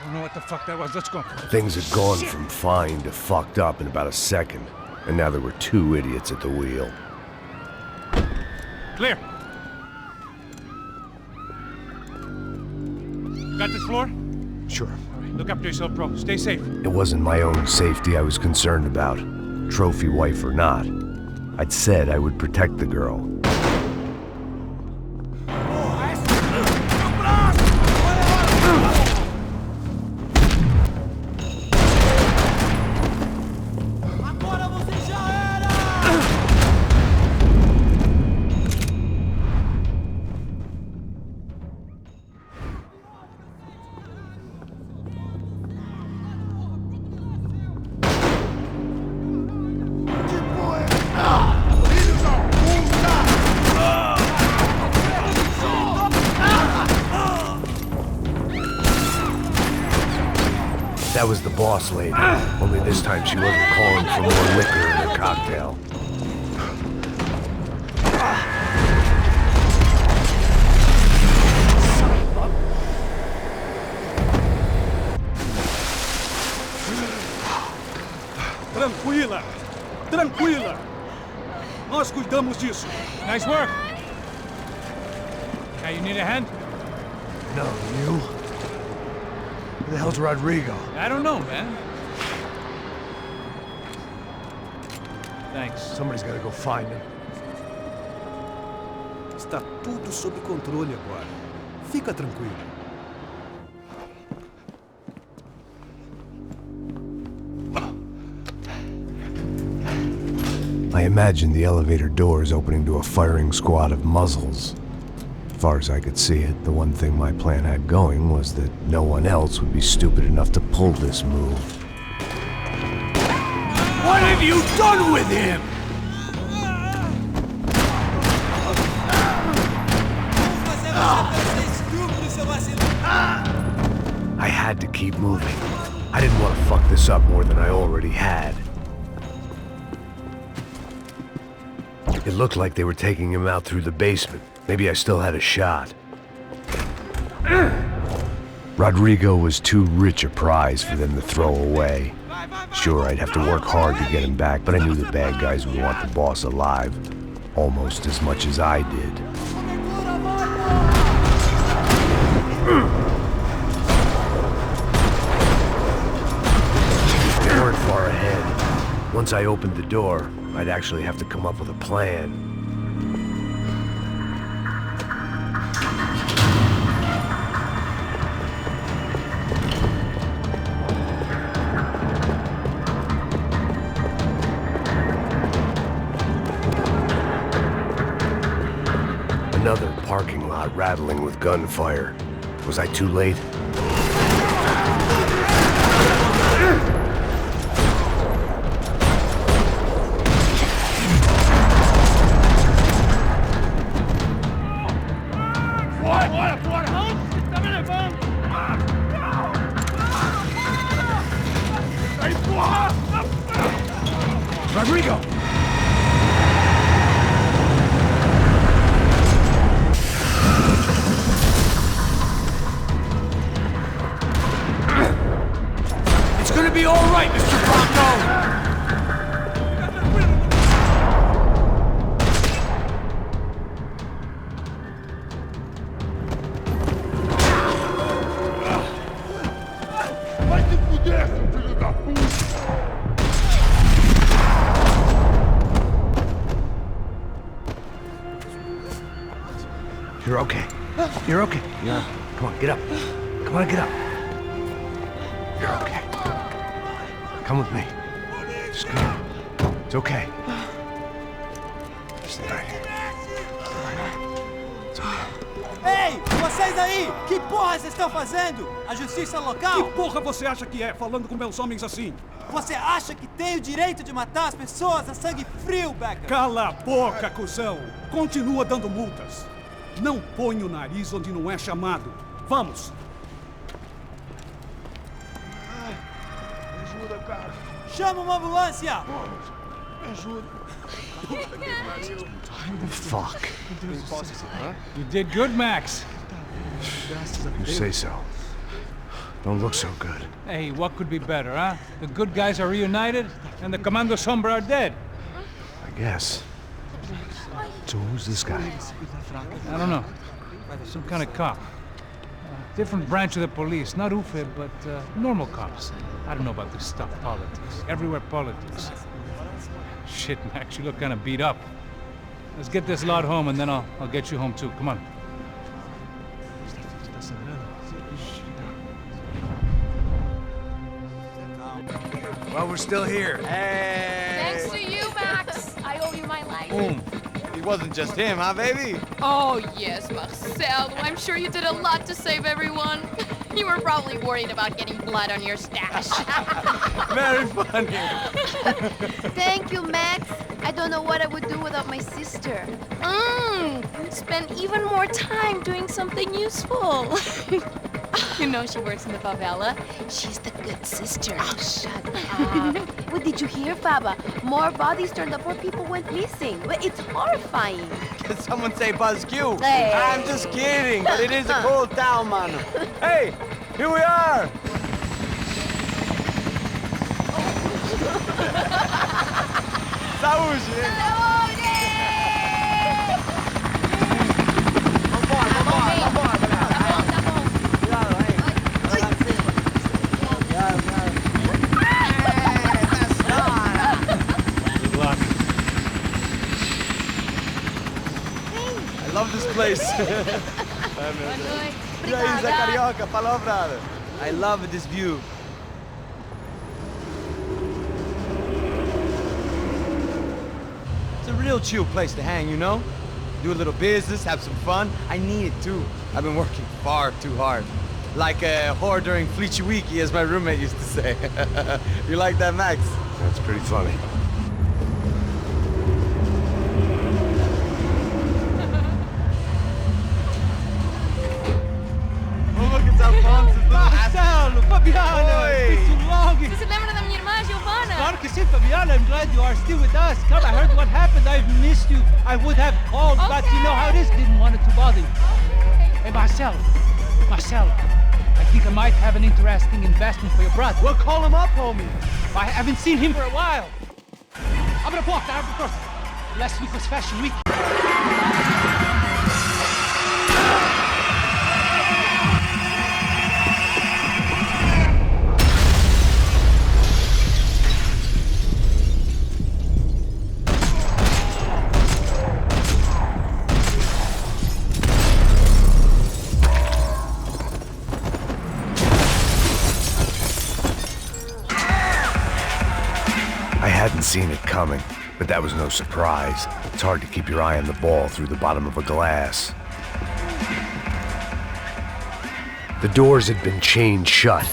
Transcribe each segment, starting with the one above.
don't know what the fuck that was. Let's go. Things had gone from fine to fucked up in about a second, and now there were two idiots at the wheel. Clear. Got this floor? Sure. All right, look after yourself, bro. Stay safe. It wasn't my own safety I was concerned about, trophy wife or not. I'd said I would protect the girl. That was the boss lady, only this time she wasn't calling for more liquor in her cocktail. Tranquila! Tranquila! Nós cuidamos disso. Nice work. Hey, you need a hand? No, you? Where the hell's Rodrigo? I don't know, man. Thanks. Somebody's gotta go find him. Está tudo sob controle agora. Fica tranquilo. I imagined the elevator doors opening to a firing squad of muzzles. As far as I could see it, the one thing my plan had going was that no one else would be stupid enough to pull this move. What have you done with him? I had to keep moving. I didn't want to fuck this up more than I already had. It looked like they were taking him out through the basement. Maybe I still had a shot. Rodrigo was too rich a prize for them to throw away. Sure, I'd have to work hard to get him back, but I knew the bad guys would want the boss alive, almost as much as I did. They weren't far ahead. Once I opened the door, I'd actually have to come up with a plan. Another parking lot rattling with gunfire. Was I too late? Rodrigo! It's gonna be all right, Mr. Bronco! You're okay. You're okay. Yeah. Come on, get up. Come on, get up. You're okay. Come with me. Just come on. It's okay. Just stay right here. It's okay. Ei, vocês aí! Que porra vocês estão fazendo? A justiça local? Que porra você acha que é, falando com meus homens assim? Você acha que tem o direito de matar as pessoas a sangue frio, Becker? Cala a boca, cuzão! Continua dando multas. Não põe o nariz onde não é chamado. Vamos! Me ajuda, cara. Chama uma ambulância! Me ajuda. Fuck. You did good, Max. You say so. Don't look so good. Hey, what could be better, huh? The good guys are reunited, and the Commando Sombra are dead. I guess. So who's this guy? I don't know. Some kind of cop. Different branch of the police. Not UFE, but normal cops. I don't know about this stuff, politics. Everywhere politics. Shit, Max, you look kind of beat up. Let's get this lot home, and then I'll get you home too. Come on. Well, we're still here. Thanks to you, Max. I owe you my life. Boom. It wasn't just him, huh, baby? Oh, yes, Marcel. I'm sure you did a lot to save everyone. You were probably worried about getting blood on your stash. Very funny. Thank you, Max. I don't know what I would do without my sister. Spend even more time doing something useful. You know she works in the favela. She's the good sister. Oh, shut up. What did you hear, Faba? More bodies turned up where people went missing. But it's horrifying. Did someone say Buzz Q? Hey. I'm just kidding, but it is a cool town, man. Hey, here we are. Saúde! I love this place. E aí, Zé Carioca, falou, brother. I love this view. It's a real chill place to hang, you know? Do a little business, have some fun. I need it too. I've been working far too hard. Like a whore during Fleechy Weeky, as my roommate used to say. You like that, Max? That's pretty funny. Marcelo, Fabiana, it's been too long. Você se lembra da minha irmã, Giovanna? Claro que sim, Fabiana. I'm glad you are still with us. Come, I heard what happened. I've missed you. I would have called, but you know how it is. Didn't want it to bother you. Hey, Marcelo, I think I might have an interesting investment for your brother. Well, call him up, homie. I haven't seen him for a while. Abre a porta, abre a porta. Last week was Fashion Week. I hadn't seen it coming, but that was no surprise. It's hard to keep your eye on the ball through the bottom of a glass. The doors had been chained shut.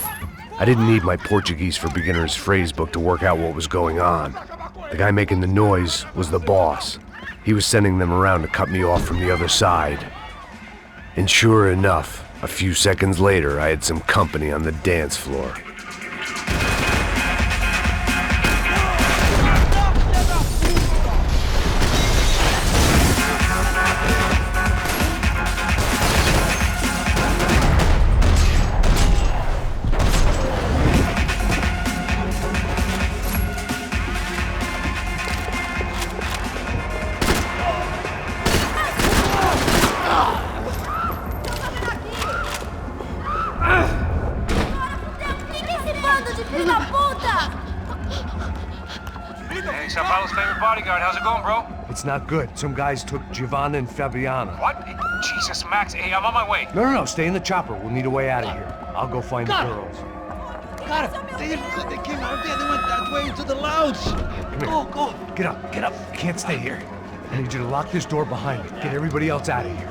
I didn't need my Portuguese for Beginners phrase book to work out what was going on. The guy making the noise was the boss. He was sending them around to cut me off from the other side. And sure enough, a few seconds later, I had some company on the dance floor. Hey, Sao Paulo's favorite bodyguard. How's it going, bro? It's not good. Some guys took Giovanna and Fabiana. What? Jesus, Max. Hey, I'm on my way. No, stay in the chopper. We'll need a way out of here. I'll go find the girls. Got it. They came out there. They went that way into the lounge. Come here. Go. Get up. You can't stay here. I need you to lock this door behind me. Get everybody else out of here.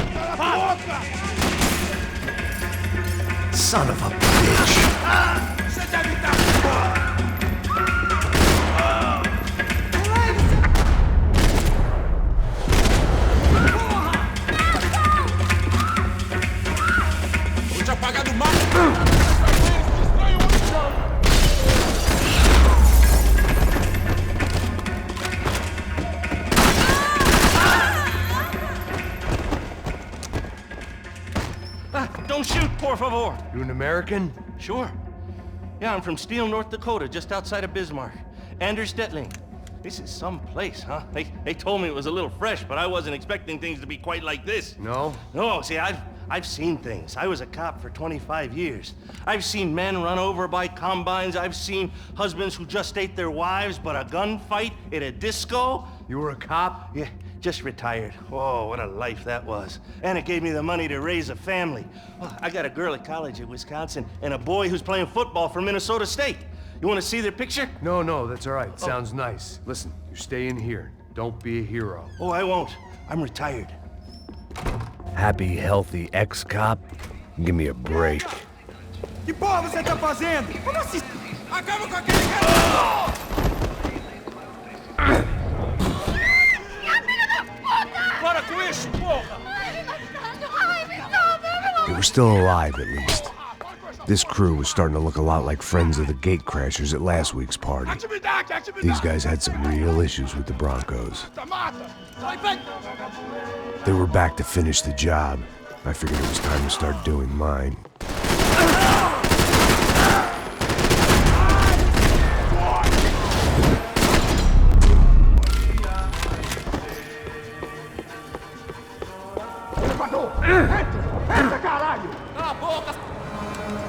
Son of a bitch. Don't shoot, poor por favor. You an American? Sure. Yeah, I'm from Steele, North Dakota, just outside of Bismarck. Anders Detling. This is some place, huh? They told me it was a little fresh, but I wasn't expecting things to be quite like this. No? No, see, I've seen things. I was a cop for 25 years. I've seen men run over by combines. I've seen husbands who just ate their wives, but a gunfight at a disco. You were a cop? Yeah, just retired. Oh, what a life that was. And it gave me the money to raise a family. Oh, I got a girl at college at Wisconsin and a boy who's playing football for Minnesota State. You want to see their picture? No, that's all right. Sounds nice. Listen, you stay in here. Don't be a hero. Oh, I won't. I'm retired. Happy, healthy ex-cop? Give me a break. Que porra você tá fazendo? Como assim? Acaba com aquele Para com isso, porra! They were still alive, at least. This crew was starting to look a lot like friends of the gatecrashers at last week's party. These guys had some real issues with the Broncos. They were back to finish the job. I figured it was time to start doing mine.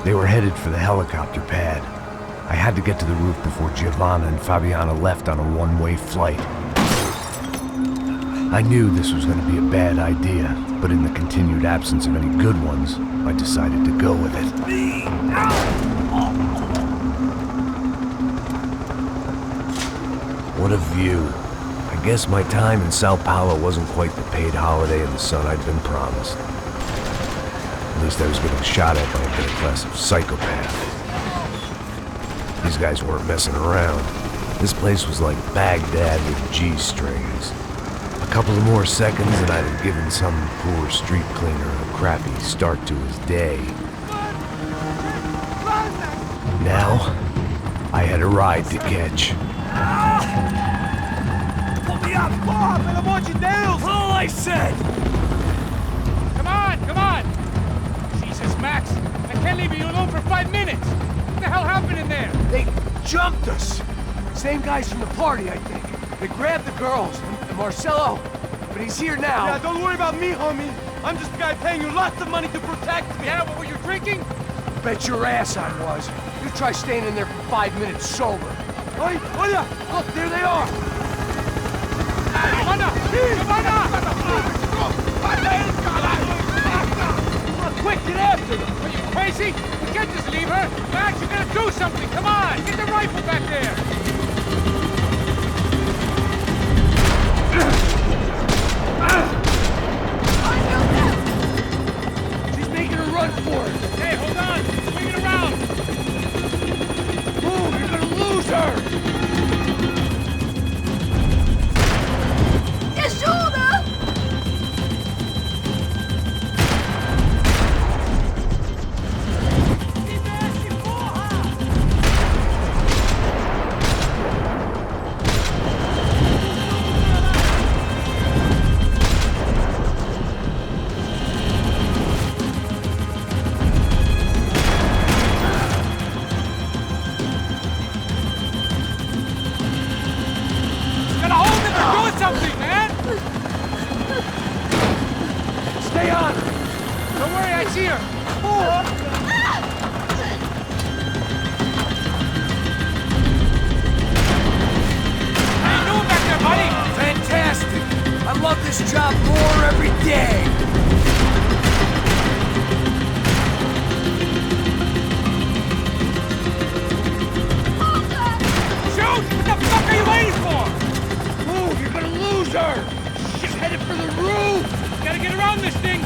They were headed for the helicopter pad. I had to get to the roof before Giovanna and Fabiana left on a one-way flight. I knew this was going to be a bad idea, but in the continued absence of any good ones, I decided to go with it. What a view. I guess my time in Sao Paulo wasn't quite the paid holiday in the sun I'd been promised. At least I was getting shot at by a better class of psychopath. These guys weren't messing around. This place was like Baghdad with G-strings. A couple of more seconds and I'd have given some poor street cleaner a crappy start to his day. Now, I had a ride to catch. Pull me up, porra, pelo amor de Deus! All I said! Come on! Jesus, Max, I can't leave you alone for 5 minutes! What the hell happened in there? They jumped us! Same guys from the party, I think. They grabbed the girls, and Marcelo, but he's here now. Yeah, don't worry about me, homie. I'm just a guy paying you lots of money to protect me. Yeah, what were you drinking? Bet your ass I was. You try staying in there for 5 minutes sober. Oi, olha! Look, there they are! Quick, get after them! Are you crazy? You can't just leave her! Max, you gotta do something! Come on! Get the rifle back there! She's making a run for it! Hey, hold on! Swing it around! Move, you're gonna lose her! Something, man! Stay on! Don't worry, I see her! How you doing back there, buddy? Fantastic! I love this job more every day! Shoot! What the fuck are you waiting for? Move, you're gonna lose her! She's headed for the roof! Gotta get around this thing!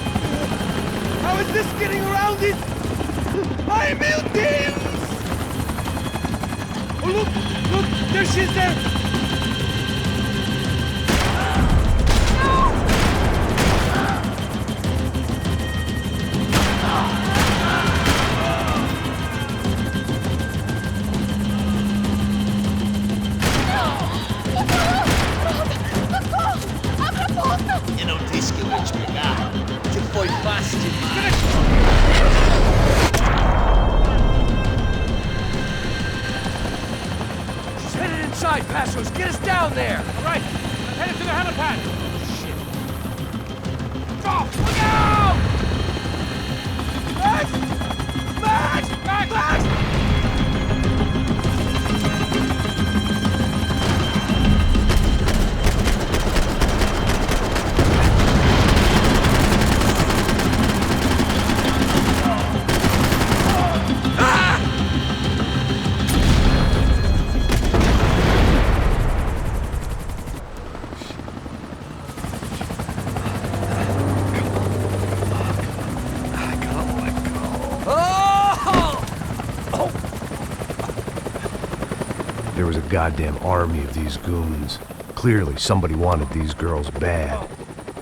How is this getting around it? Ai, meu Deus! Oh, look! There she is there! Come on! Eu não disse que eu ia te pegar. Que foi fácil. He's gonna... Pastros, get us down there! All right, I'm headed to the helipad. Shit. Drop! Look out! Max! Max! Max! Max! There was a goddamn army of these goons. Clearly, somebody wanted these girls bad.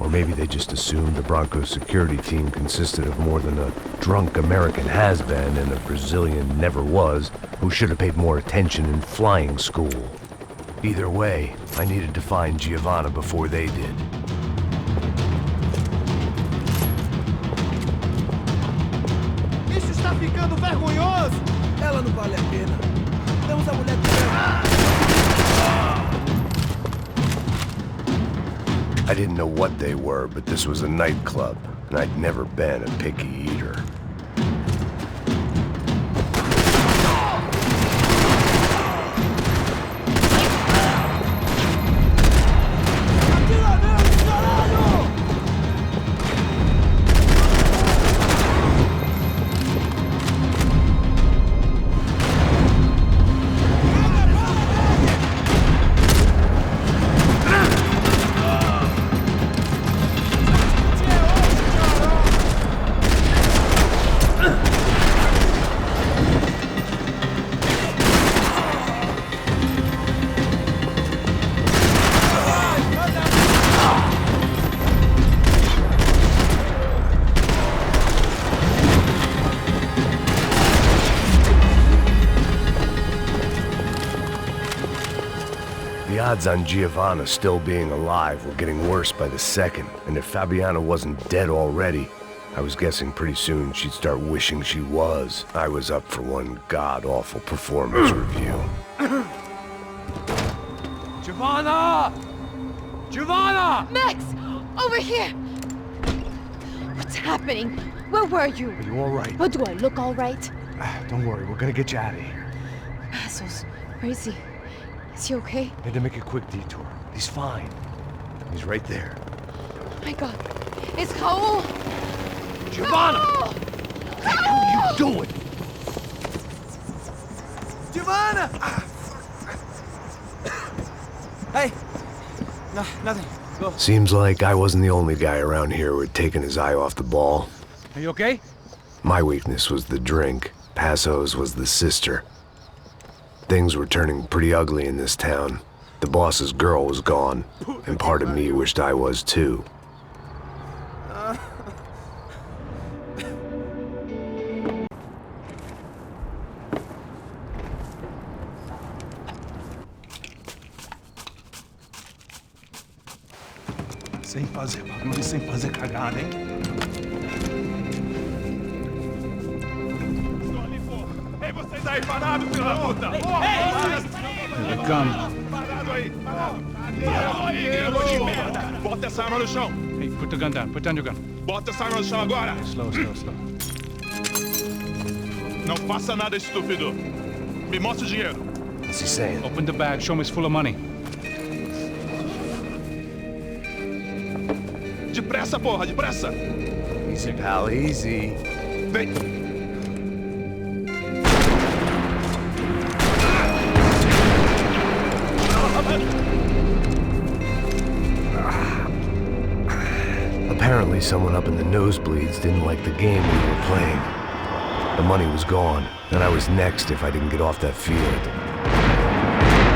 Or maybe they just assumed the Broncos security team consisted of more than a drunk American has-been and a Brazilian never-was who should have paid more attention in flying school. Either way, I needed to find Giovanna before they did. Isso está ficando vergonhoso! Ela não vale a pena. Temos a mulher do I didn't know what they were, but this was a nightclub, and I'd never been a picky eater. The odds on Giovanna still being alive were getting worse by the second, and if Fabiana wasn't dead already, I was guessing pretty soon she'd start wishing she was. I was up for one god-awful performance review. Giovanna! Giovanna! Max! Over here! What's happening? Where were you? Are you all right? Oh, do I look all right? Don't worry, we're gonna get you out of here. Passos, where is he? Is he okay? Had to make a quick detour. He's fine. He's right there. Oh my God. It's Raul! Giovanna! Raul! What are you doing? Giovanna! Hey! No, nothing. Go. Seems like I wasn't the only guy around here who had taken his eye off the ball. Are you okay? My weakness was the drink. Passo's was the sister. Things were turning pretty ugly in this town. The boss's girl was gone, and part of me wished I was too. Sem fazer barulho e sem fazer cagada, hein? Ei, vocês aí parados, filho da puta! Here they come. Parado aí! Parado aí, de merda! Bota essa arma no chão! Hey, put the gun down. Put down your gun. Bota essa arma no chão agora! Slow, slow, slow. Não faça nada, estúpido! Me mostra o dinheiro! What's he saying? Open the bag. Show me it's full of money. Depressa, porra, depressa! Easy, pal, easy. Vem! Apparently someone up in the nosebleeds didn't like the game we were playing. The money was gone, and I was next if I didn't get off that field.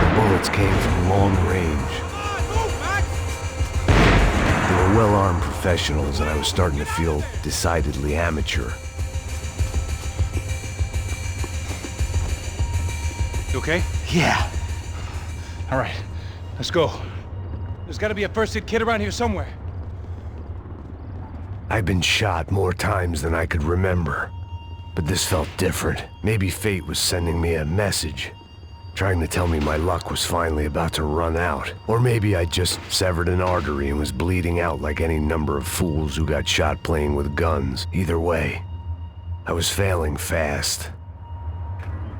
The bullets came from long range. They were well-armed professionals, and I was starting to feel decidedly amateur. You okay? Yeah. All right, let's go. There's got to be a first-aid kit around here somewhere. I've been shot more times than I could remember. But this felt different. Maybe fate was sending me a message. trying to tell me my luck was finally about to run out. Or maybe I just severed an artery and was bleeding out like any number of fools who got shot playing with guns. Either way, I was failing fast.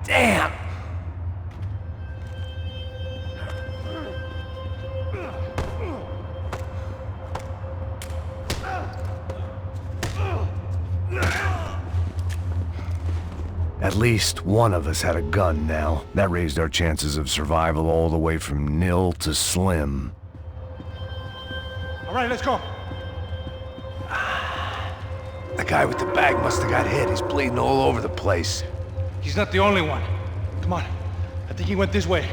Damn! At least one of us had a gun now. That raised our chances of survival all the way from nil to slim. All right, let's go. The guy with the bag must have got hit. He's bleeding all over the place. He's not the only one. Come on. I think he went this way.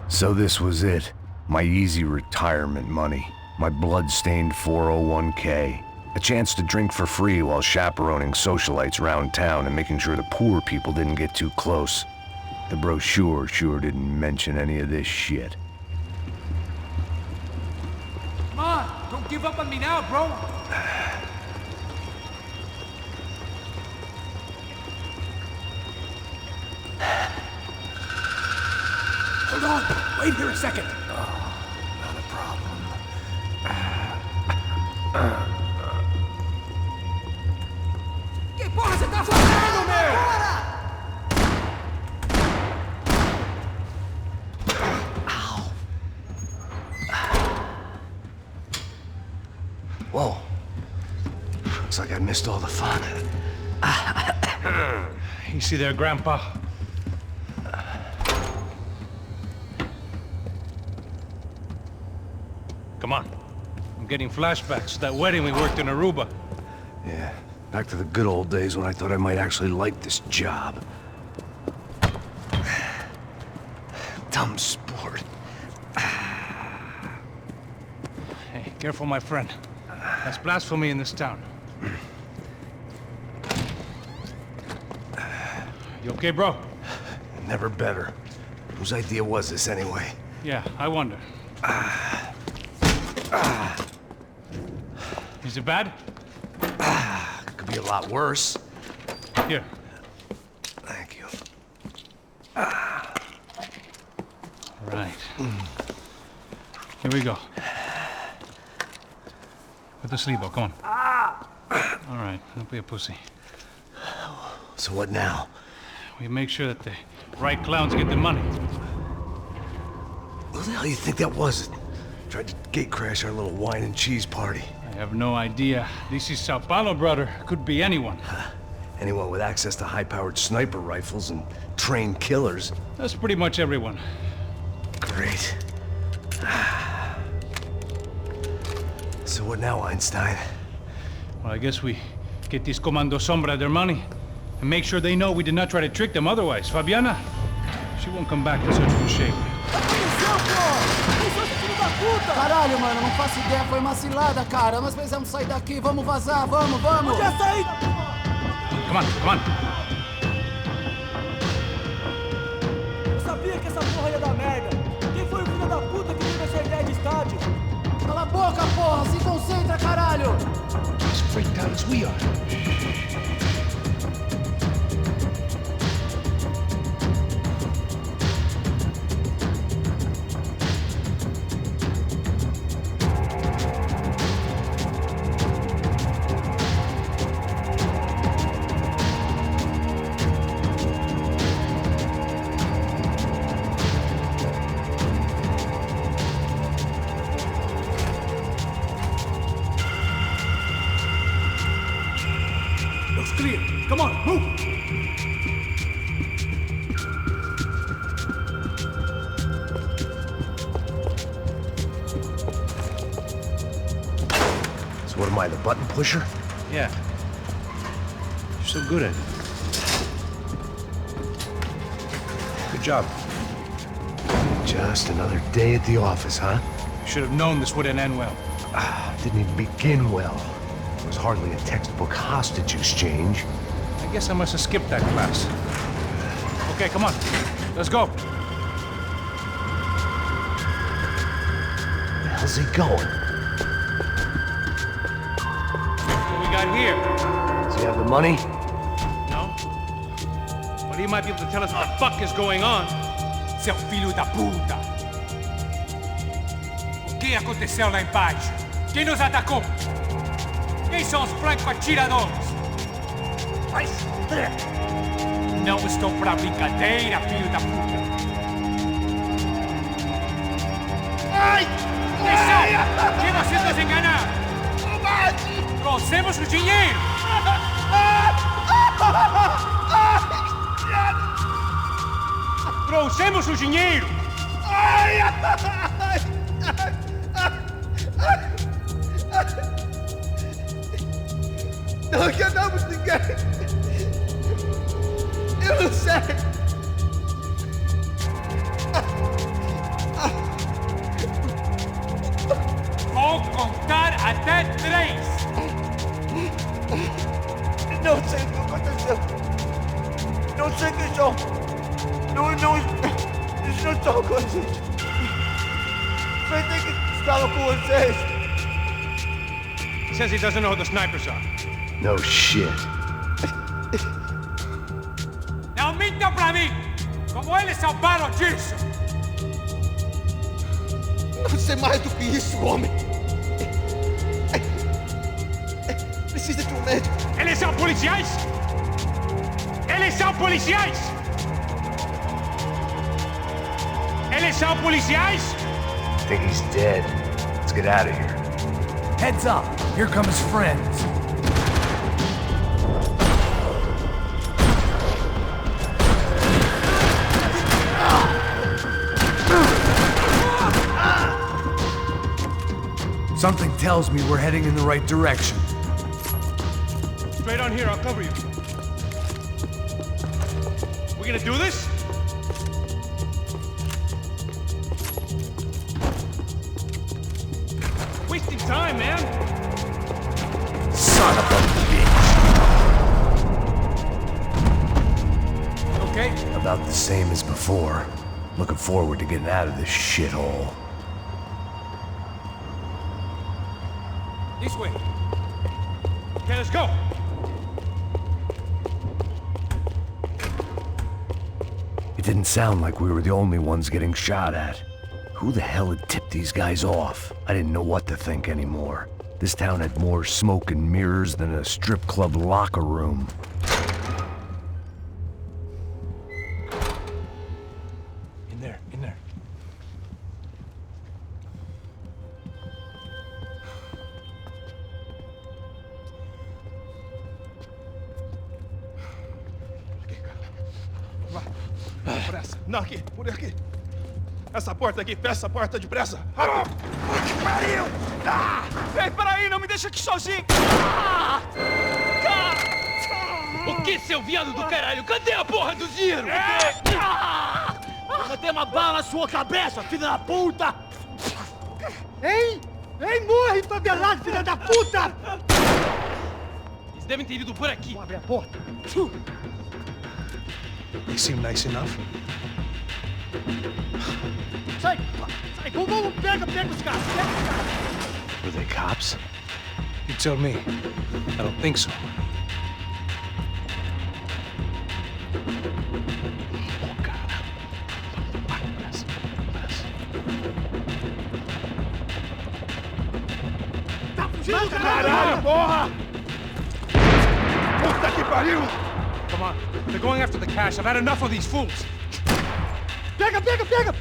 So this was it. My easy retirement money. My blood-stained 401k. A chance to drink for free while chaperoning socialites around town and making sure the poor people didn't get too close. The brochure sure didn't mention any of this shit. Come on, don't give up on me now, bro. Hold on! Wait here a second! Not a problem. Que porra você tá fazendo, meu? Whoa. Looks like I missed all the fun. You see there, Grandpa? Come on. I'm getting flashbacks to that wedding we worked in Aruba. Yeah, back to the good old days when I thought I might actually like this job. Dumb sport. Hey, careful, my friend. That's blasphemy in this town. You okay, bro? Never better. Whose idea was this anyway? Yeah, I wonder. Is it bad? Could be a lot worse. Here. Thank you. Right. Here we go. Put the sleeve on, come on. All right, don't be a pussy. So what now? We make sure that the right clowns get the money. Who the hell do you think that was? Tried to gate crash our little wine and cheese party. I have no idea. This is Sao Paulo, brother. Could be anyone. Anyone with access to high-powered sniper rifles and trained killers. That's pretty much everyone. Great. So what now, Einstein? Well, I guess we get these Comando Sombra their money and make sure they know we did not try to trick them otherwise. Fabiana, she won't come back to such good shape. Caralho, mano, não faço ideia, foi uma cilada, cara. Nós precisamos sair daqui, vamos vazar, vamos! Onde é sair? Come on, come on. Eu sabia que essa porra ia dar merda. Quem foi o filho da puta que teve essa ideia de estádio? Cala a boca, porra! Se concentra, caralho! As freaked out as we are. Looks clear. Come on, move! So what am I, the button pusher? Yeah. You're so good at it. Good job. Just another day at the office, huh? You should have known this wouldn't end well. Didn't even begin well. It was hardly a textbook hostage exchange. I guess I must have skipped that class. Okay, come on. Let's go. Where the hell's he going? What we got here? Does he have the money? No? he might be able to tell us what the fuck is going on. Seu filho da puta! O que aconteceu lá embaixo? Quem nos atacou? Quem são os franco-atiradores? Não estou pra brincadeira, filho da puta! Ai! Quem são? Quem vocês nos enganaram? Trouxemos o dinheiro! Trouxemos o dinheiro! Não enganamos ninguém! Eu não sei! Vou contar até 3! Não sei o que aconteceu! Não sei quem são! Eles não estão com a gente! Pensei que estavam com vocês! Says he doesn't know who the snipers are. No shit. Não mintam pra mim! Como eles salvaram disso! Você é mais do que isso, homem! Precisa de um médico! Eles são policiais! Eles são policiais! Eles são policiais! I think he's dead. Let's get out of here. Heads up! Here come his friends. Something tells me we're heading in the right direction. Straight on here, I'll cover you. We gonna do this? Wasting time, man! Son of a bitch! Okay? About the same as before. Looking forward to getting out of this shithole. This way. Okay, let's go! It didn't sound like we were the only ones getting shot at. Who the hell had tipped these guys off? I didn't know what to think anymore. This town had more smoke and mirrors than a strip club locker room. In there, in there. Pressa! Não, aqui, por aqui! Essa porta aqui, fecha essa porta depressa! Rápido! Que pariu! Ah! Ei, peraí, não me deixa aqui sozinho! Ah! O que, seu viado do caralho? Cadê a porra do dinheiro? Vou meter uma bala na sua cabeça, filha da puta! Ei! Ei, morre, favelado, filha da puta! Eles devem ter ido por aqui. Vou abrir a porta. They seem nice enough. Sai! Sai! Vamos, pega os caras! Pega os caras! Were they cops? You tell me. I don't think so. Tá fugindo, Caralho, porra! Puta que pariu! Come on. They're going after the cash. I've had enough of these fools. Pega, pega, pega!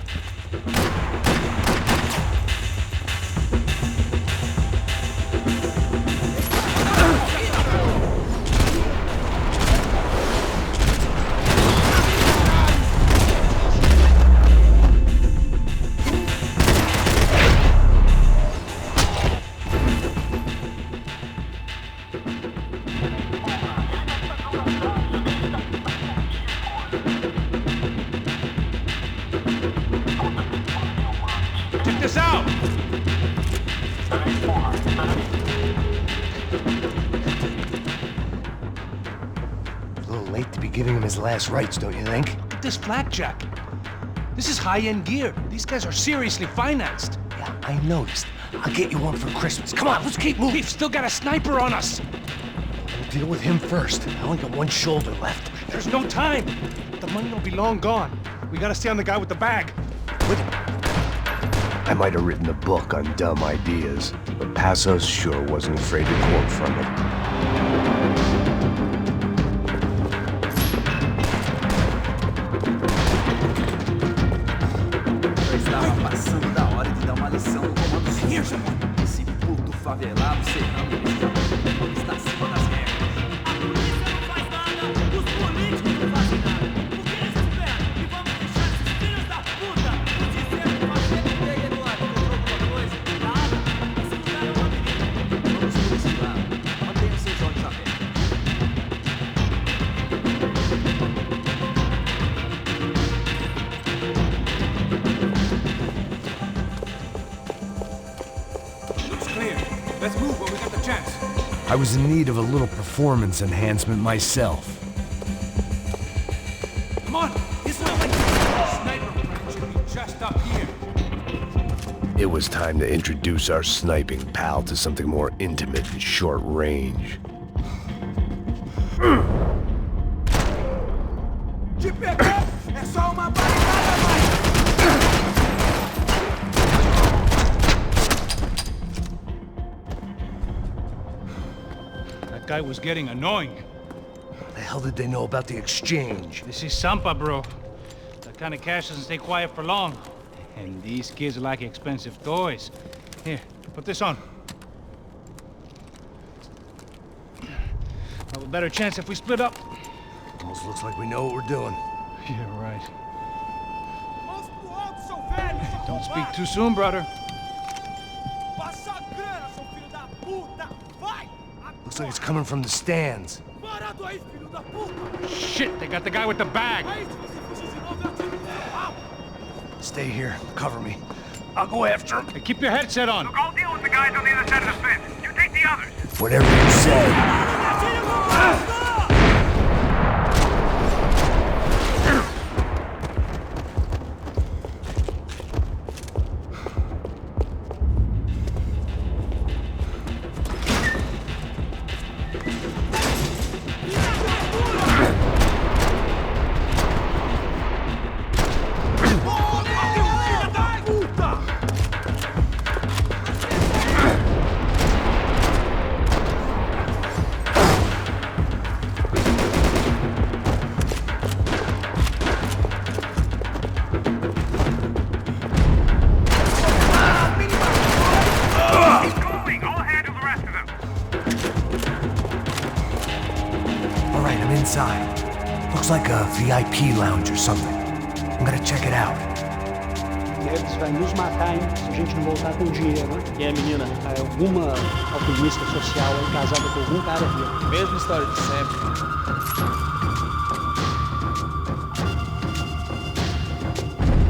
Check this out! A little late to be giving him his last rites, don't you think? This blackjack. This is high-end gear. These guys are seriously financed. Yeah, I noticed. I'll get you one for Christmas. Come on, let's keep moving. We've still got a sniper on us. Deal with him first. I only got one shoulder left. There's no time. The money will be long gone. We gotta stay on the guy with the bag. I might have written a book on dumb ideas, but Passos sure wasn't afraid to quote from it. Estava passando da hora de dar uma lição no comando sujo. Esse puto favelado serrano está acima das regras. A polícia não faz nada, os políticos não fazem nada. O que eles esperam? E vamos deixar esses filhos da puta nos dizendo fazer o que, Eduardo? Comprou alguma coisa? Nada. Esse lugar é um labirinto. Vamos por esse lado. Mantenha os seus olhos abertos. Let's move when we got the chance. I was in need of a little performance enhancement myself. Come on, this way. Sniper range should be just up here. It was time to introduce our sniping pal to something more intimate and short range. De pegar é só uma barricada mais. That guy was getting annoying. How the hell did they know about the exchange? This is Sampa, bro. That kind of cash doesn't stay quiet for long. And these kids like expensive toys. Here, put this on. Have a better chance if we split up. Almost looks like we know what we're doing. Yeah, right. Don't speak too soon, brother. Looks like it's coming from the stands. Shit, they got the guy with the bag. Stay here. Cover me. I'll go after him. Hey, keep your headset on. Look, I'll deal with the guys on the other side of the fence. You take the others. Whatever you say. Looks like a VIP lounge or something. I'm gonna check it out. Eles vai nos matar, hein? Se a gente não voltar com dinheiro, né? E a menina, alguma alpinista social aí casada com algum cara aqui. Mesma história de sempre.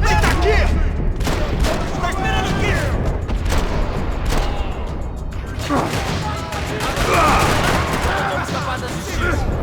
Eita, aqui! Tá esperando o quê? Vamos escapar da justiça.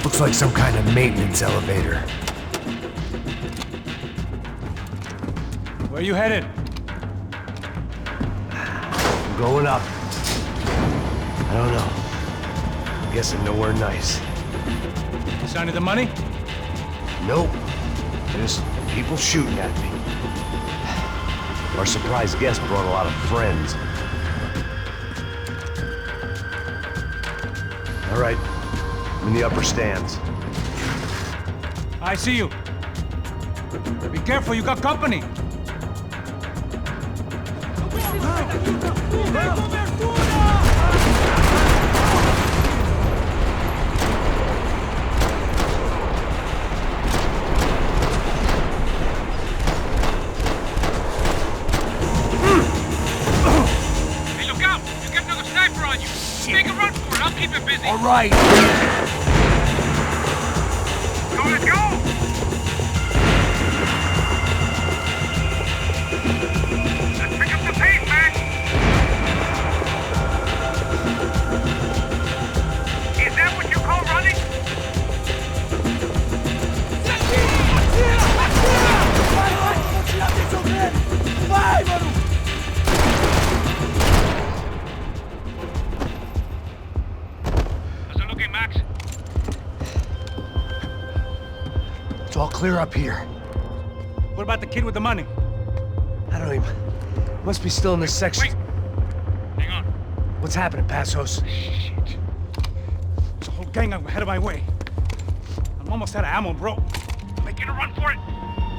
Looks like some kind of maintenance elevator. Where you headed? I'm going up. I don't know. I'm guessing nowhere nice. Sign of the money? Nope. Just people shooting at me. Our surprise guest brought a lot of friends. All right. I'm in the upper stands. I see you. Be careful, you got company. right. So let's go! Let's pick up the pace, man! Is that what you call running? Vai, mano! How's it looking, Max? It's all clear up here. What about the kid with the money? I don't even... Must be still in this section. Wait! Hang on. What's happening, Passos? Shit. There's a whole gang ahead of my way. I'm almost out of ammo, bro. Making a run for it!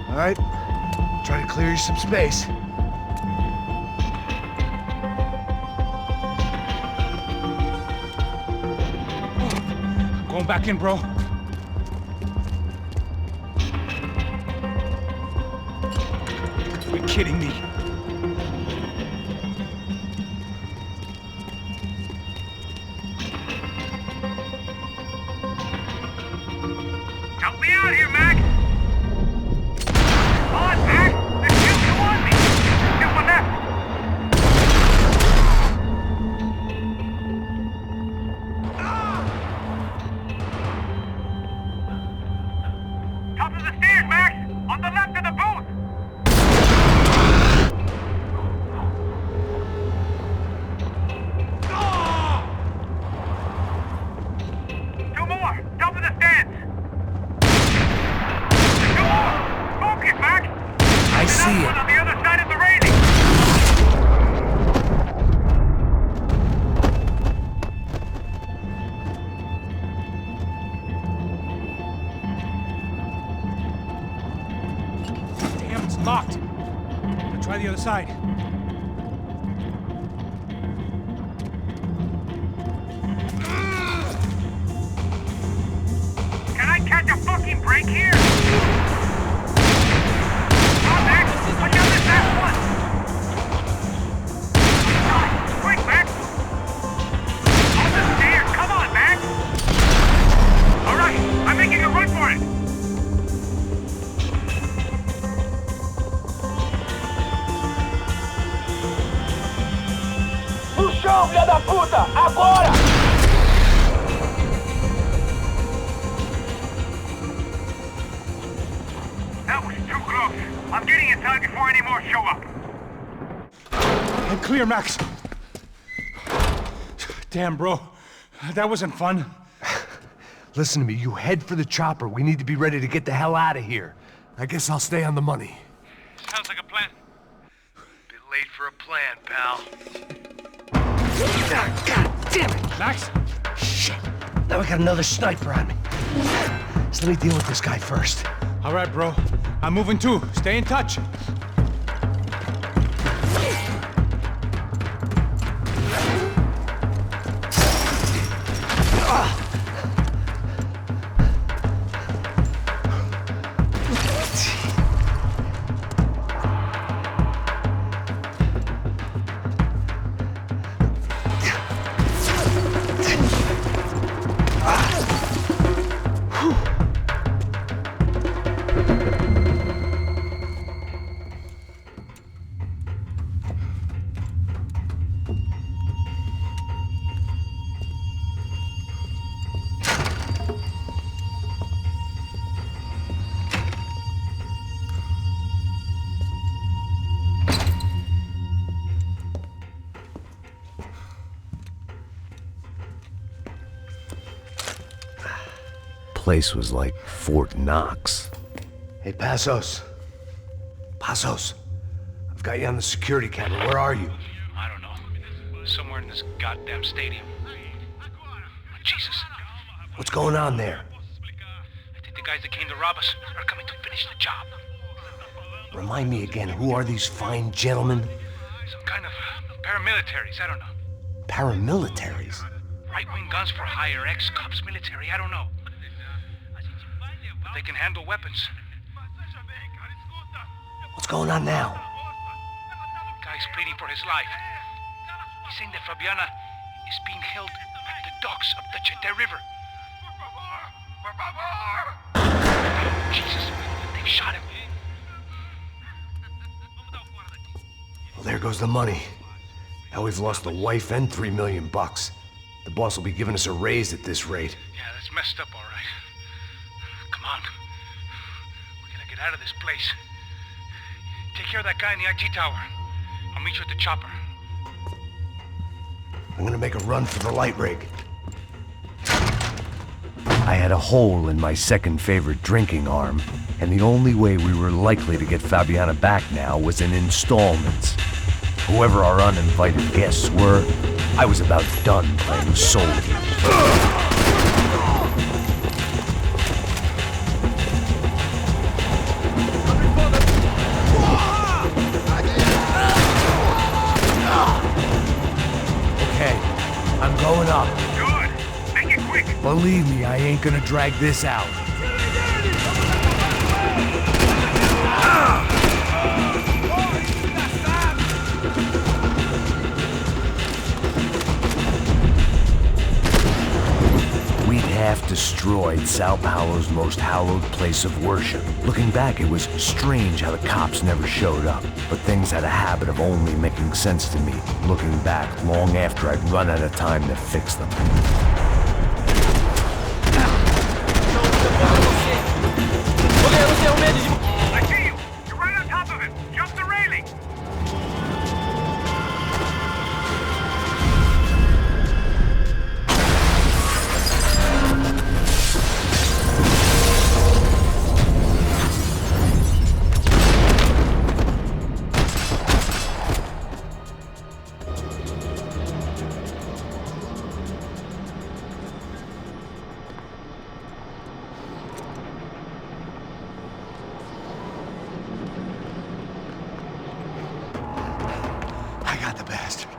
All right. Try to clear you some space. Going back in, bro. You're kidding me. Help me out here, Mac! Come on, Mac! There's still two on me! Still one left! Top of the stairs, Max! On the left of the booth! Two more! Top of the stands! Two more! Focus, Mac! I see Another it. one on the other side of the railing! Damn, it's locked. I'll try the other side. Can I catch a fucking break here? Come on, Max! Put down this last one! Quick, Max! On the stairs! Come on, Max! Alright, I'm making a run for it! No chão, filha da puta! Agora! That was too close. I'm getting inside before any more show up. I'm clear, Max. Damn, bro. That wasn't fun. Listen to me, you head for the chopper. We need to be ready to get the hell out of here. I guess I'll stay on the money. Sounds like a plan. Bit late for a plan, pal. God damn it! Max? Shit. Now we got another sniper on me. So let me deal with this guy first. All right, bro. I'm moving too. Stay in touch. Place was like Fort Knox. Hey, Passos. Passos. I've got you on the security camera. Where are you? I don't know. Somewhere in this goddamn stadium. Jesus. What's going on there? I think the guys that came to rob us are coming to finish the job. Remind me again, who are these fine gentlemen? Some kind of paramilitaries, I don't know. Paramilitaries? Right-wing guns for hire, ex-cops, military, I don't know. But they can handle weapons. What's going on now? Guy's pleading for his life. He's saying that Fabiana is being held The docks up the Chete River. Jesus, they've shot him. Well, there goes the money. Now we've lost the wife and $3 million. The boss will be giving us a raise at this rate. Yeah, that's messed up, all right. Come on. We gotta get out of this place. Take care of that guy in the IG tower. I'll meet you at the chopper. I'm gonna make a run for the light rig. I had a hole in my second favorite drinking arm, and the only way we were likely to get Fabiana back now was in installments. Whoever our uninvited guests were, I was about done playing soldiers. Okay, I'm going up. Good. Make it quick. Believe me, I ain't gonna drag this out. We'd half destroyed Sao Paulo's most hallowed place of worship. Looking back, it was strange how the cops never showed up. But things had a habit of only making sense to me, looking back long after I'd run out of time to fix them. I see you. You're right on top of him. Jump the railing.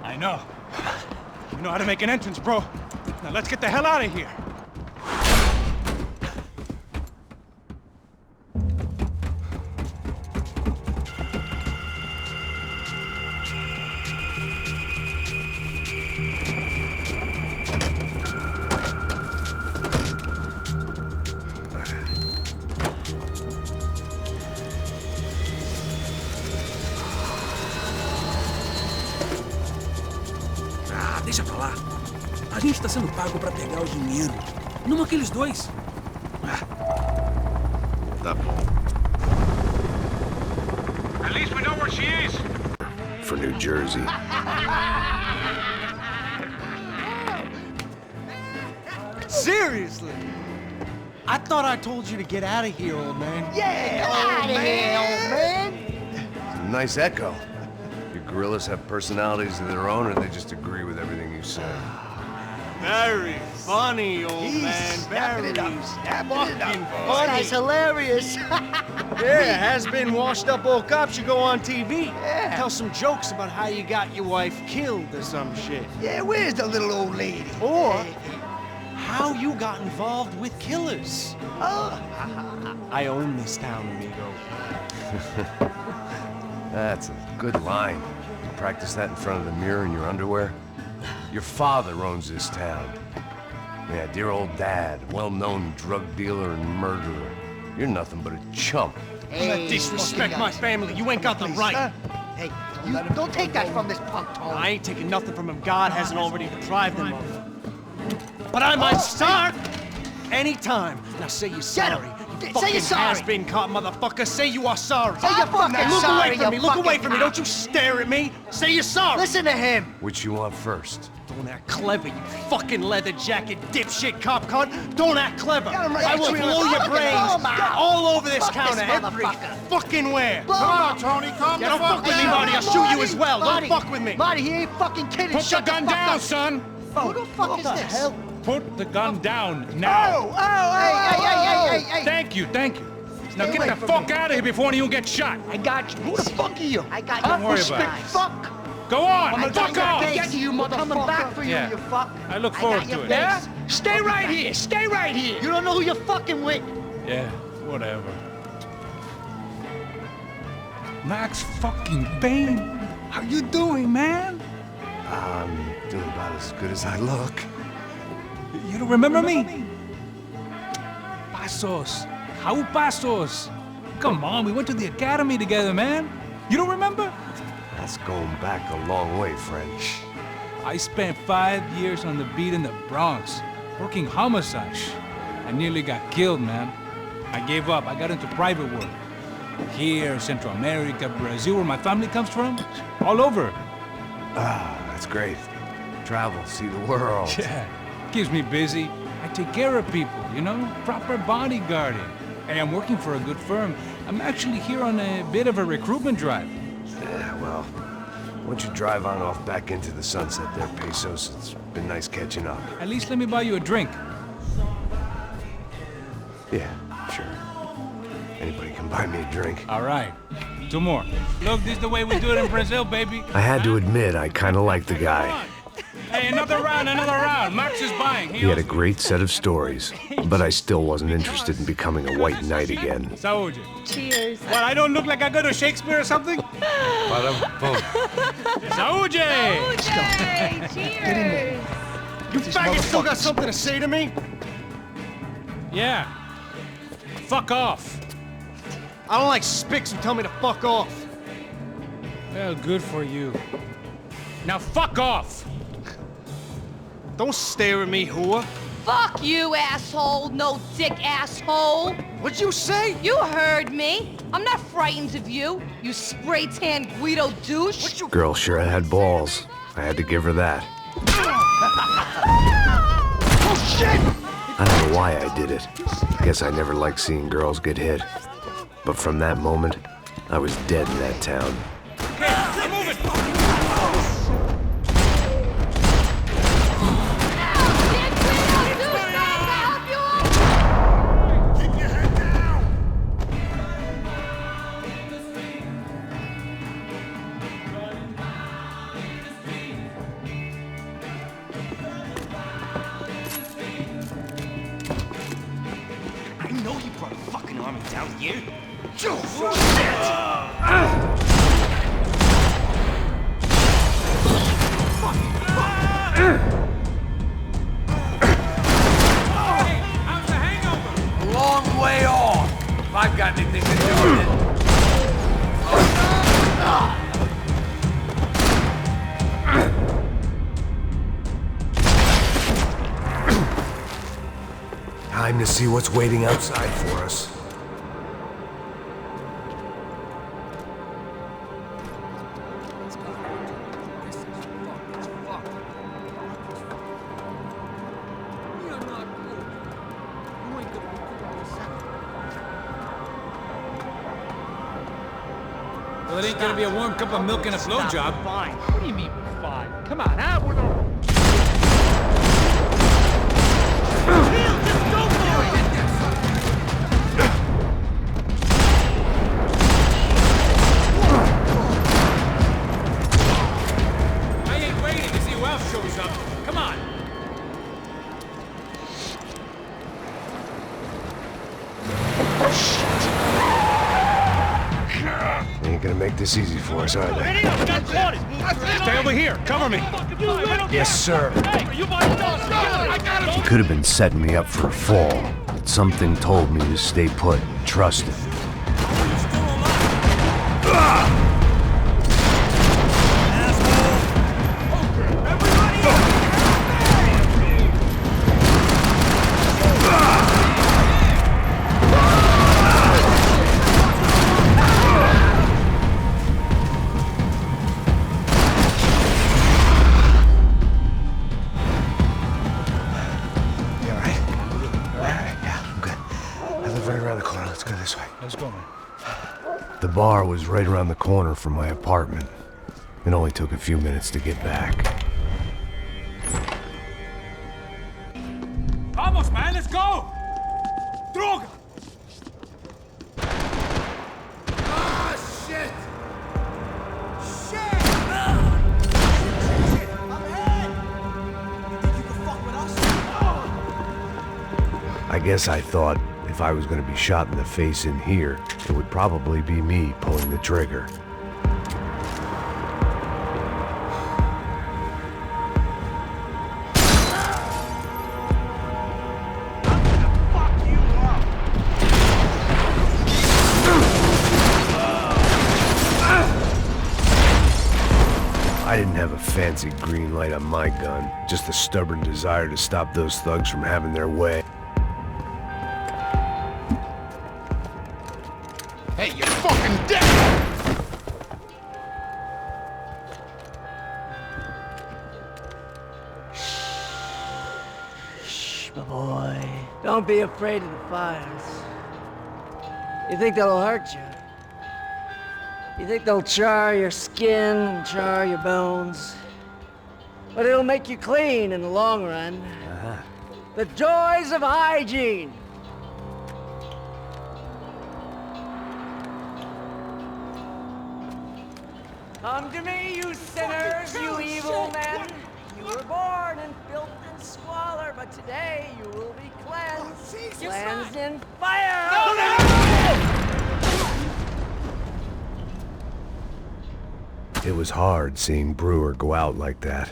I know. You know how to make an entrance, bro. Now let's get the hell out of here. Deixa pra lá. A gente tá sendo pago pra pegar o dinheiro. Não aqueles dois. Tá bom. At least we know where she is. For New Jersey. Seriously? I thought I told you to get out of here, old man. Yeah, old man. Nice echo. Your gorillas have personalities of their own, or they just agree with everything you say? Very funny, old man. Very fucking funny. That's hilarious. Yeah, has-been washed-up old cop should go on TV. Yeah. Tell some jokes about how you got your wife killed or some shit. Yeah, where's the little old lady? Or how you got involved with killers. I own this town, amigo. That's a good line. You practice that in front of the mirror in your underwear? Your father owns this town. Yeah, dear old dad, well-known drug dealer and murderer. You're nothing but a chump. Hey, disrespect my family. You ain't got the right. Hey, you don't take that from this punk, Tony. I ain't taking nothing from him. God hasn't already deprived him of. But I might start anytime. Now say you're sorry. Say you're sorry. Has-been caught, motherfucker. Say you are sorry. Say you're fucking Look sorry, away from me. you Look away fucking from me. Don't you stare at me. Say you're sorry. Listen to him. Which you want first? Don't act clever, you fucking leather jacket dipshit cop cunt. Don't act clever. I will blow your brains all over this counter, every fucking where. Come on, Tony, calm the fuck down. Don't fuck with me, Marty. I'll shoot you as well. Don't fuck with me. Marty, he ain't fucking kidding. Put the gun down, son. Who the fuck is this? Hell? Put the gun down now. Hey. Thank you. Now get the fuck out of here before you get shot. I got you. Who the fuck are you? I got you. Don't worry about it. Fuck. Go on, fuck off. Get you, motherfucker. Coming back for you, you fuck. I look forward to it. Yeah? Stay right here. Stay right here. You don't know who you're fucking with. Yeah, whatever. Max fucking Payne. How you doing, man? I'm doing about as good as I look. You don't remember me? Pasos. How Pasos? Come on, we went to the academy together, man. You don't remember? That's going back a long way, friend. I spent 5 years on the beat in the Bronx, working homicide. I nearly got killed, man. I gave up. I got into private work. Here, Central America, Brazil, where my family comes from. All over. Ah, that's great. Travel, see the world. Yeah, keeps me busy. I take care of people, you know? Proper bodyguarding. Hey, I'm working for a good firm. I'm actually here on a bit of a recruitment drive. Yeah, well, why don't you drive on off back into the sunset there, Pesos? It's been nice catching up. At least let me buy you a drink. Yeah, sure. Anybody can buy me a drink. All right. 2 more. Look, this is the way we do it in Brazil, baby. I had to admit, I kind of liked the guy. Hey, another round, another round. Max is buying. He had a great set of stories, but I still wasn't interested in becoming a white knight again. Saúde. Cheers. What, I don't look like I go to Shakespeare or something? Saúde! Saúde! Cheers! You faggot still got something to say to me? Yeah. Fuck off. I don't like spics who tell me to fuck off. Well, good for you. Now fuck off! Don't stare at me, whore. Fuck you, asshole. No dick, asshole. What'd you say? You heard me. I'm not frightened of you, you spray-tan Guido douche. Girl sure had balls. I had to give her that. Oh, shit! I don't know why I did it. I guess I never liked seeing girls get hit. But from that moment, I was dead in that town. I know you brought a fucking army down here. Long way off, if I've got anything to do with it. Time to see what's waiting outside for us. Well, it ain't gonna be a warm cup of milk and a blowjob. Fine. What do you mean, fine? Come on, huh? We're gonna... Just go for it! I ain't waiting to see who else shows up. Come on. They ain't gonna make this easy for us, are they? Stay over here. Cover me. Yes, sir. I He could have been setting me up for a fall, but something told me to stay put and trust him. Let's go, man. The bar was right around the corner from my apartment. It only took a few minutes to get back. Vamos, man, let's go! Droga! Ah, shit! Shit! I'm ahead! You think you can fuck with us? I guess I thought if I was going to be shot in the face in here, it would probably be me pulling the trigger. fancy green light on my gun. Just a stubborn desire to stop those thugs from having their way. Hey, you're fucking dead! Shh, my boy. Don't be afraid of the fires. You think they'll hurt you? You think they'll char your skin and char your bones? But it'll make you clean in the long run. The joys of hygiene! Come to me, you sinners, you evil men! You were born in filth and squalor, but today you will be cleansed. Cleansed in fire! It was hard seeing Brewer go out like that.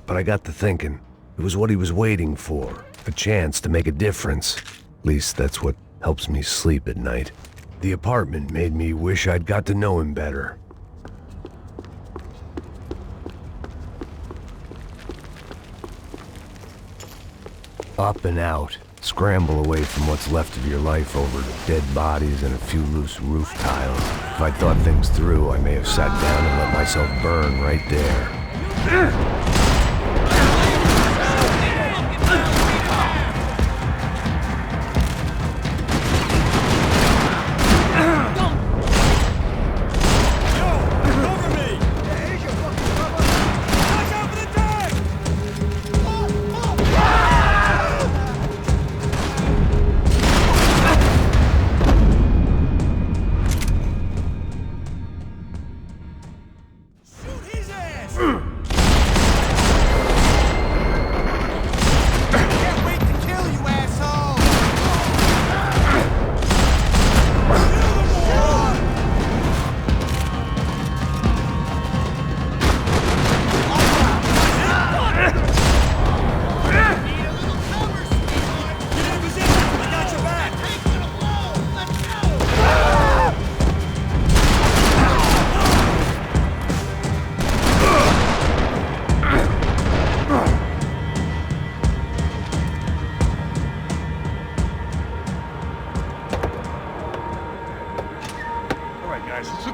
But I got to thinking, it was what he was waiting for. A chance to make a difference. At least that's what helps me sleep at night. The apartment made me wish I'd got to know him better. Up and out. Scramble away from what's left of your life over dead bodies and a few loose roof tiles. If I'd thought things through, I may have sat down and let myself burn right there.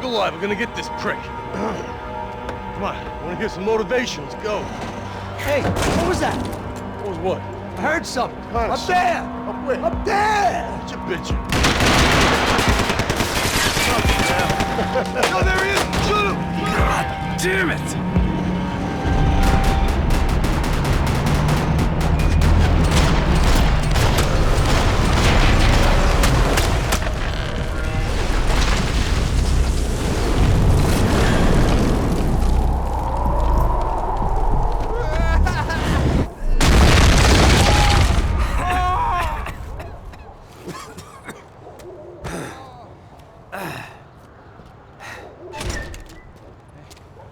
Alive, we're gonna get this prick. Come on, I wanna hear some motivation. Let's go. Hey, what was that? What was what? I heard something. Up there! Up where? Up there! What you bitching? No, there he is! Shoot him! God damn it!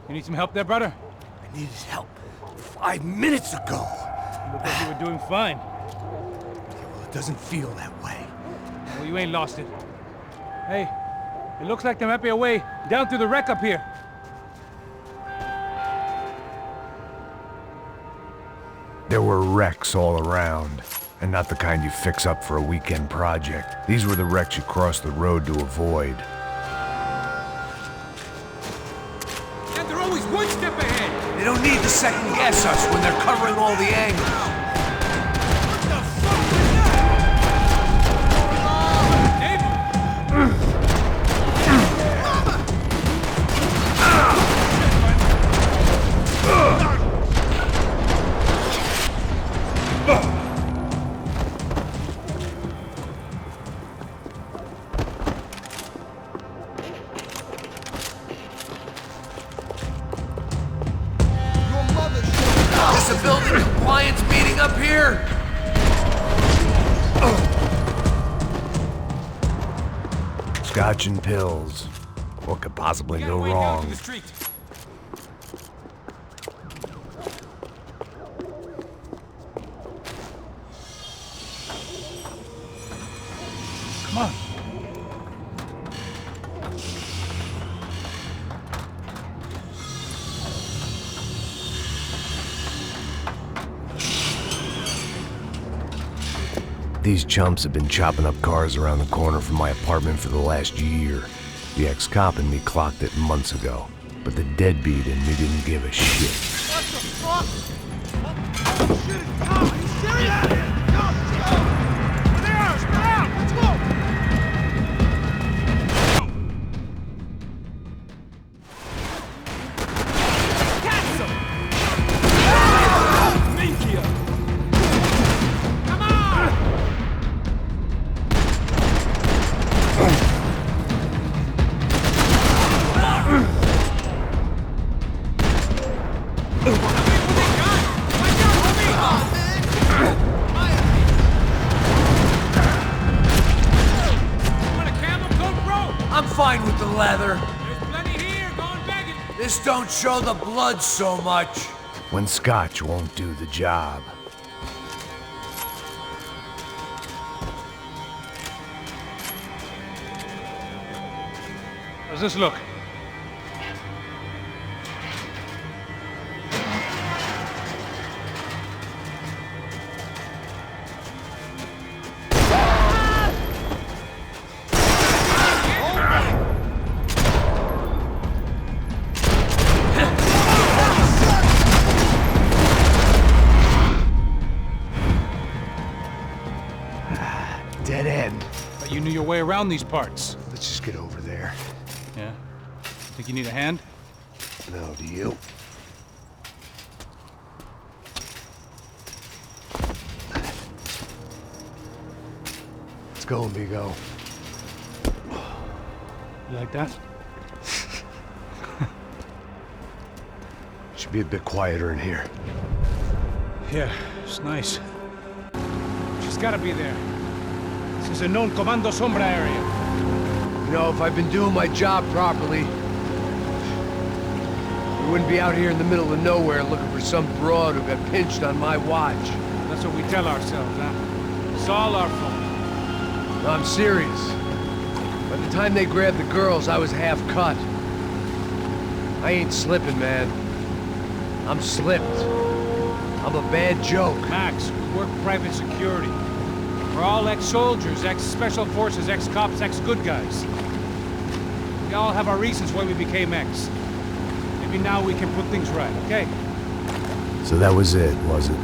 You need some help there, brother? I needed help 5 minutes ago. You look like you were doing fine. Well, it doesn't feel that way. Well, you ain't lost it. Hey, it looks like there might be a way down through the wreck up here. There were wrecks all around, and not the kind you fix up for a weekend project. These were the wrecks you cross the road to avoid. And they're always one step ahead. They don't need to second guess us when they're covering all the angles. Is the building compliance meeting up here? Scotch and pills. What could possibly go wrong? Come on. These chumps have been chopping up cars around the corner from my apartment for the last year. The ex-cop in me clocked it months ago, but the deadbeat in me didn't give a shit. What the fuck? Oh shit, it's Tom! Are you serious? Go! Stay out! Let's go! Catch him! Minkia! Come on! I'm fine with the leather. There's plenty here. Go and beg it. This don't show the blood so much. When scotch won't do the job. How's this look? Dead end. But you knew your way around these parts. Let's just get over there. Yeah? Think you need a hand? No, do you? Let's go, amigo. You like that? Should be a bit quieter in here. Yeah, it's nice. She's gotta be there. This is a known Comando Sombra area. You know, if I'd been doing my job properly, we wouldn't be out here in the middle of nowhere looking for some broad who got pinched on my watch. That's what we tell ourselves, huh? It's all our fault. No, I'm serious. By the time they grabbed the girls, I was half cut. I ain't slipping, man. I'm slipped. I'm a bad joke. Max, we work private security. We're all ex-soldiers, ex-special forces, ex-cops, ex-good guys. We all have our reasons why we became ex. Maybe now we can put things right, okay? So that was it, was it?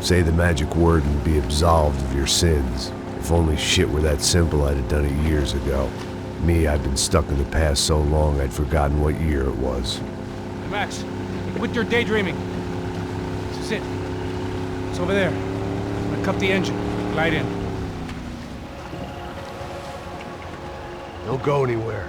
Say the magic word and be absolved of your sins. If only shit were that simple, I'd have done it years ago. Me, I've been stuck in the past so long, I'd forgotten what year it was. Hey, Max, quit your daydreaming. This is it. It's over there. I'm gonna cut the engine. Glide in. Don't go anywhere.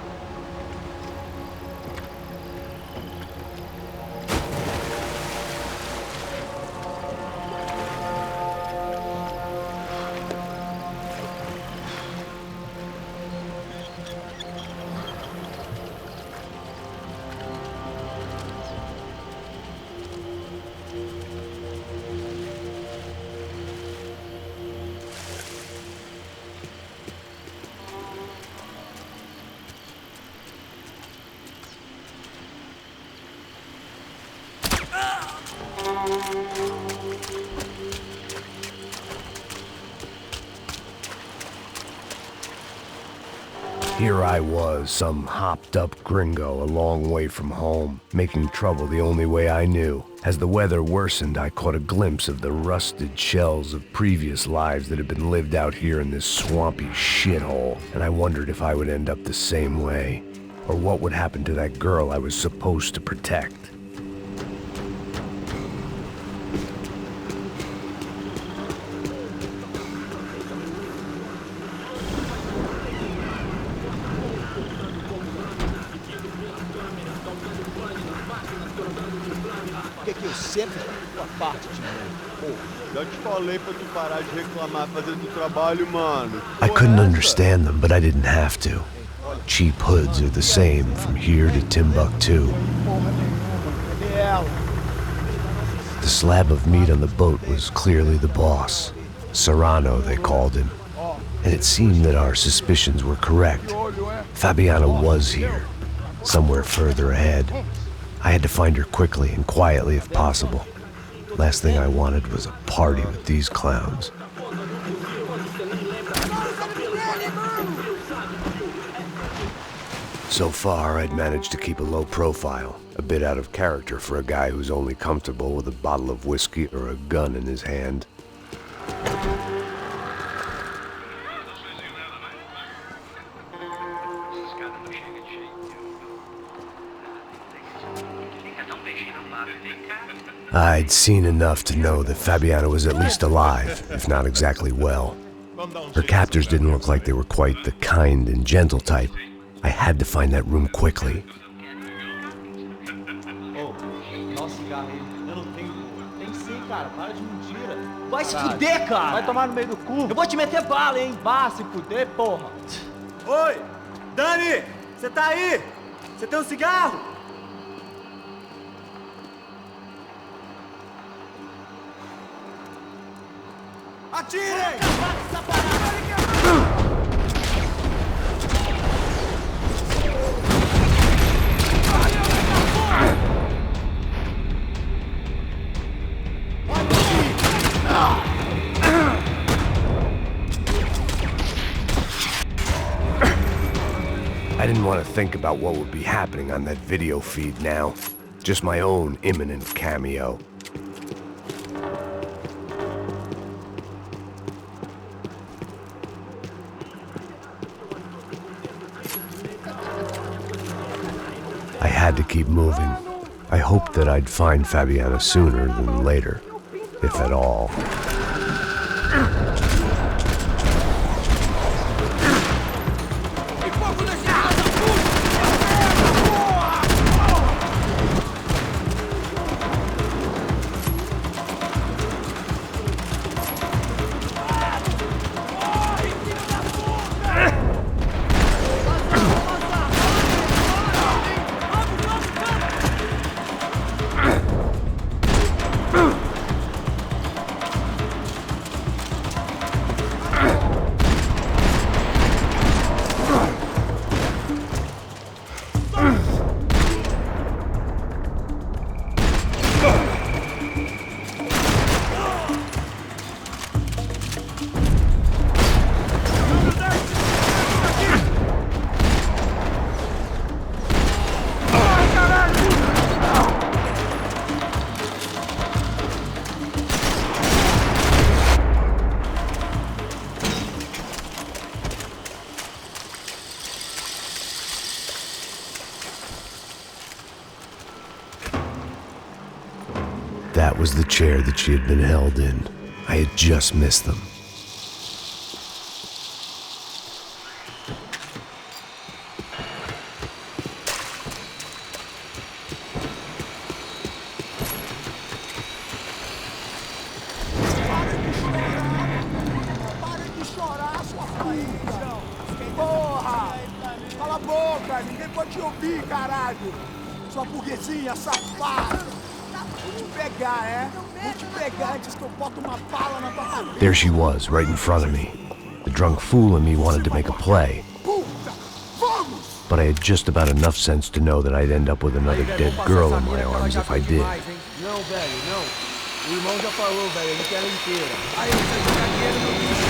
Here I was, some hopped-up gringo a long way from home, making trouble the only way I knew. As the weather worsened, I caught a glimpse of the rusted shells of previous lives that had been lived out here in this swampy shithole, and I wondered if I would end up the same way, or what would happen to that girl I was supposed to protect. Que eu sempre tua parte de novo. Pô, já te falei pra tu parar de reclamar fazendo o trabalho, mano. I couldn't understand them, but I didn't have to. Cheap hoods are the same from here to Timbuktu. The slab of meat on the boat was clearly the boss. Serrano, they called him. And it seemed that our suspicions were correct. Fabiana was here, somewhere further ahead. I had to find her quickly and quietly if possible. Last thing I wanted was a party with these clowns. So far, I'd managed to keep a low profile, a bit out of character for a guy who's only comfortable with a bottle of whiskey or a gun in his hand. I'd seen enough to know that Fabiana was at least alive, if not exactly well. Her captors didn't look like they were quite the kind and gentle type. I had to find that room quickly. Nossa, cigarro aí. Eu não tenho. Tem sim, cara. Para de mentira. Vai se fuder, cara! Vai tomar no meio do cu. Eu vou te meter bala, hein? Vá se fuder, porra. Oi! Dani! Você tá aí? Você tem um cigarro? Atirem! I didn't want to think about what would be happening on that video feed now. Just my own imminent cameo. I had to keep moving. I hoped that I'd find Fabiana sooner than later, if at all. That was the chair that she had been held in. I had just missed them. Para de chorar, sua filha! Porra! Cala a boca! Ninguém pode te ouvir, caralho! Sua burguesinha safada! Vou te pegar, é? Vou te pegar antes que eu boto uma bala na tua cabeça! There she was, right in front of me. The drunk fool in me wanted to make a play. But I had just about enough sense to know that I'd end up with another dead girl in my arms if I did. Não, velho, não. O irmão já falou, velho, ele quer ela inteira. Aí, você jogar dinheiro no lixo.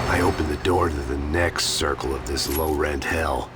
I opened the door to the next circle of this low-rent hell.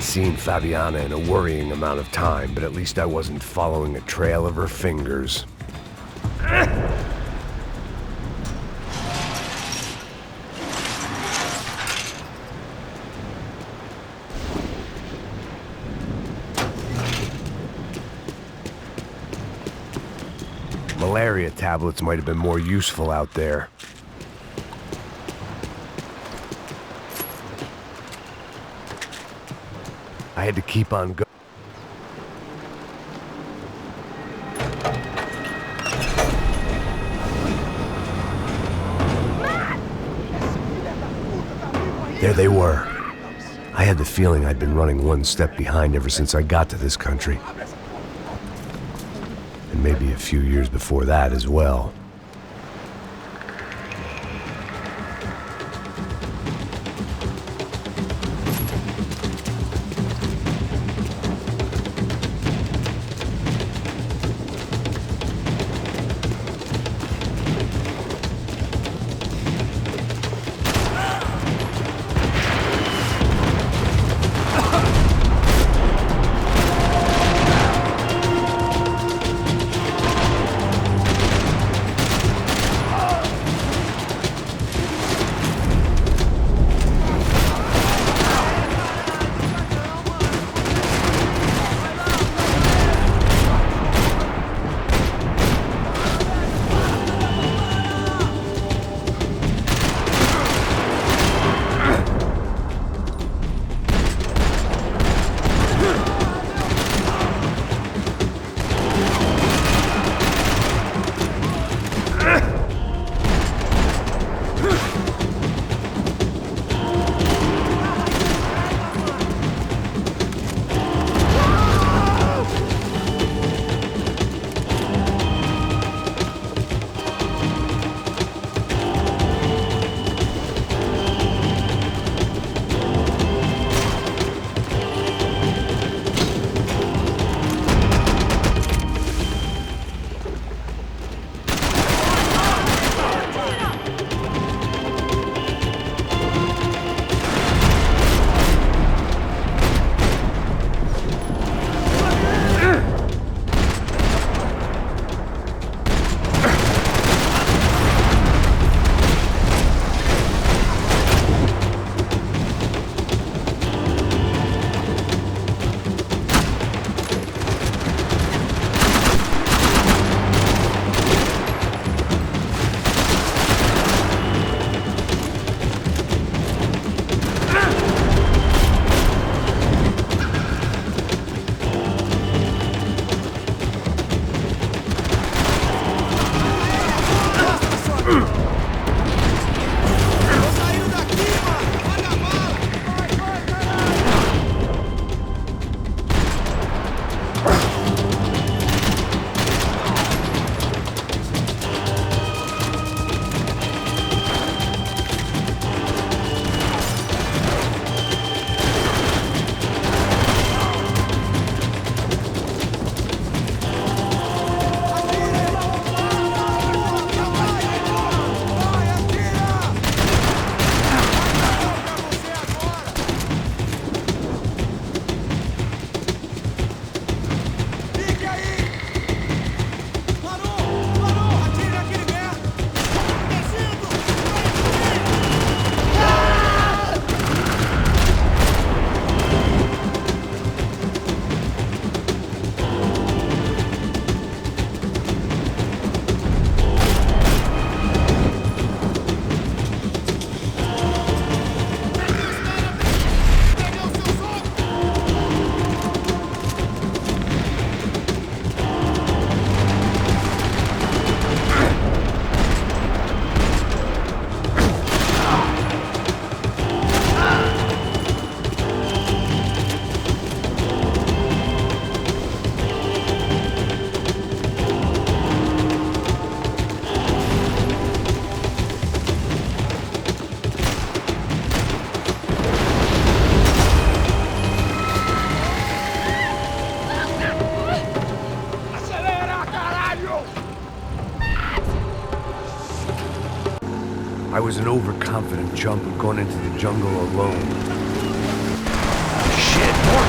seen Fabiana in a worrying amount of time, but at least I wasn't following a trail of her fingers. Malaria tablets might have been more useful out there. I had to keep on going. There they were. I had the feeling I'd been running one step behind ever since I got to this country. And maybe a few years before that as well. I was an overconfident chump who'd gone into the jungle alone. Shit, more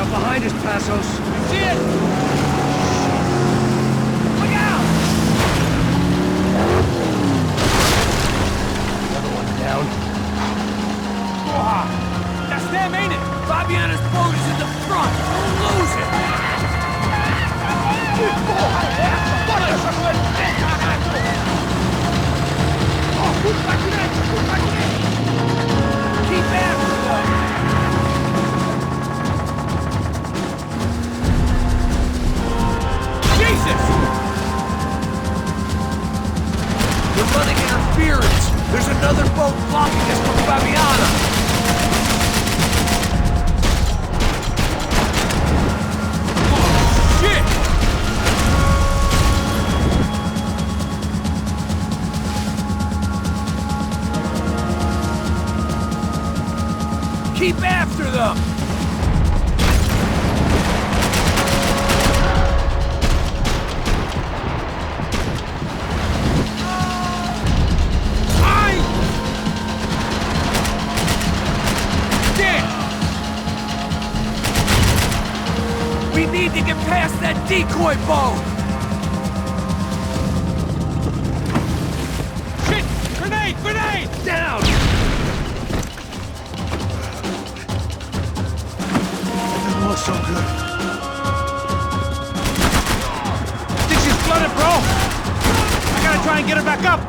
out behind us, Passos. See it? Look out! Another one down. That's them, ain't it? Fabiana's boat is in the front. Don't lose it. Keep after them. Jesus! We're running interference. There's another boat blocking us from Fabiana. Keep after them! We need to get past that decoy boat! Shit! Grenade! Grenade! Down! Looks so good. Think she's flooded, bro? I gotta try and get her back up.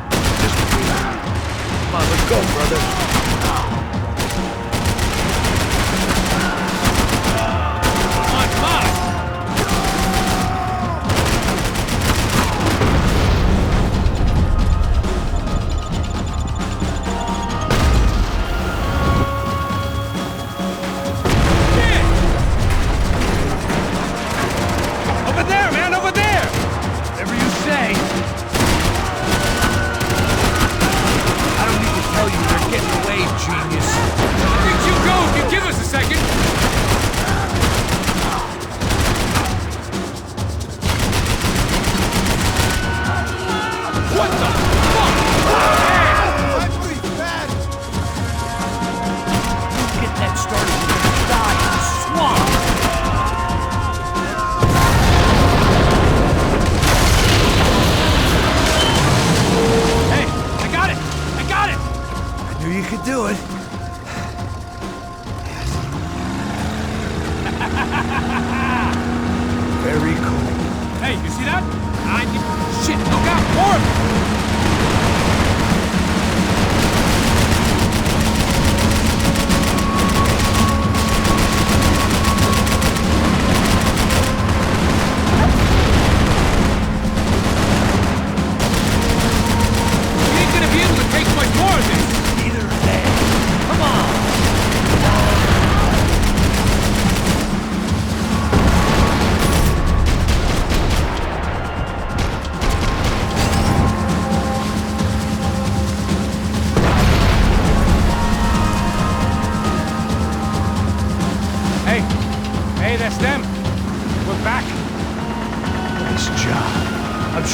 Come on, let's go, brother.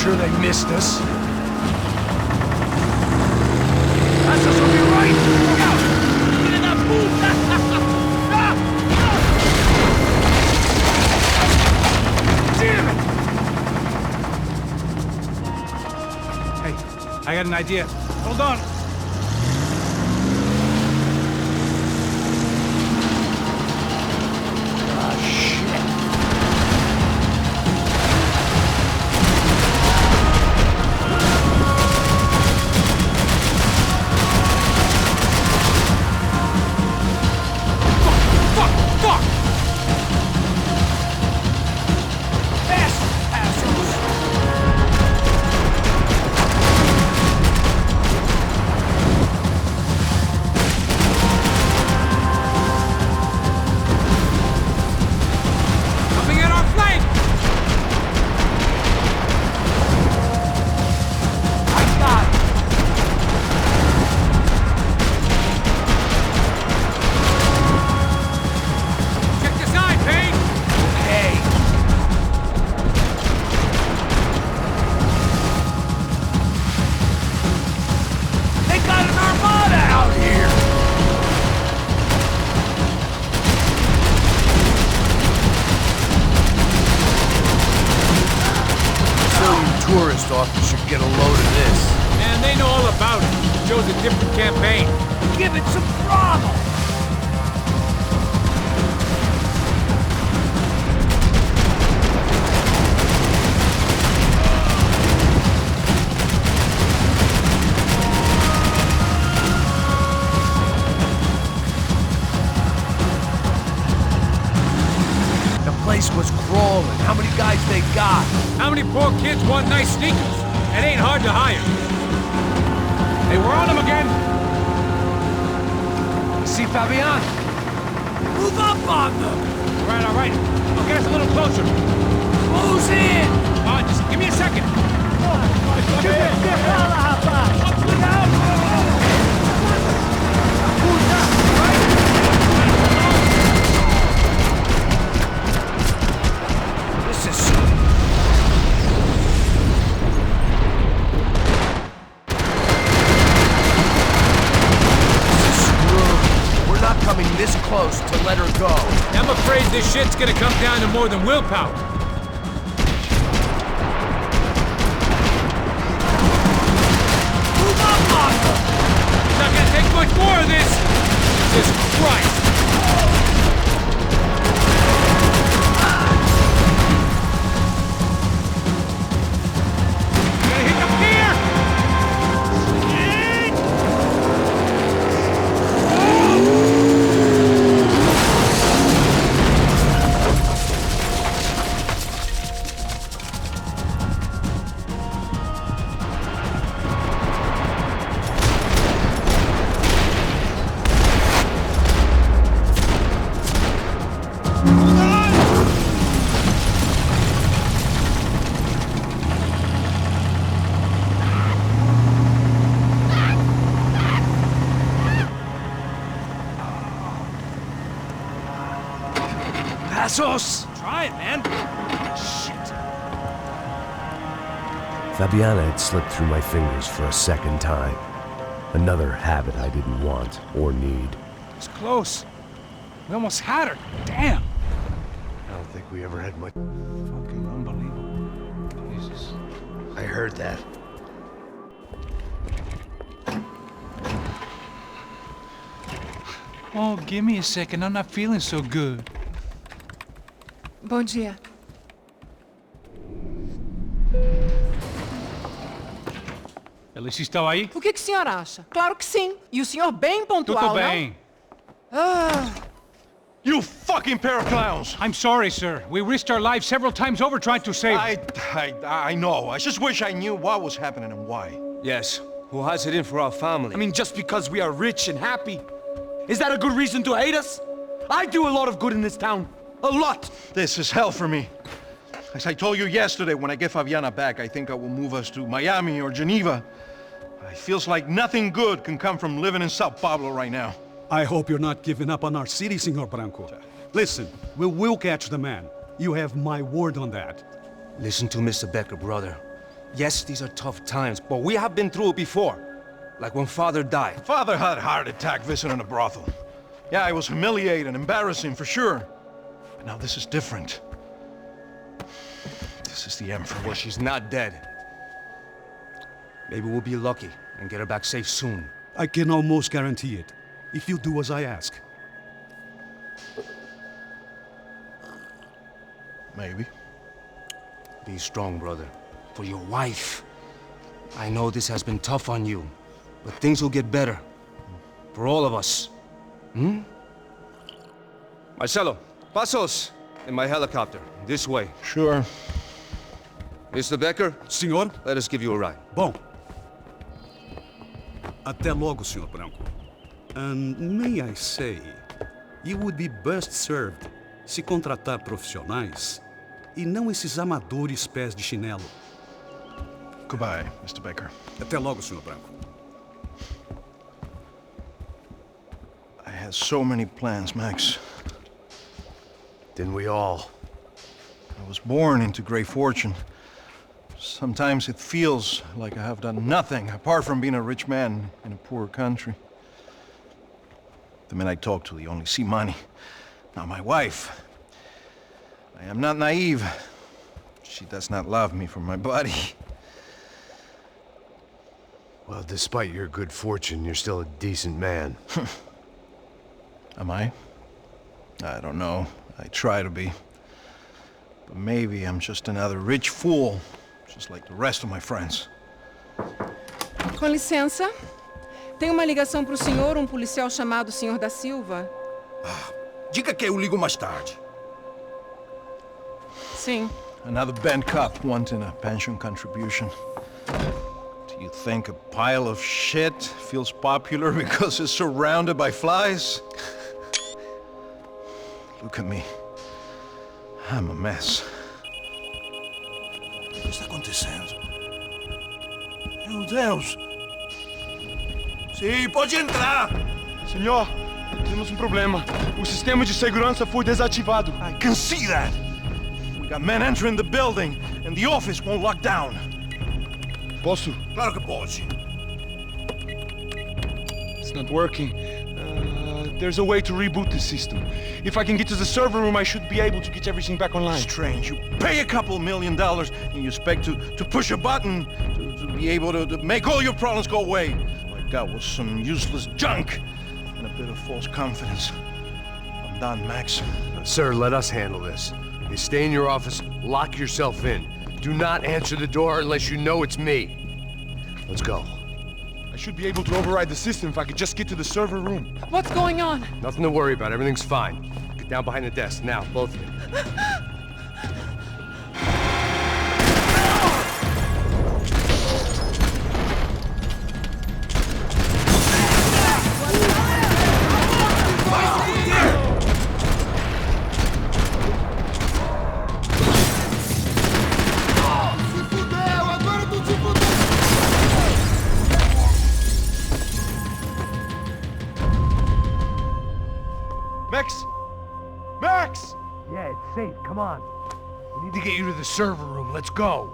Sure they missed us. Passos will be right. Look out! Get in that boot! Damn it! Hey, I got an idea. Hold on. get a load of this. Man, they know all about it. Shows a different campaign. Give it some throttle! Place was crawling. How many guys they got? How many poor kids want nice sneakers? It ain't hard to hire. Hey, we're on them again. You see Fabian? Move up on them! All right. I'll get us a little closer. Close in! Just give me a second. This close to let her go. I'm afraid this shit's gonna come down to more than willpower. Move up, Martha! Not gonna take much more of this. Jesus Christ! Gonna hit the pier! Passos! Try it, man. Shit. Fabiana had slipped through my fingers for a second time. Another habit I didn't want or need. It's close. We almost had her. Damn. I don't think we ever had much. Fucking unbelievable. Jesus. I heard that. Oh, give me a second. I'm not feeling so good. Bom dia. Alice estava aí? O que o senhor acha? Claro que sim. E o senhor bem pontual, Tudo bem. não? Ah. You fucking pair of clowns! I'm sorry, sir. We risked our lives several times over trying to save I know. I just wish I knew what was happening and why. Yes. Who has it in for our family? I mean, just because we are rich and happy? Is that a good reason to hate us? I do a lot of good in this town. A lot! This is hell for me. As I told you yesterday, when I get Fabiana back, I think I will move us to Miami or Geneva. It feels like nothing good can come from living in Sao Paulo right now. I hope you're not giving up on our city, Senor Branco. Listen, we will catch the man. You have my word on that. Listen to Mr. Becker, brother. Yes, these are tough times, but we have been through it before. Like when Father died. Father had a heart attack visiting a brothel. Yeah, it was humiliating, embarrassing, for sure. But now this is different. This is the end for me. Well, she's not dead. Maybe we'll be lucky and get her back safe soon. I can almost guarantee it, if you do as I ask. Maybe. Be strong, brother. For your wife. I know this has been tough on you, but things will get better. For all of us. Hmm? Marcelo, pasos in my helicopter. This way. Sure. Mr. Becker? Senhor? Let us give you a ride. Bom. Até logo, Senhor Branco. And may I say, you would be best served se contratar profissionais e não esses amadores pés de chinelo. Goodbye, Mr. Becker. Até logo, Senhor Branco. I had so many plans, Max. Didn't we all? I was born into great fortune. Sometimes it feels like I have done nothing apart from being a rich man in a poor country. The men I talk to, they only see money. Now my wife, I am not naive. She does not love me for my body. Well, despite your good fortune, you're still a decent man. Am I? I don't know. I try to be. But maybe I'm just another rich fool, just like the rest of my friends. Com licença. Tem uma ligação para o senhor, um policial chamado Sr. da Silva. Diga que eu ligo mais tarde. Sim. Another band cop wanting a pension contribution. Do you think a pile of shit feels popular because it's surrounded by flies? Look at me. I'm a mess. O que está acontecendo? Meu Deus! Sim, pode entrar! Senhor, temos um problema. O sistema de segurança foi desativado. I can see that! We got men entering the building, and the office won't lock down. Posso? Claro que pode. It's not working. There's a way to reboot the system. If I can get to the server room, I should be able to get everything back online. Strange. You pay a couple $1 million and you expect to push a button to be able to make all your problems go away. All I got was some useless junk and a bit of false confidence. I'm done, Max. Sir, let us handle this. You stay in your office, lock yourself in. Do not answer the door unless you know it's me. Let's go. I should be able to override the system if I could just get to the server room. What's going on? Nothing to worry about. Everything's fine. Get down behind the desk. Now, both of you. Max! Max! Yeah, it's safe. Come on. We need to get you to the server room. Let's go.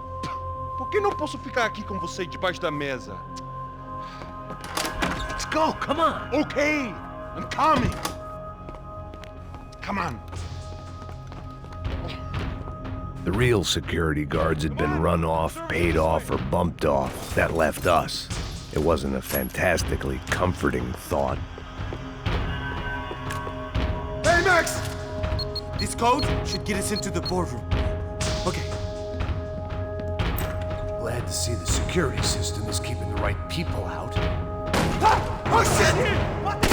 Por que não posso ficar aqui com você debaixo da mesa? Let's go. Come on. Okay. I'm coming. Come on. The real security guards had been run off, paid off, or bumped off. That left us. It wasn't a fantastically comforting thought. Hey, Max! This code should get us into the boardroom. Okay. Glad to see the security system is keeping the right people out. Ah! Oh, shit! What the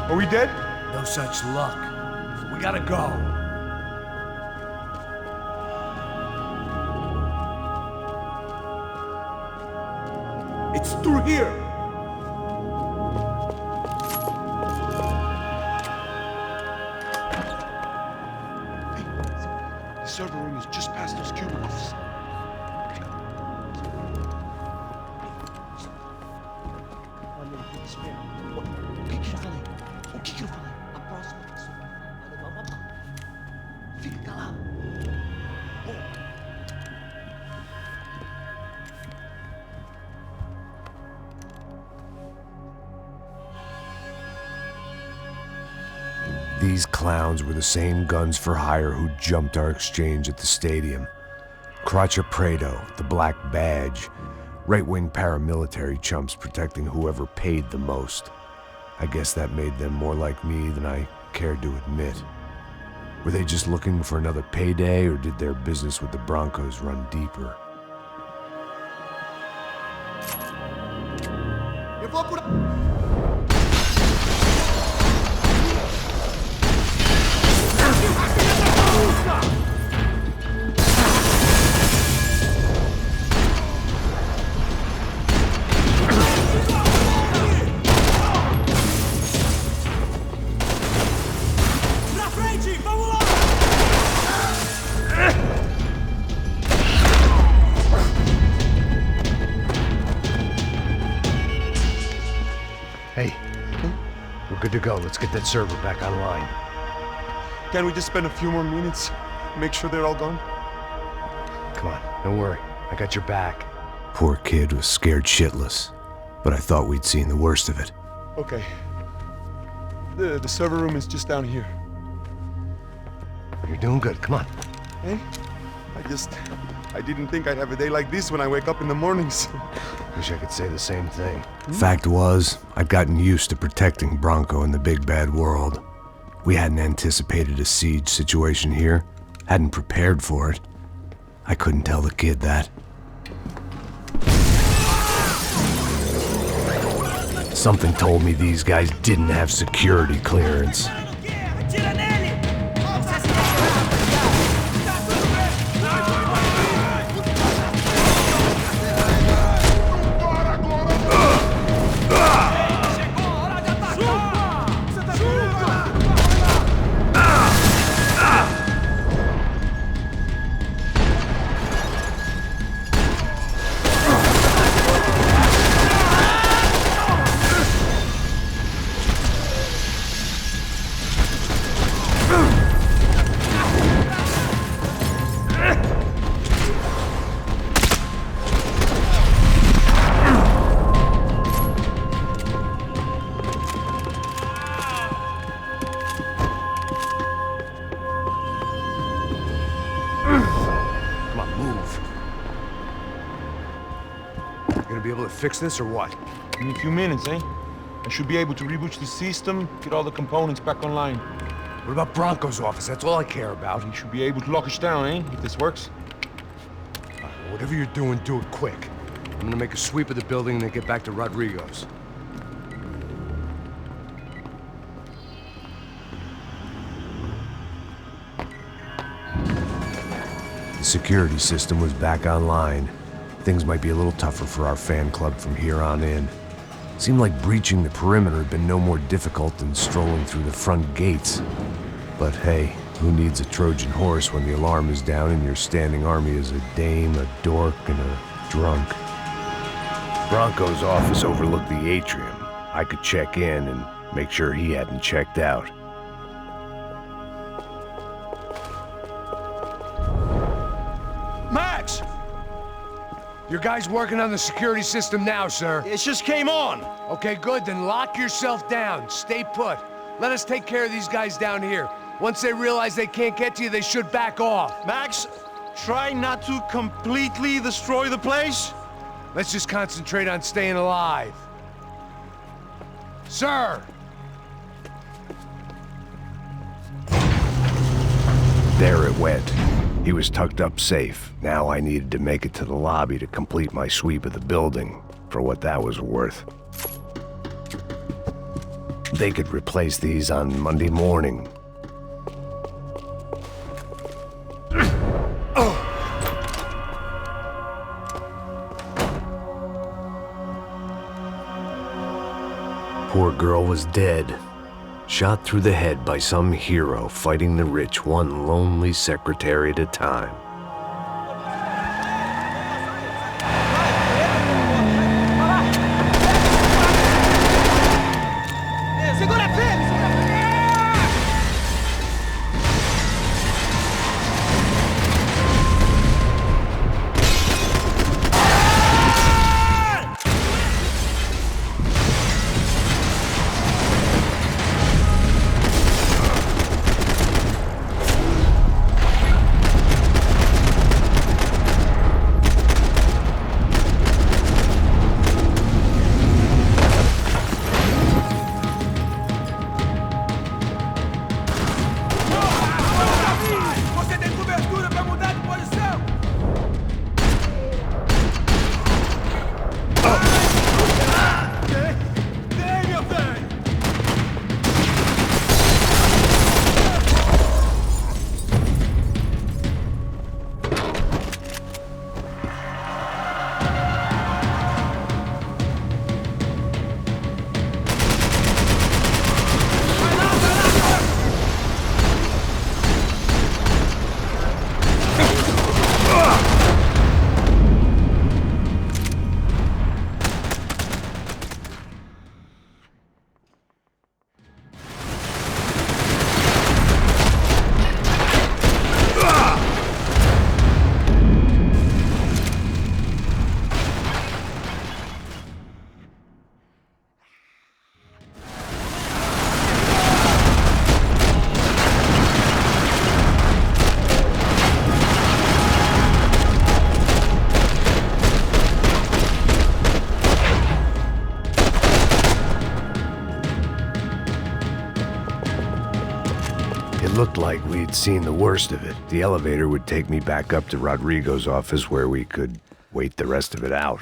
Are we dead? No such luck. We gotta go. It's through here! Hey, the server room is just past those cubicles. O que eu falei? A próxima pessoa vai levar uma bala. Fica calado. These clowns were the same guns for hire who jumped our exchange at the stadium. Crotcha Prado, the Black Badge, right-wing paramilitary chumps protecting whoever paid the most. I guess that made them more like me than I cared to admit. Were they just looking for another payday, or did their business with the Broncos run deeper? Eu vou por... Pra frente, vamos lá! Hey, we're good to go. Let's get that server back online. Can we just spend a few more minutes? Make sure they're all gone? Come on, don't worry. I got your back. Poor kid was scared shitless, but I thought we'd seen the worst of it. Okay. The server room is just down here. You're doing good. Come on. Hey? I didn't think I'd have a day like this when I wake up in the mornings. Wish I could say the same thing. Fact was, I'd gotten used to protecting Bronco in the big bad world. We hadn't anticipated a siege situation here, hadn't prepared for it. I couldn't tell the kid that. Something told me these guys didn't have security clearance. Gonna be able to fix this or what? In a few minutes, eh? I should be able to reboot the system, get all the components back online. What about Bronco's office? That's all I care about. He should be able to lock us down, eh? If this works. Whatever you're doing, do it quick. I'm gonna make a sweep of the building and then get back to Rodrigo's. The security system was back online. Things might be a little tougher for our fan club from here on in. Seemed like breaching the perimeter had been no more difficult than strolling through the front gates. But hey, who needs a Trojan horse when the alarm is down and your standing army is a dame, a dork, and a drunk? Bronco's office overlooked the atrium. I could check in and make sure he hadn't checked out. Max! Your guy's working on the security system now, sir. It just came on. Okay, good. Then lock yourself down. Stay put. Let us take care of these guys down here. Once they realize they can't get to you, they should back off. Max, try not to completely destroy the place. Let's just concentrate on staying alive. Sir! There it went. He was tucked up safe. Now I needed to make it to the lobby to complete my sweep of the building, for what that was worth. They could replace these on Monday morning. Poor girl was dead. Shot through the head by some hero fighting the rich one lonely secretary at a time. looked like we'd seen the worst of it. The elevator would take me back up to Rodrigo's office where we could wait the rest of it out.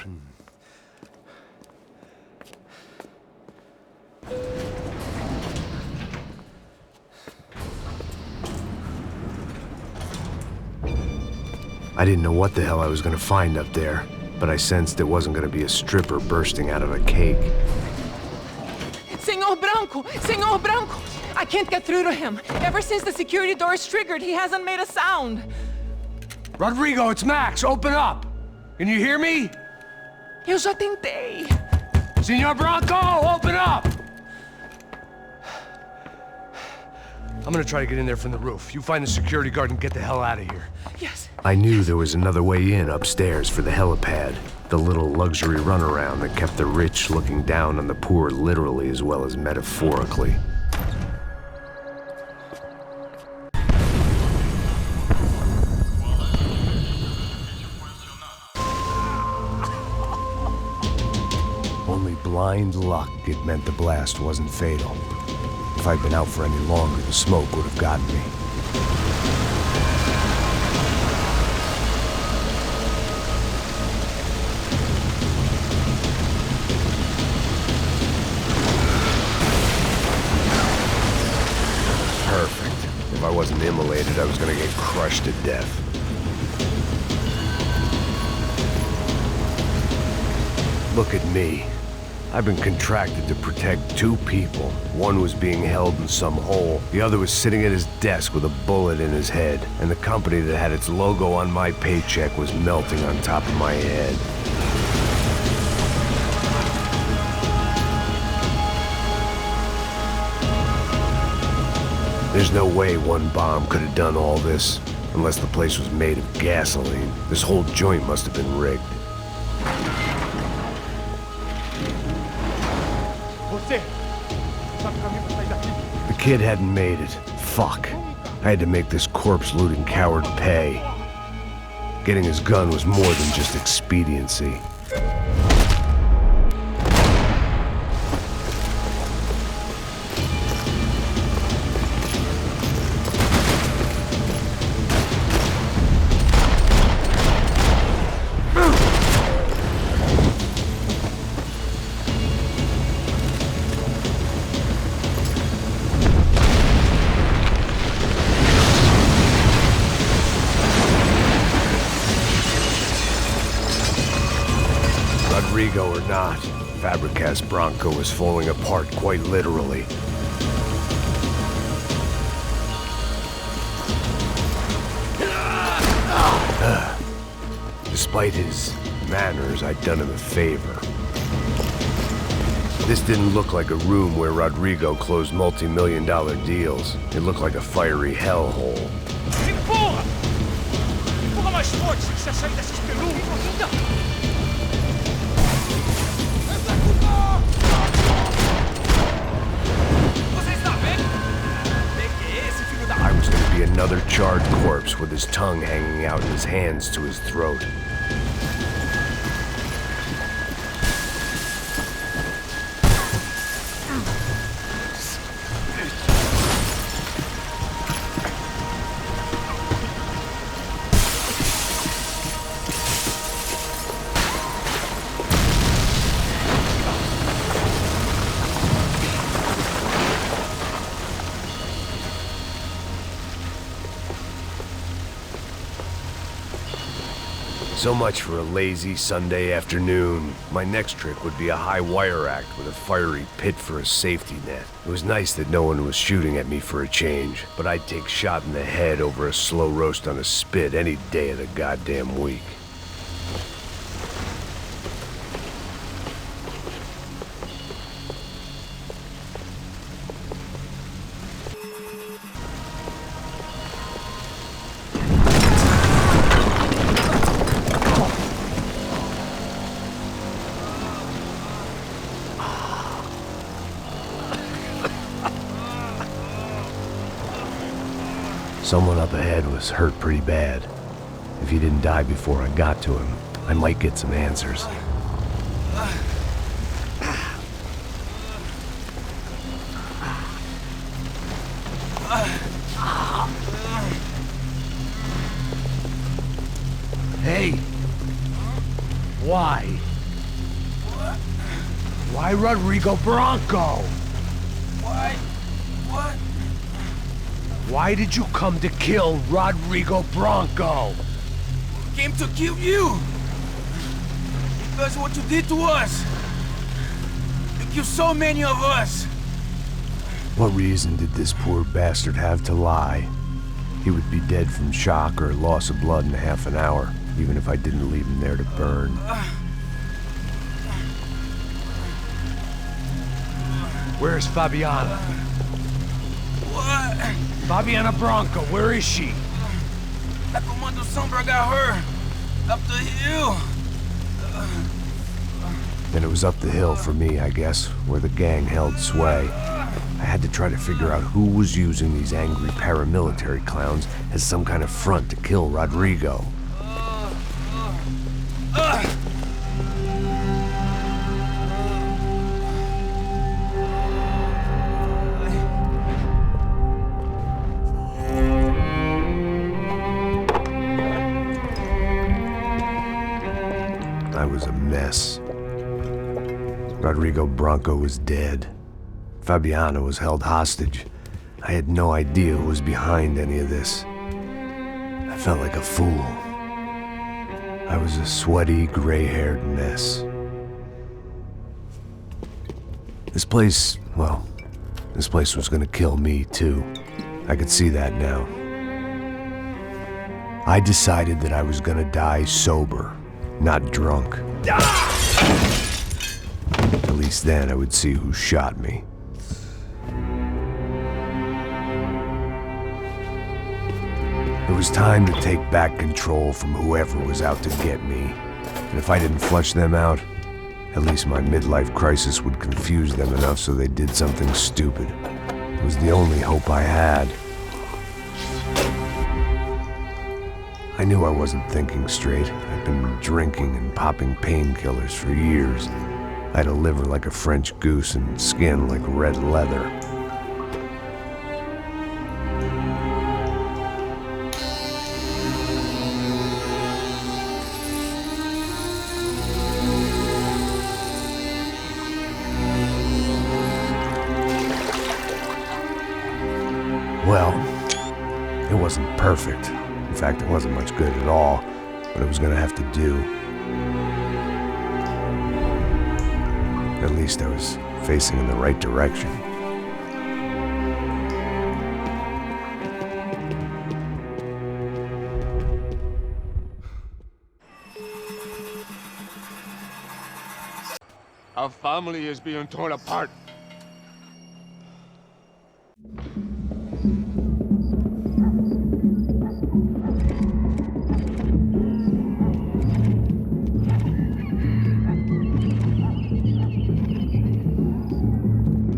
I didn't know what the hell I was gonna find up there, but I sensed it wasn't gonna be a stripper bursting out of a cake. Senor Branco! Senor Branco! I can't get through to him. Ever since the security door is triggered, he hasn't made a sound. Rodrigo, it's Max. Open up. Can you hear me? Eu já tentei. Senor Branco, open up! I'm gonna try to get in there from the roof. You find the security guard and get the hell out of here. Yes. I knew there was another way in upstairs for the helipad. The little luxury runaround that kept the rich looking down on the poor literally as well as metaphorically. Only blind luck it meant the blast wasn't fatal. If I'd been out for any longer, the smoke would have gotten me. Perfect. If I wasn't immolated, I was gonna get crushed to death. Look at me. I've been contracted to protect two people. One was being held in some hole. The other was sitting at his desk with a bullet in his head. And the company that had its logo on my paycheck was melting on top of my head. There's no way one bomb could have done all this. Unless the place was made of gasoline. This whole joint must have been rigged. The kid hadn't made it. Fuck. I had to make this corpse-looting coward pay. Getting his gun was more than just expediency. Rodrigo or not, Fabricas Bronco was falling apart quite literally. Despite his manners, I'd done him a favor. This didn't look like a room where Rodrigo closed multi-million-dollar deals. It looked like a fiery hellhole. Empurra! Empurra mais forte se quiser sair dessa espelunca! I was going to be another charred corpse with his tongue hanging out and his hands to his throat. So much for a lazy Sunday afternoon. My next trick would be a high wire act with a fiery pit for a safety net. It was nice that no one was shooting at me for a change, but I'd take shot in the head over a slow roast on a spit any day of the goddamn week. Someone up ahead was hurt pretty bad. If he didn't die before I got to him, I might get some answers. Hey! Why? Why Rodrigo Bronco? Why? What? Why did you come to kill Rodrigo Bronco? Came to kill you! Because what you did to us! You killed so many of us! What reason did this poor bastard have to lie? He would be dead from shock or loss of blood in half an hour, even if I didn't leave him there to burn. Where's Fabiana? What? Fabiana Bronco, where is she? That Comando Sombra got her! Up the hill! Then it was up the hill for me, I guess, where the gang held sway. I had to try to figure out who was using these angry paramilitary clowns as some kind of front to kill Rodrigo. I was a mess. Rodrigo Bronco was dead. Fabiana was held hostage. I had no idea who was behind any of this. I felt like a fool. I was a sweaty, gray-haired mess. This place, well, this place was gonna kill me too. I could see that now. I decided that I was gonna die sober, not drunk. At least then I would see who shot me. It was time to take back control from whoever was out to get me. And if I didn't flush them out, at least my midlife crisis would confuse them enough so they did something stupid. It was the only hope I had. I knew I wasn't thinking straight. I'd been drinking and popping painkillers for years. I had a liver like a French goose and skin like red leather. Well, it wasn't perfect. In fact, it wasn't much good at all, but it was gonna have to do. At least I was facing in the right direction. Our family is being torn apart.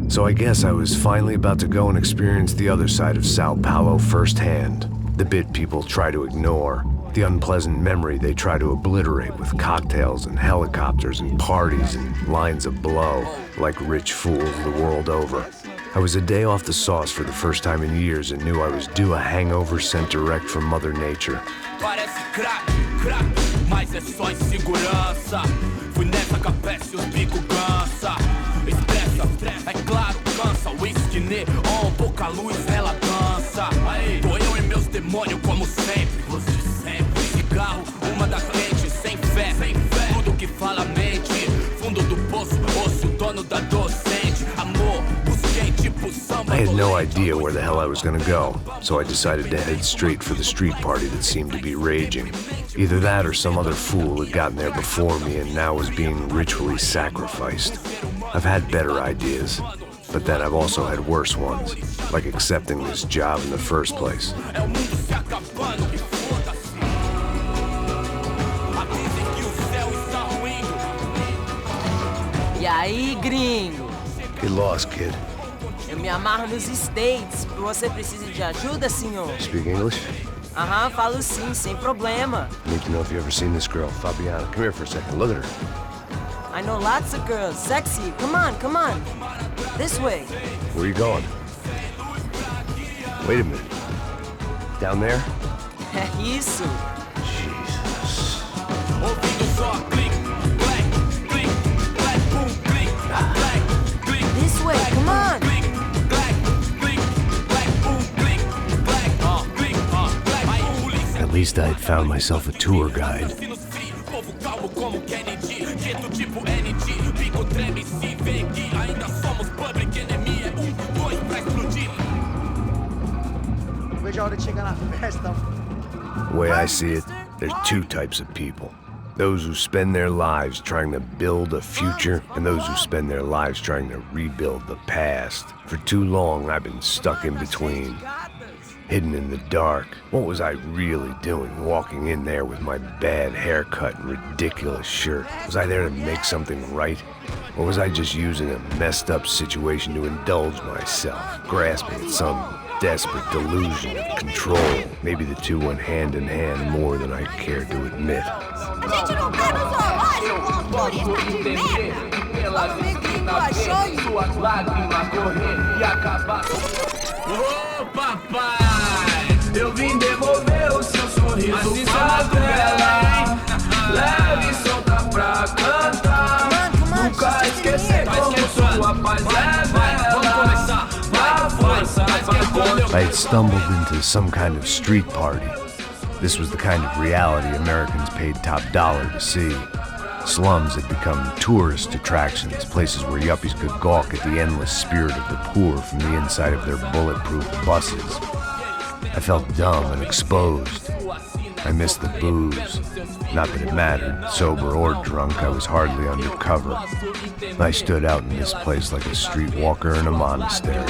So I guess I was finally about to go and experience the other side of Sao Paulo firsthand. The bit people try to ignore. The unpleasant memory they try to obliterate with cocktails and helicopters and parties and lines of blow, like rich fools the world over. I was a day off the sauce for the first time in years and knew I was due a hangover sent direct from Mother Nature. Parece crack, mas é só insegurança. Fui nessa capeste, os bico cansa. Estressa, é claro, cansa. Whisky, neon, pouca luz, ela dança. Tô eu e meus demônios como sempre. Você sempre. Cigarro, uma da frente, sem fé. Tudo que fala mente. Fundo do poço, osso, dono da docente. Amor, busquei tipo samba. I had no idea where the hell I was gonna go, so I decided to head straight for the street party that seemed to be raging. Either that or some other fool had gotten there before me and now was being ritually sacrificed. I've had better ideas, but then I've also had worse ones, like accepting this job in the first place. E aí, gringo? Get lost, kid. Eu me amarro nos States. Você precisa de ajuda, senhor? Speak English? Aham, falo sim, sem problema. I need to know if you've ever seen this girl, Fabiana. Come here for a second. Look at her. I know lots of girls. Sexy. Come on, come on. This way. Where are you going? Wait a minute. Down there? Isso. Jesus. least I had found myself a tour guide. The way I see it, there's two types of people. Those who spend their lives trying to build a future, and those who spend their lives trying to rebuild the past. For too long, I've been stuck in between, hidden in the dark. What was I really doing, walking in there with my bad haircut and ridiculous shirt? Was I there to make something right? Or was I just using a messed up situation to indulge myself, grasping at some desperate delusion of control? Maybe the two went hand in hand more than I cared to admit. A gente não tá no zoológico, turista de merda! Vamos ver quem achou isso! Suas lágrimas correr e acabar. Ô papai, eu vim devolver o seu sorriso pra tela. Leve e solta pra cantar. Nunca esquecer como sua paz é bela. Vá força, I had stumbled into some kind of street party. This was the kind of reality Americans paid top dollar to see. Slums had become tourist attractions, places where yuppies could gawk at the endless spirit of the poor from the inside of their bulletproof buses. I felt dumb and exposed. I missed the booze. Not that it mattered, sober or drunk, I was hardly undercover. I stood out in this place like a streetwalker in a monastery.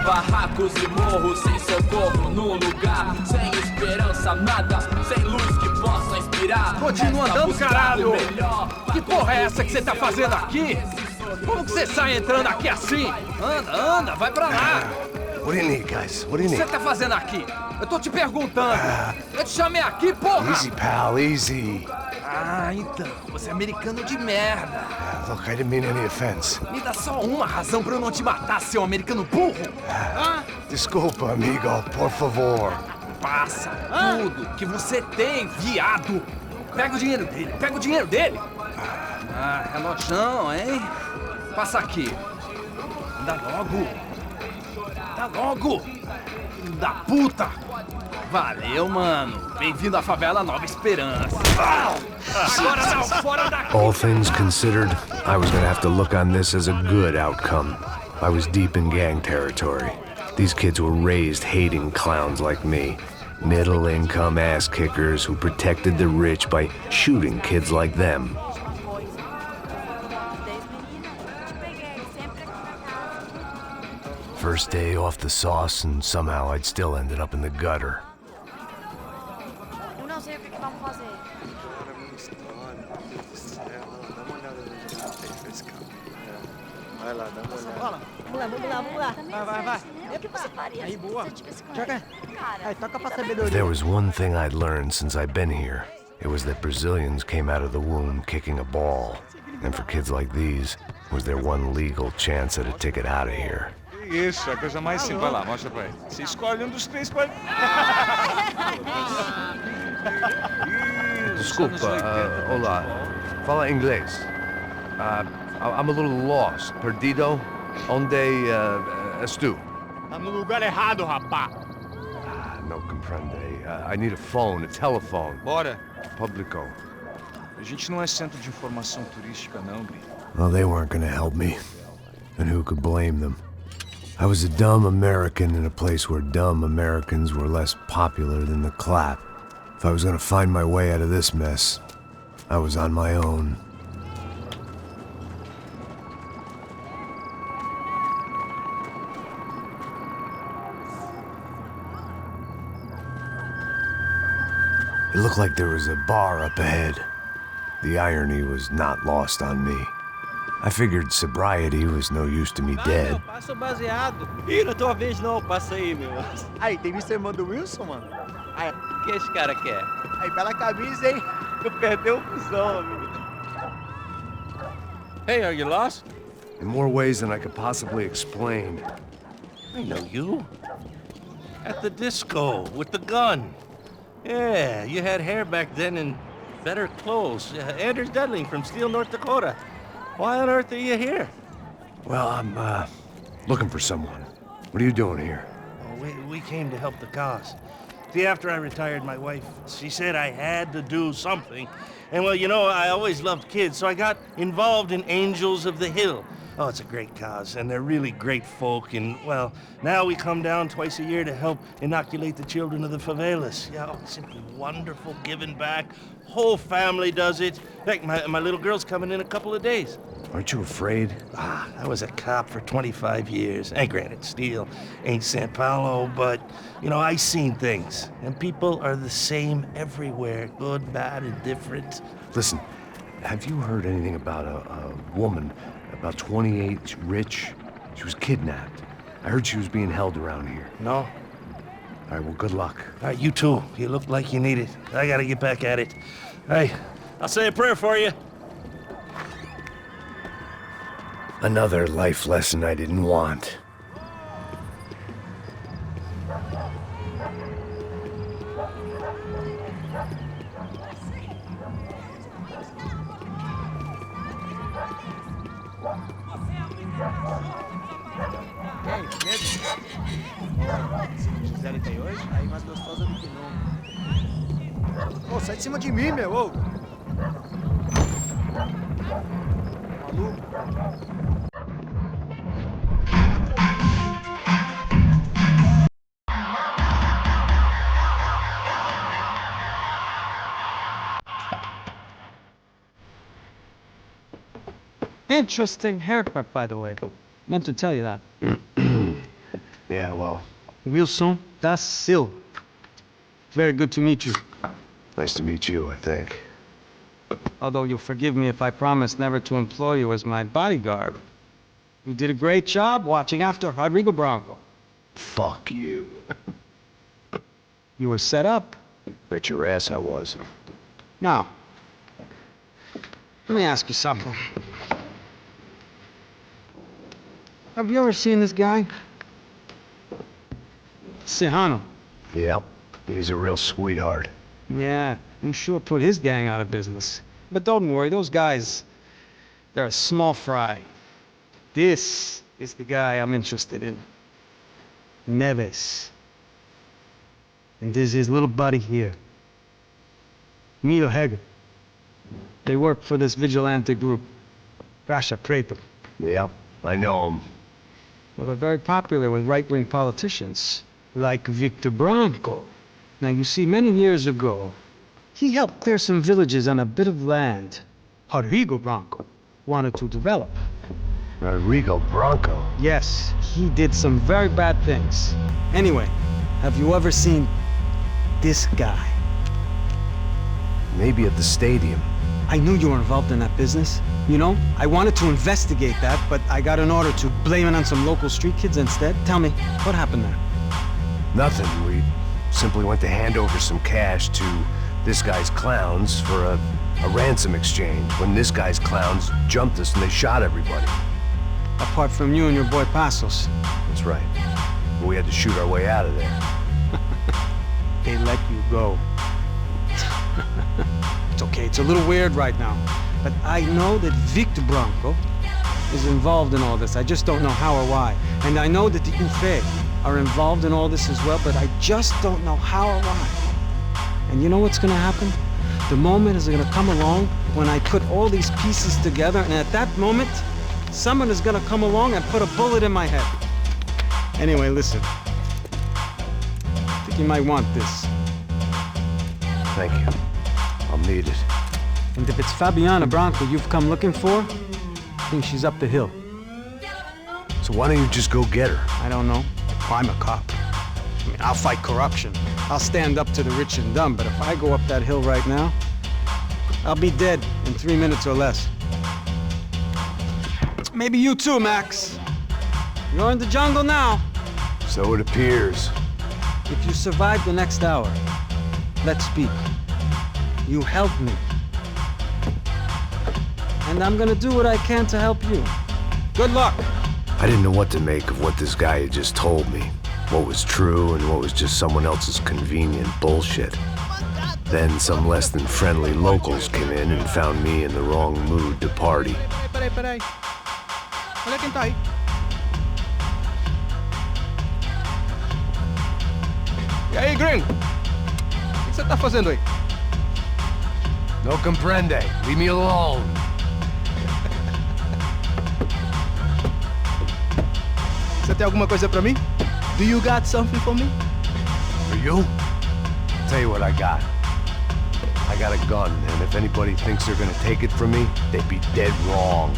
Barracos e morros sem socorro no lugar, sem esperança, nada, sem luz que possa inspirar. Continua andando, caralho! Que porra é essa que você tá fazendo aqui? Como que você sai entrando aqui assim? Anda, vai pra lá! What do you need, guys? What do you O que need? você tá fazendo aqui? Eu tô te perguntando! Eu te chamei aqui, porra! Easy, pal, easy. Ah, então, você é americano de merda. Look, I didn't mean any offense. Me dá só uma razão pra eu não te matar, seu americano burro. Desculpa, amigo, por favor. Passa tudo que você tem, viado. Pega o dinheiro dele, Ah, relojão, hein? Passa aqui. Dá logo. Filho da puta. Valeu, mano. Bem-vindo à favela Nova Esperança. Agora não, fora daqui. All things considered, I was gonna have to look on this as a good outcome. I was deep in gang territory. These kids were raised hating clowns like me. Middle-income ass-kickers who protected the rich by shooting kids like them. First day off the sauce, and somehow I'd still ended up in the gutter. Eu não sei o que vamos fazer. Vai lá, dá uma olhada. Vamos lá. Vai. O que você faria Aí, boa. se eu tivesse com Joga. ele? Cara, Aí, toca pra If sabedoria. there was one thing I'd learned since I'd been here, it was that Brazilians came out of the womb kicking a ball. And for kids like these, was their one legal chance at a ticket out of here. Isso, a coisa mais simples. Vai lá, mostra pra ele. Você escolhe dos três pra ele. Desculpa, olá. Fala inglês. I'm a little lost. Perdido? Onde estou? Tá no lugar errado, rapá. No comprende. I need a phone, a telephone. Bora. Publico. A gente não é centro de informação turística, não, Gri. Well, they weren't gonna help me. And who could blame them? I was a dumb American in a place where dumb Americans were less popular than the clap. If I was gonna find my way out of this mess, I was on my own. It looked like there was a bar up ahead. The irony was not lost on me. I figured sobriety was no use to me dead. Passa o baseado. Ih, não é tua vez não, passa aí, meu. Aí, tem visto a irmã do Wilson, mano? Aí, o que esse cara quer? Aí, bela camisa, hein? Tu perdeu o fusão, amigo. Hey, are you lost? In more ways than I could possibly explain. I know you. At the disco, with the gun. Yeah, you had hair back then and better clothes. Anders Dudling from Steele, North Dakota. Why on earth are you here? Well, I'm looking for someone. What are you doing here? we came to help the cause. See, after I retired, my wife, she said I had to do something. And well, you know, I always loved kids, so I got involved in Angels of the Hill. Oh, it's a great cause, and they're really great folk, and well, now we come down twice a year to help inoculate the children of the favelas. Yeah, oh, simply wonderful, giving back. Whole family does it. In fact, my little girl's coming in a couple of days. Aren't you afraid? I was a cop for 25 years. And granted, Steel ain't San Paulo, but, you know, I seen things. And people are the same everywhere, good, bad, and different. Listen, have you heard anything about a woman, about 28, rich? She was kidnapped. I heard she was being held around here. No? All right, well, good luck. All right, you too. You look like you need it. I gotta get back at it. Hey, I'll say a prayer for you. Another life lesson I didn't want. Gisele tem hoje? Aí mais gostosa do que nunca. Ô, sai de cima de mim, meu! Ô. Maluco. Interesting haircut, by the way. Meant to tell you that. Yeah, well. Wilson da Silva. Very good to meet you. Nice to meet you, I think. Although you'll forgive me if I promise never to employ you as my bodyguard. You did a great job watching after Rodrigo Branco. Fuck you. You were set up. Bet your ass I was. Now, let me ask you something. Have you ever seen this guy? Sejano. Yep, he's a real sweetheart. Yeah, he sure put his gang out of business. But don't worry, those guys, they're a small fry. This is the guy I'm interested in. Neves. And this is his little buddy here. Milo Heger. They work for this vigilante group, Rasha Preto. Yep, I know him. Well, they're very popular with right-wing politicians, like Victor Branco. Now, you see, many years ago, he helped clear some villages on a bit of land Rodrigo Branco wanted to develop. Rodrigo Branco? Yes, he did some very bad things. Anyway, have you ever seen this guy? Maybe at the stadium. I knew you were involved in that business. You know, I wanted to investigate that, but I got an order to blame it on some local street kids instead. Tell me, what happened there? Nothing. We simply went to hand over some cash to this guy's clowns for a ransom exchange when this guy's clowns jumped us and they shot everybody. Apart from you and your boy Passos. That's right. We had to shoot our way out of there. They let you go. It's okay, it's a little weird right now. But I know that Victor Branco is involved in all this. I just don't know how or why. And I know that the UFE are involved in all this as well, but I just don't know how or why. And you know what's gonna happen? The moment is gonna come along when I put all these pieces together, and at that moment, someone is gonna come along and put a bullet in my head. Anyway, listen. I think you might want this. Thank you. I'll need it. And if it's Fabiana Branco you've come looking for, I think she's up the hill. So why don't you just go get her? I don't know. I'm a cop. I mean, I'll fight corruption. I'll stand up to the rich and dumb, but if I go up that hill right now, I'll be dead in 3 minutes or less. Maybe you too, Max. You're in the jungle now. So it appears. If you survive the next hour, let's speak. You help me. And I'm gonna do what I can to help you. Good luck. I didn't know what to make of what this guy had just told me. What was true and what was just someone else's convenient bullshit. Then some less than friendly locals came in and found me in the wrong mood to party. Peraí. Olha quem tá aí. E aí, gringo? O que você tá fazendo aí? No comprende. Leave me alone. Você tem alguma coisa pra mim? Do you got something for me? For you? Tell you what I got. I got a gun, and if anybody thinks they're gonna take it from me, they'd be dead wrong.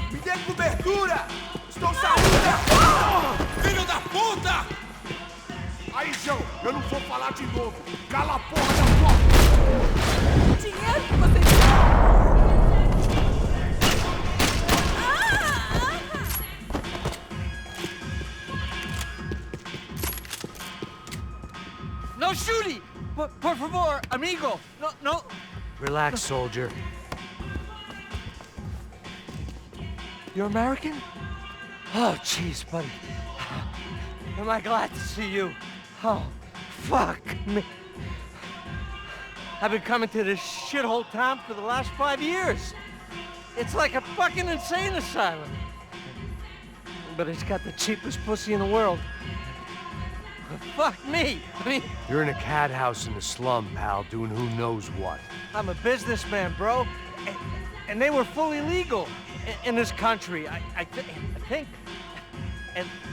Me dê cobertura! Estou saindo! Filho da puta! Aí, João, eu não vou falar de novo. Cala a porra da porta! Dinheiro que você No shooting! Por favor, amigo! No. Relax, soldier. You're American? Oh, jeez, buddy. Am I glad to see you? Oh, fuck me. I've been coming to this shithole town for the last 5 years. It's like a fucking insane asylum. But it's got the cheapest pussy in the world. Fuck me. I mean, You're in a cat house in the slum, pal, doing who knows what. I'm a businessman, bro. And they were fully legal in this country. I think.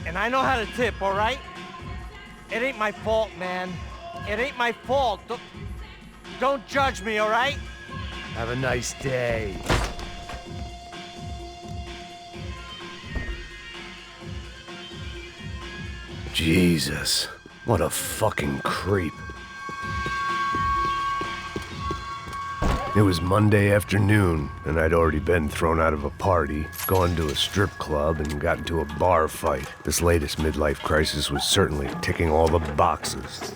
And I know how to tip, all right? It ain't my fault, man. It ain't my fault. Don't judge me, all right? Have a nice day. Jesus, what a fucking creep. It was Monday afternoon, and I'd already been thrown out of a party, gone to a strip club, and got into a bar fight. This latest midlife crisis was certainly ticking all the boxes.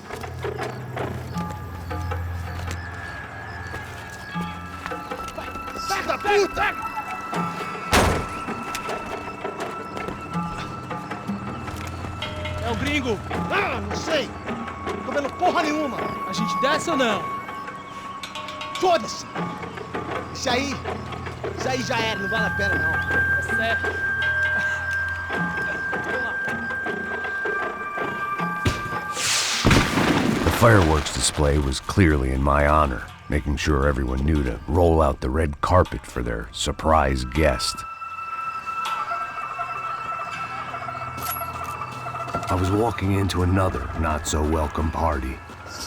Filho da puta! É o gringo. Ah, não sei. Tô vendo porra nenhuma. A gente desce ou não? Foda-se. Isso aí já era, não vale a pena não. Tá certo. The fireworks display was clearly in my honor, making sure everyone knew to roll out the red carpet for their surprise guest. I was walking into another not-so-welcome party.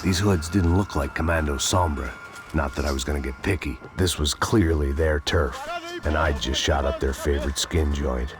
These hoods didn't look like Commando Sombra. Not that I was gonna get picky. This was clearly their turf, and I'd just shot up their favorite skin joint.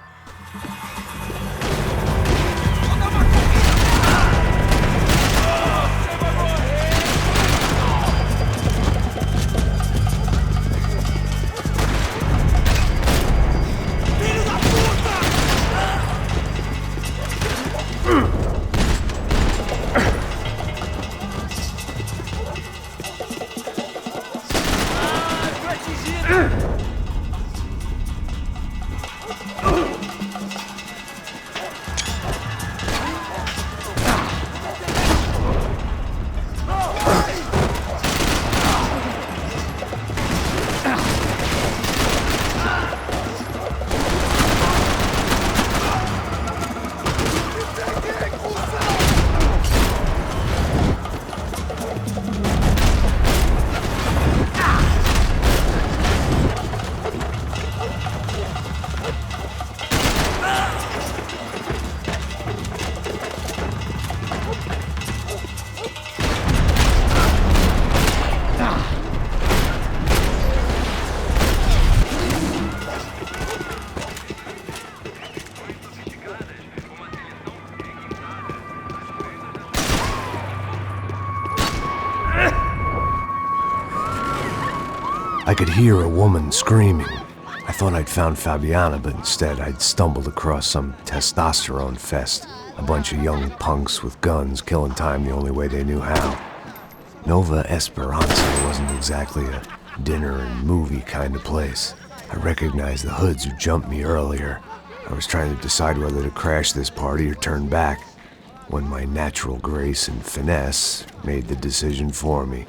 I could hear a woman screaming. I I thought I'd found Fabiana, but instead I'd stumbled across some testosterone fest. A bunch of young punks with guns killing time the only way they knew how. Nova Esperanza wasn't exactly a dinner and movie kind of place. I recognized the hoods who jumped me earlier. I was trying to decide whether to crash this party or turn back, when my natural grace and finesse made the decision for me.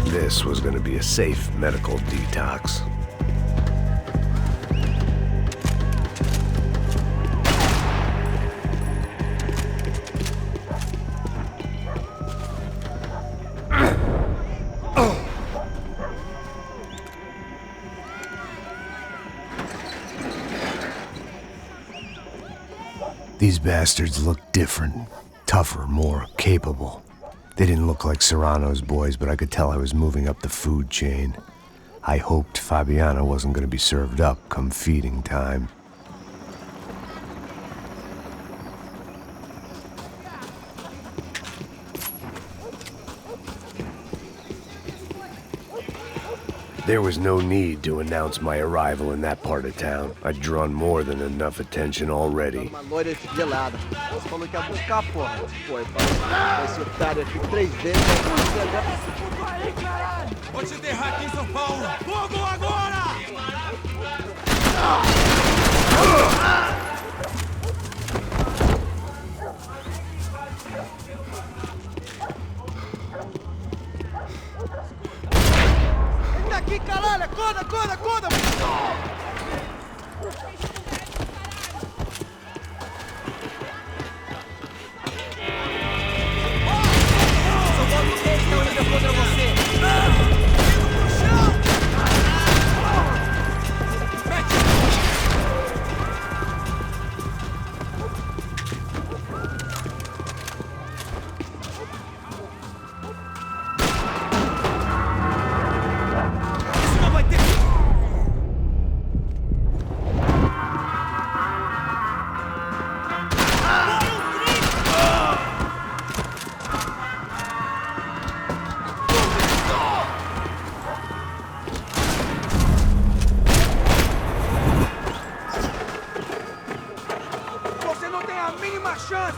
This was gonna be a safe medical detox. These bastards looked different, tougher, more capable. They didn't look like Serrano's boys, but I could tell I was moving up the food chain. I hoped Fabiana wasn't going to be served up come feeding time. There was no need to announce my arrival in that part of town. I'd drawn more than enough attention already. Uma loira gelada. Você falou que ia buscar, porra. Pô, esse otário aqui 3 vezes. Vou te enterrar aqui em São Paulo. Fogo agora! Aqui, caralho! Acorda, acorda, acorda! São todos eles estão indo contra você! última chance!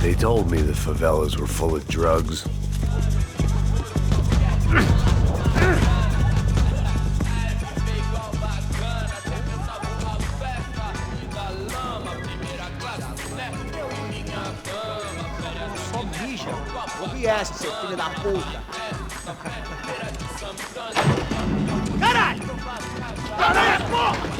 They told me the favelas were full of drugs. Só mija. Ouvi essa, seu filho da puta. Caralho! Caralho, porra!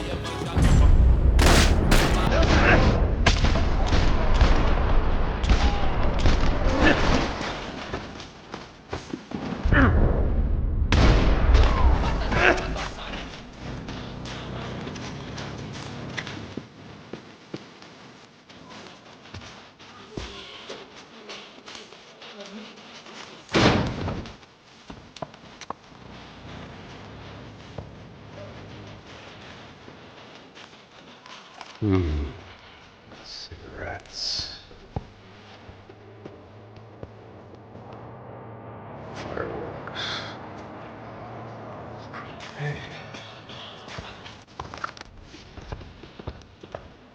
Cigarettes. Fireworks. Hey.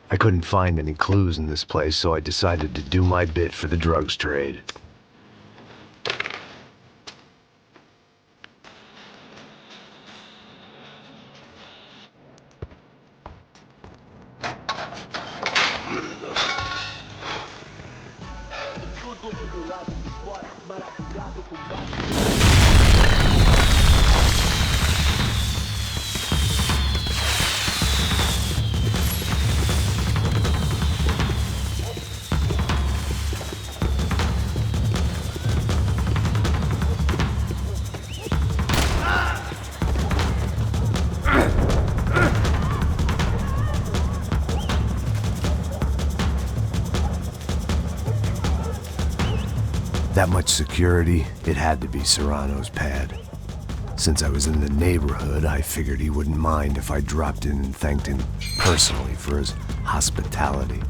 I couldn't find any clues in this place, so I decided to do my bit for the drugs trade. That much security, it had to be Serrano's pad. Since I was in the neighborhood, I figured he wouldn't mind if I dropped in and thanked him personally for his hospitality.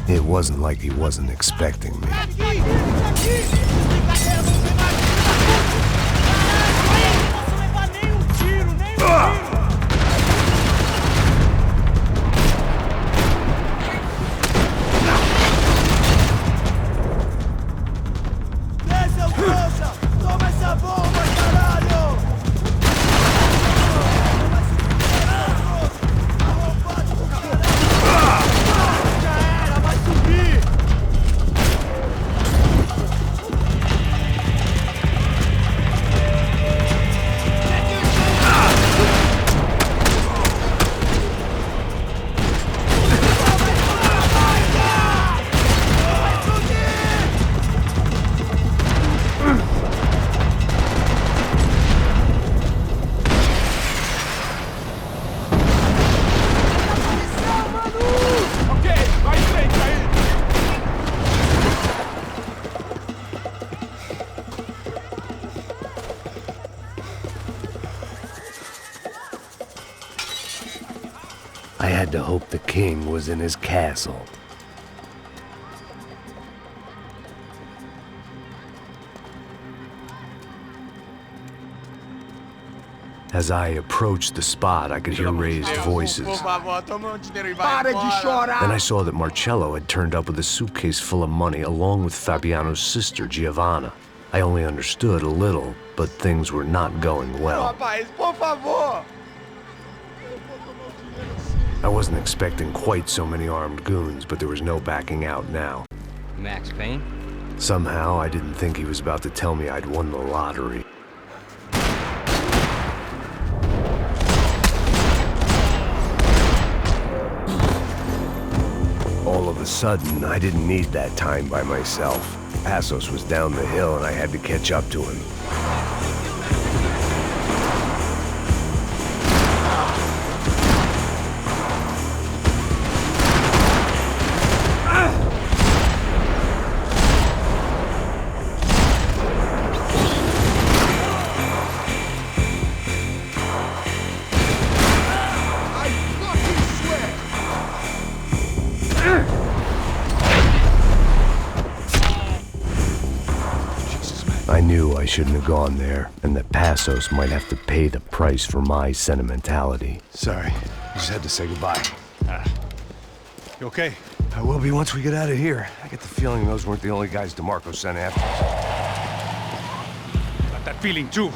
It wasn't like he wasn't expecting me. I had to hope the king was in his castle. As I approached the spot, I could hear raised voices. Then I saw that Marcello had turned up with a suitcase full of money along with Fabiano's sister, Giovanna. I only understood a little, but things were not going well. I wasn't expecting quite so many armed goons, but there was no backing out now. Max Payne? Somehow, I didn't think he was about to tell me I'd won the lottery. All of a sudden, I didn't need that time by myself. Passos was down the hill and I had to catch up to him. I knew I shouldn't have gone there, and that Passos might have to pay the price for my sentimentality. Sorry, I just had to say goodbye. You okay? I will be once we get out of here. I get the feeling those weren't the only guys DeMarco sent after us. Got that feeling too.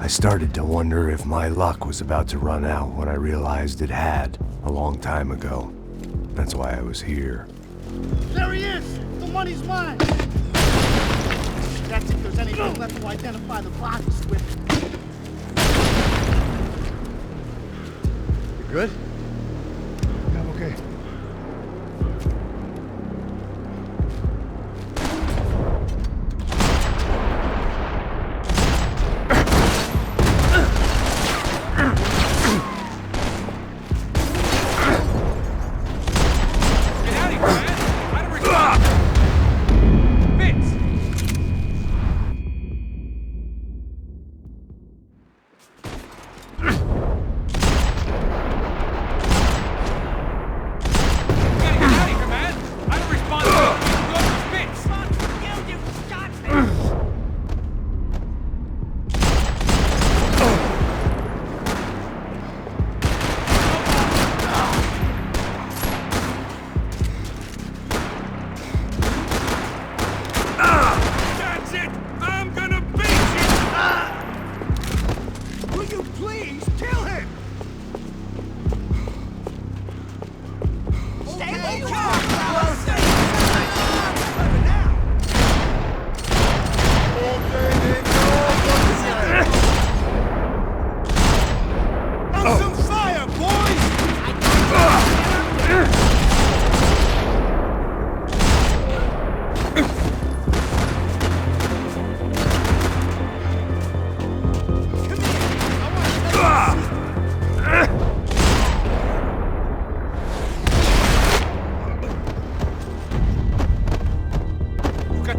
I started to wonder if my luck was about to run out when I realized it had, a long time ago. That's why I was here. There he is! The money's mine! That's if there's anything left to identify the bodies with. You good? Yeah, I'm okay.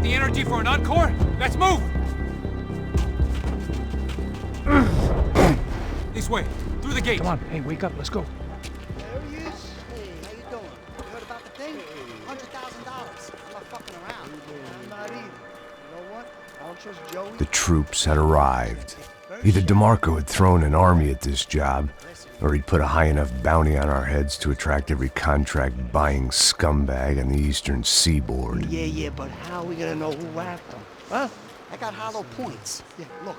The energy for an encore? Let's move! This way, through the gate. Come on, hey, wake up, let's go. There he is. Hey, how you doing? You heard about the thing? $100,000. I'm not fucking around. I'm not either. You know what? I don't trust Joey. The troops had arrived. Either DeMarco had thrown an army at this job, or he'd put a high enough bounty on our heads to attract every contract-buying scumbag on the eastern seaboard. Yeah, but how are we gonna know who whacked them? Huh? I got hollow points. Yeah, look,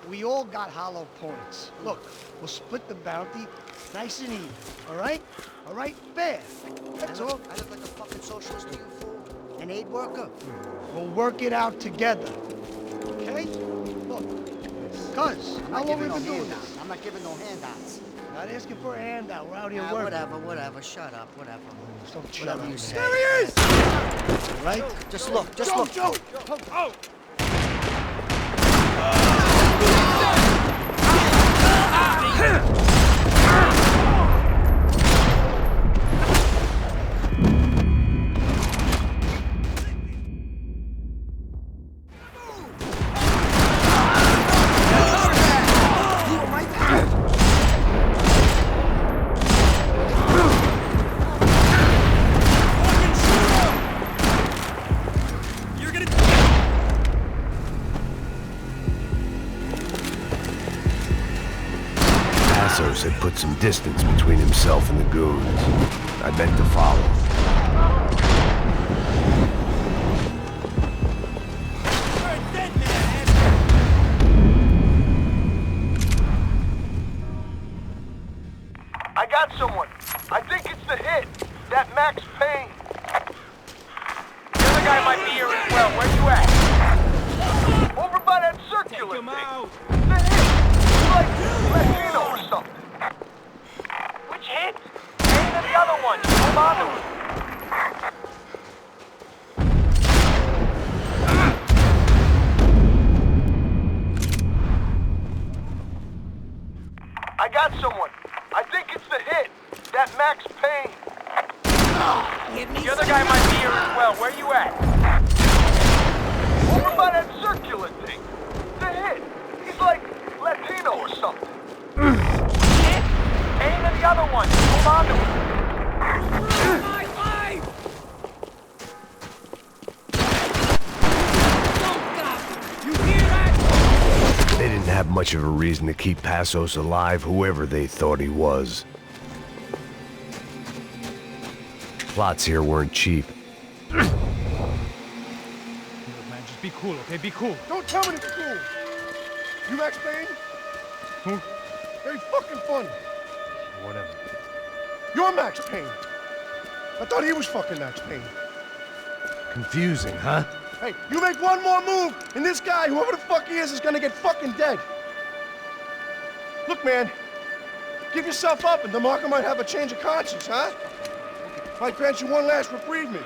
we all got hollow points. Look, we'll split the bounty nice and even, all right? All right, fair. That's all. I look like a fucking socialist to you, fool. An aid worker. We'll work it out together, okay? Look, cuz, how long have we been doing this? I'm not giving no handouts. Not asking for a handout. We're out here working. Whatever. Shut up, whatever. Don't shut up. You say. There he is! All right? Just look, look. Joe! Oh! put some distance between himself and the goons. I meant to follow. I got someone. I think it's the hit. That Max Payne. The other guy might be here as well. Where you at? Over by that circular thing. The hit. He's like Latino or something. Which hit? Payne and the other one. Hold on to it. I got someone. I think it's the hit. That Max Payne. The other guy might be here as well. Where you at? Over by that circular thing. The hit. He's like Latino or something. Hit? Payne and the other one. Hold on to it. They didn't have much of a reason to keep Passos alive, whoever they thought he was. Plots here weren't cheap. Look, man, just be cool, okay? Be cool. Don't tell me to be cool. You Max Payne? Who? Very fucking funny. Whatever. You're Max Payne. I thought he was fucking Max Payne. Confusing, huh? Hey, you make one more move, and this guy, whoever the fuck he is gonna get fucking dead. Look, man, give yourself up, and DeMarco might have a change of conscience, huh? Might grant you one last reprievement.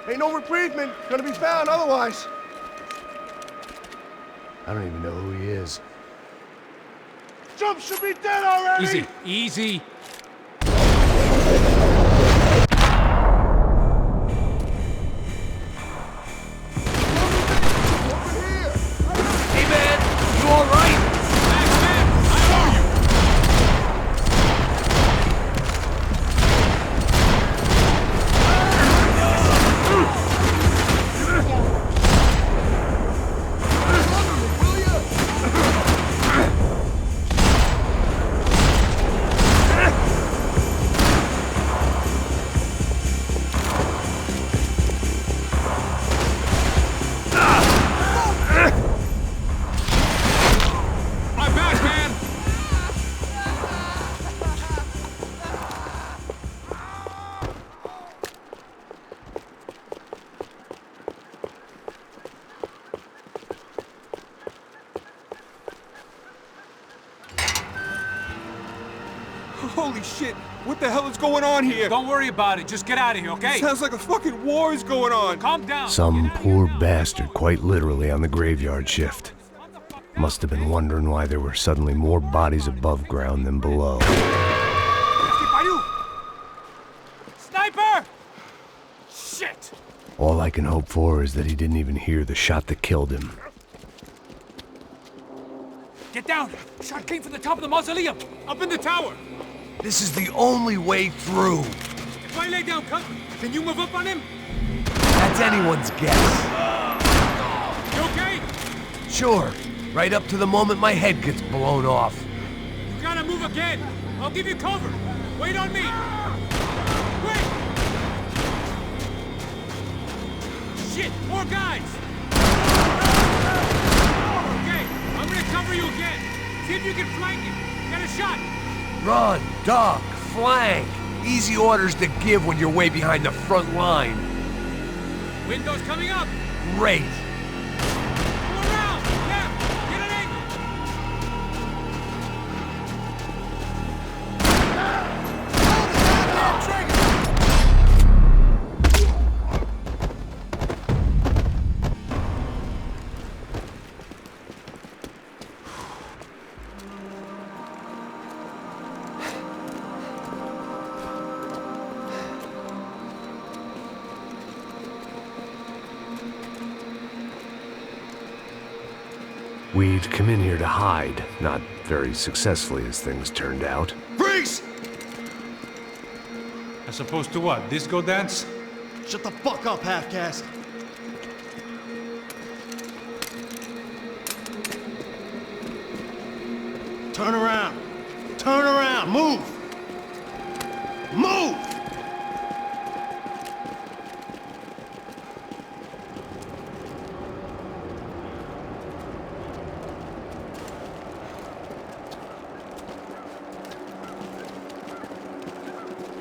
Ain't no reprievement gonna be found otherwise. I don't even know who he is. Jump should be dead already! Easy, easy. Hey, man, you all right? Holy shit! What the hell is going on here? Don't worry about it. Just get out of here, okay? Sounds like a fucking war is going on. Calm down. Some poor bastard quite literally on the graveyard shift. Must have been wondering why there were suddenly more bodies above ground than below. Sniper! Shit! All I can hope for is that he didn't even hear the shot that killed him. Get down! Shot came from the top of the mausoleum! Up in the tower! This is the only way through. If I lay down cover, can you move up on him? That's anyone's guess. You okay? Sure, right up to the moment my head gets blown off. You gotta move again! I'll give you cover! Wait on me! Wait! Shit! More guys! Okay, I'm gonna cover you again. See if you can flank him. Get a shot! Run, duck, flank. Easy orders to give when you're way behind the front line. Windows coming up! Great. Go around! Yeah! Get an angle! We'd come in here to hide, not very successfully as things turned out. Freeze! As opposed to what? Disco dance? Shut the fuck up, half-caste. Turn around. Turn around. on, move! Move!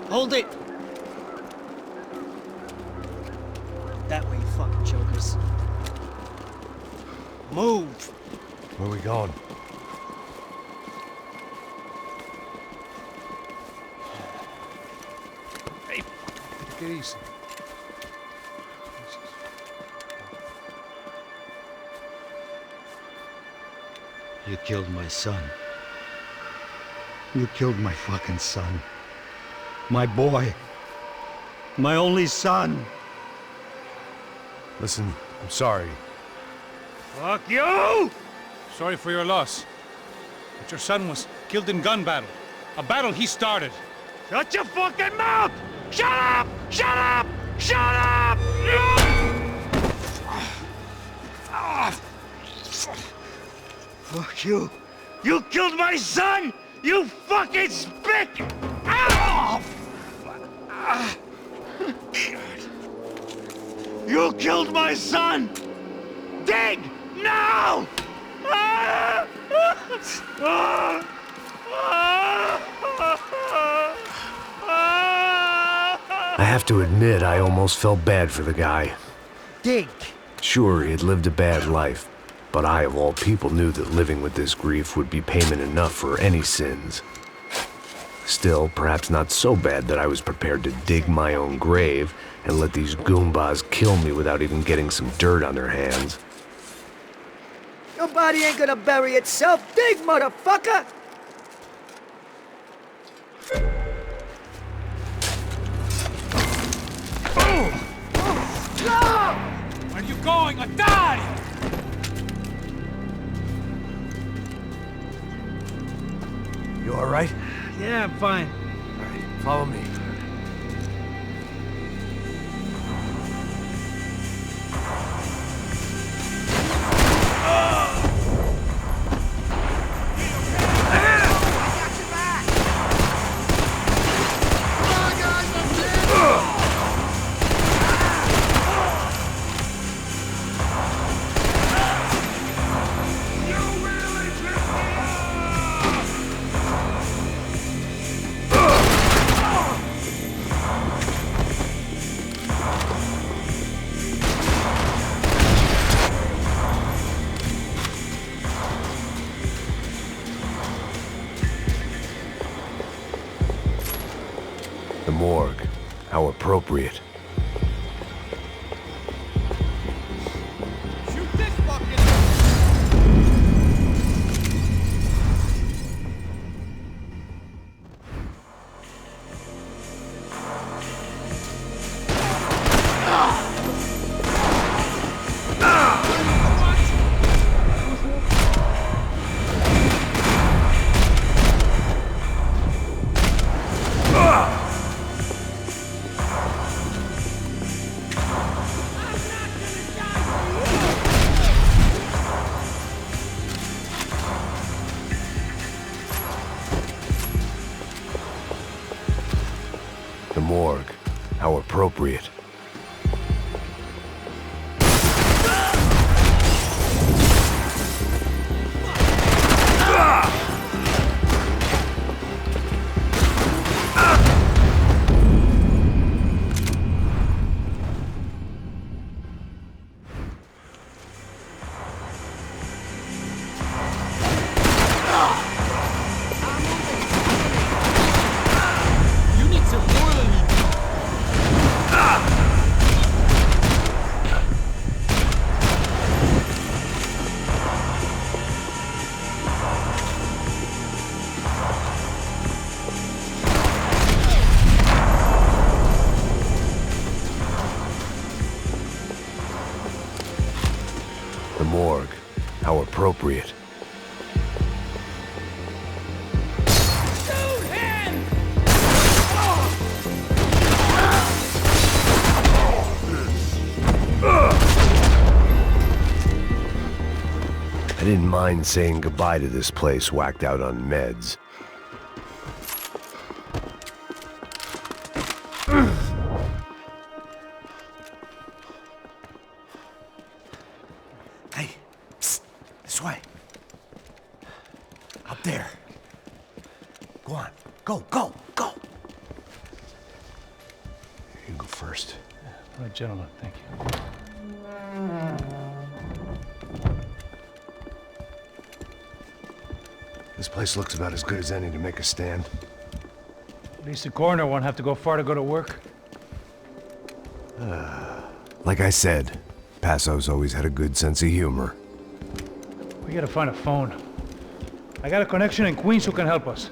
Hold it! That way, you fucking jokers. Move! Where are we going? Hey, take it easy. You killed my son. You killed my fucking son. My boy. My only son. Listen, I'm sorry. Fuck you! Sorry for your loss. But your son was killed in gun battle. A battle he started. Shut your fucking mouth! Shut up! Shut up! Shut up! Fuck you. You killed my son! You fucking spick! You killed my son! Dig! Now! I have to admit, I almost felt bad for the guy. Dig! Sure, he had lived a bad life, but I, of all people, knew that living with this grief would be payment enough for any sins. Still, perhaps not so bad that I was prepared to dig my own grave and let these goombas kill me without even getting some dirt on their hands. Your body ain't gonna bury itself. Dig, motherfucker! Where are you going? I die! You all right? Yeah, I'm fine. All right, follow me. The morgue. How appropriate. The morgue. How appropriate. The morgue. How appropriate. I didn't mind saying goodbye to this place whacked out on meds. first. All right, gentlemen, thank you. This place looks about as good as any to make a stand. At least the coroner won't have to go far to go to work. Like I said, Passo's always had a good sense of humor. We gotta find a phone. I got a connection in Queens who can help us.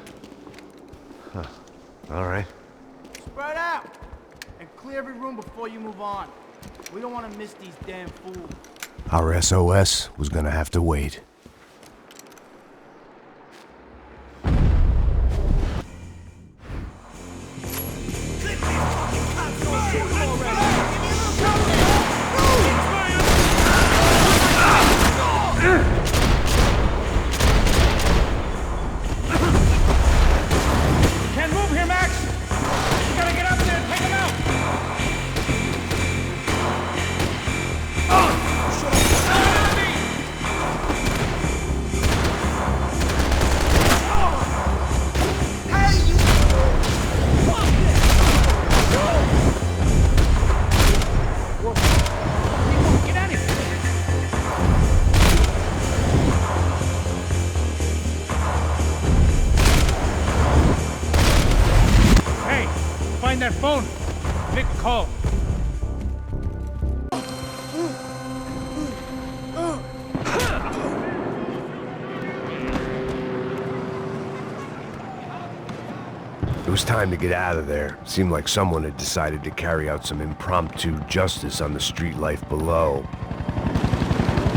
Huh. All right. Spread out! And clear every room before you move on. We don't want to miss these damn fools. Our SOS was gonna have to wait. Can't move here, Max! You gotta get up there and take him out! Get out of here! Hey, find that phone. Vic, call. It was time to get out of there. Seemed like someone had decided to carry out some impromptu justice on the street life below.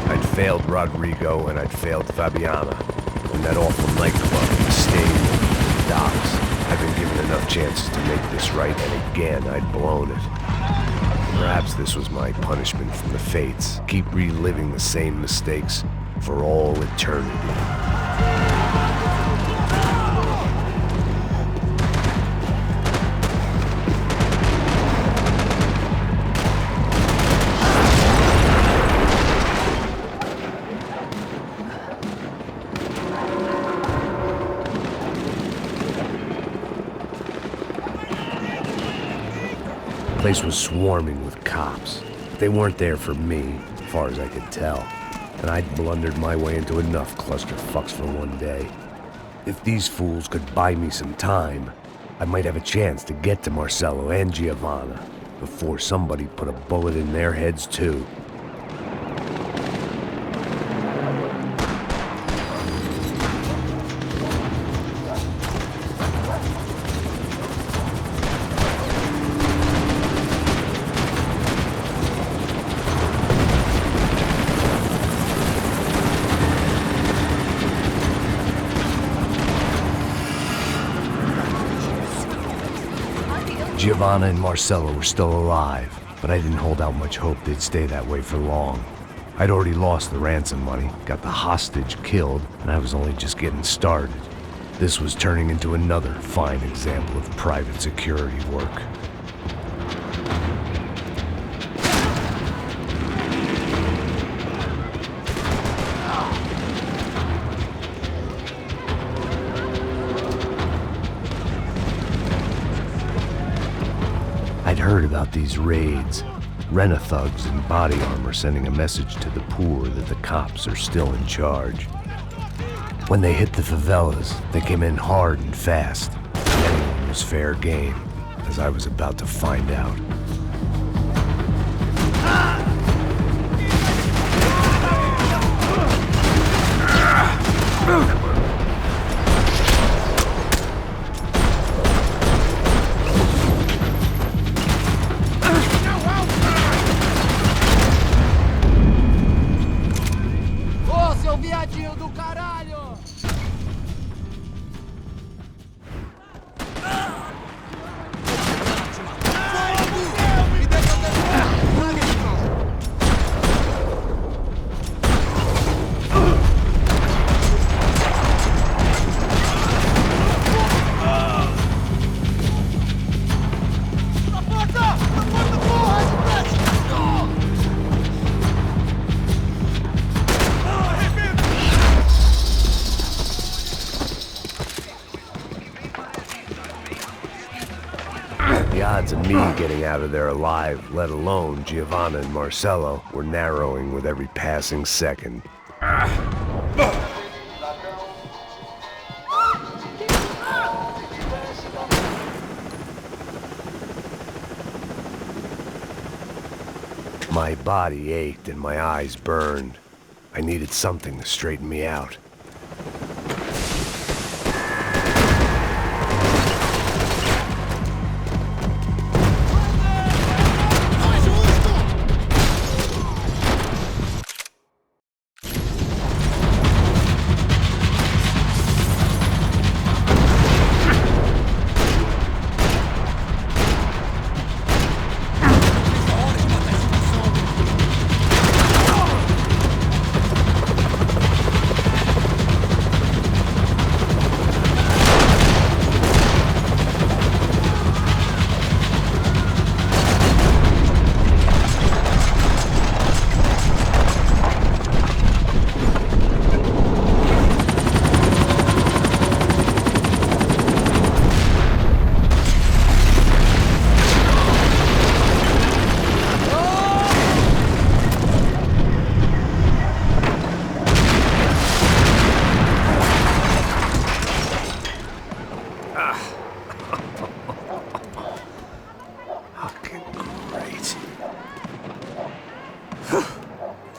I'd failed Rodrigo and I'd failed Fabiana. And that awful nightclub, the stadium, the docks. I'd been given enough chances to make this right, and again, I'd blown it. Perhaps this was my punishment from the fates. Keep reliving the same mistakes for all eternity. The place was swarming with cops. They weren't there for me, as far as I could tell. And I'd blundered my way into enough clusterfucks for one day. If these fools could buy me some time, I might have a chance to get to Marcello and Giovanna before somebody put a bullet in their heads too. Giovanna and Marcello were still alive, but I didn't hold out much hope they'd stay that way for long. I'd already lost the ransom money, got the hostage killed, and I was only just getting started. This was turning into another fine example of private security work. I'd heard about these raids. Rent-a-thugs in body armor sending a message to the poor that the cops are still in charge. When they hit the favelas, they came in hard and fast. Anyone was fair game, as I was about to find out. Viadinho do caralho! me getting out of there alive, let alone Giovanna and Marcello, were narrowing with every passing second. My body ached and my eyes burned. I needed something to straighten me out.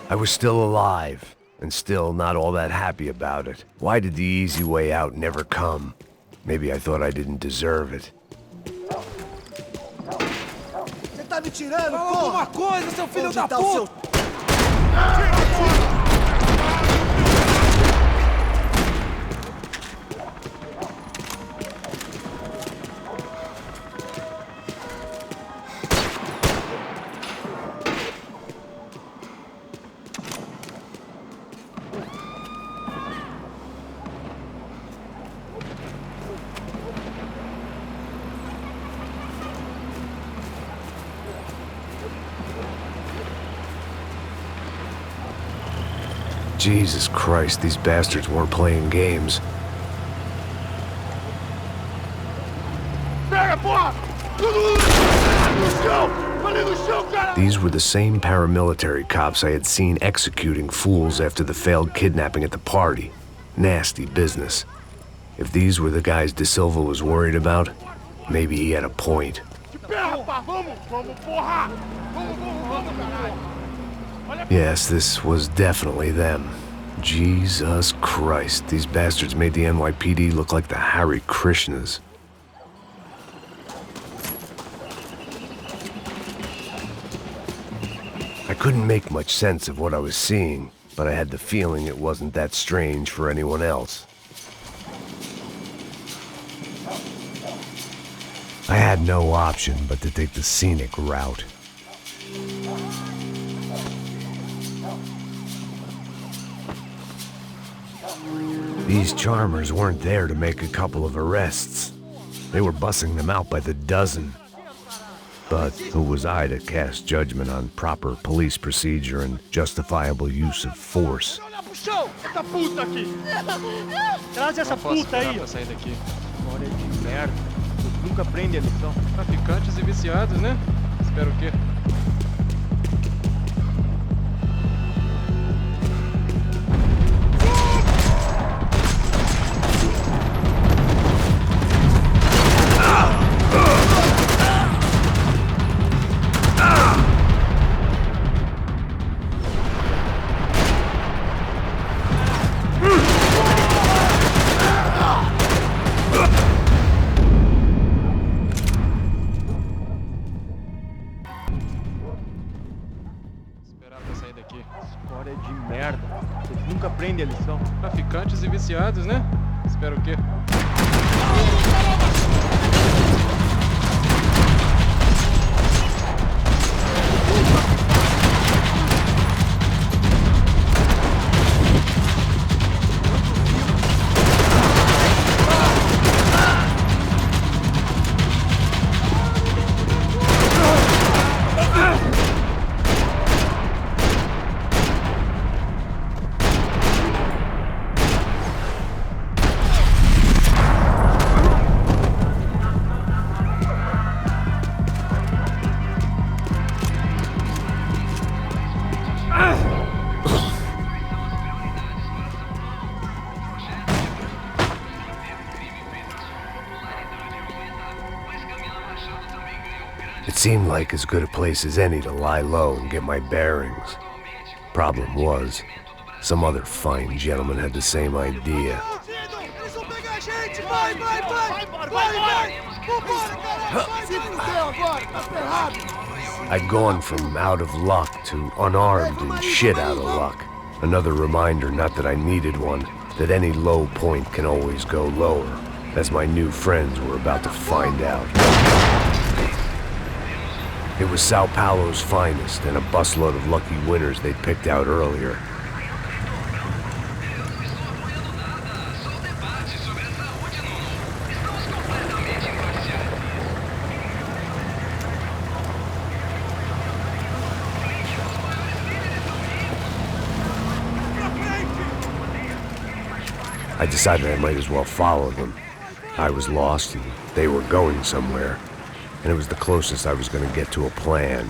I was still alive, and still not all that happy about it. Why did the easy way out never come? Maybe I thought I didn't deserve it. Você tá me tirando, Fala porra! alguma coisa, seu filho Onde da tá puta! o seu... Jesus Christ, these bastards weren't playing games. These were the same paramilitary cops I had seen executing fools after the failed kidnapping at the party. Nasty business. If these were the guys De Silva was worried about, maybe he had a point. Yes, this was definitely them. Jesus Christ, these bastards made the NYPD look like the Hare Krishnas. I couldn't make much sense of what I was seeing, but I had the feeling it wasn't that strange for anyone else. I had no option but to take the scenic route. These charmers weren't there to make a couple of arrests. They were bussing them out by the dozen. But who was I to cast judgment on proper police procedure and justifiable use of force? Essa puta aqui! Traz essa puta aí! Pra sair daqui. Olha de merda. Nunca aprende a lição. Traficantes e viciados, né? Espero o quê? História de merda. Vocês nunca aprendem a lição. Traficantes e viciados, né? Espero o quê? seemed like as good a place as any to lie low and get my bearings. Problem was, some other fine gentleman had the same idea. I'd gone from out of luck to unarmed and shit out of luck. Another reminder, not that I needed one, that any low point can always go lower, as my new friends were about to find out. It was Sao Paulo's finest, and a busload of lucky winners they'd picked out earlier. I decided I might as well follow them. I was lost and they were going somewhere, and it was the closest I was going to get to a plan.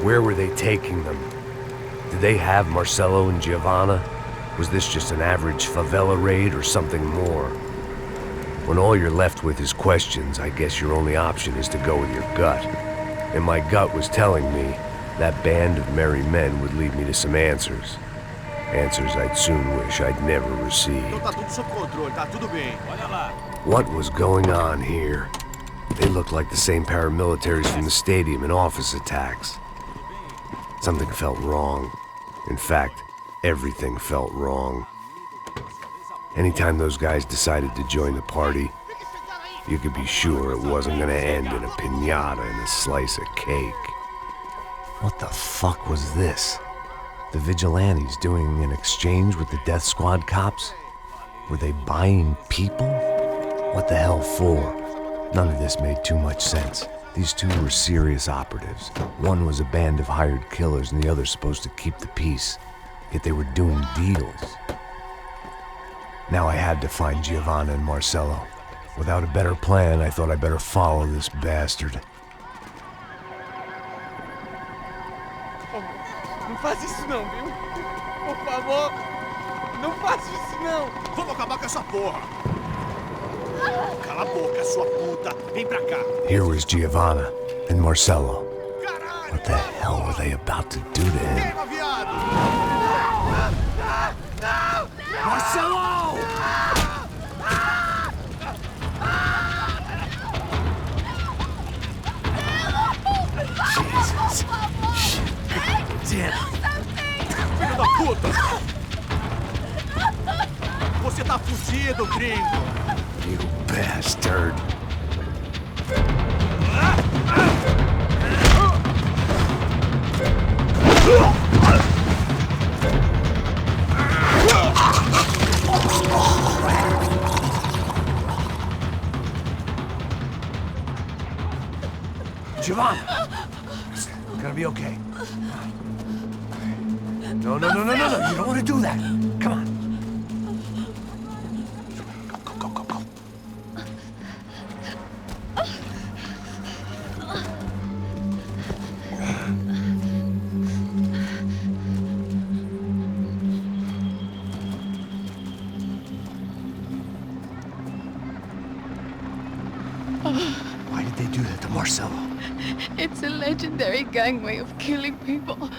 Where were they taking them? Did they have Marcelo and Giovanna? Was this just an average favela raid or something more? When all you're left with is questions, I guess your only option is to go with your gut. And my gut was telling me that band of merry men would lead me to some answers. Answers I'd soon wish I'd never received. What was going on here? They looked like the same paramilitaries from the stadium in office attacks. Something felt wrong. In fact, everything felt wrong. Anytime those guys decided to join the party, you could be sure it wasn't gonna end in a piñata and a slice of cake. What the fuck was this? The vigilantes doing an exchange with the death squad cops? Were they buying people? What the hell for? None of this made too much sense. These two were serious operatives. One was a band of hired killers and the other supposed to keep the peace. Yet they were doing deals. Now I had to find Giovanna and Marcelo. Without a better plan, I thought I'd better follow this bastard. Não faz isso não, viu? Por favor, não faz isso não. Vamos acabar com essa porra. Cala a boca, sua puta. Vem pra cá. Here was Giovanna and Marcelo. What the hell were they about to do to him? Marcelo! Jesus. Shit. Filho da puta! Você tá fudido, gringo! You bastard. Giovanna! It's gonna be okay. No. You don't want to do that. Come on. Go. Why did they do that to Marcelo? It's a legendary gangway of killing people.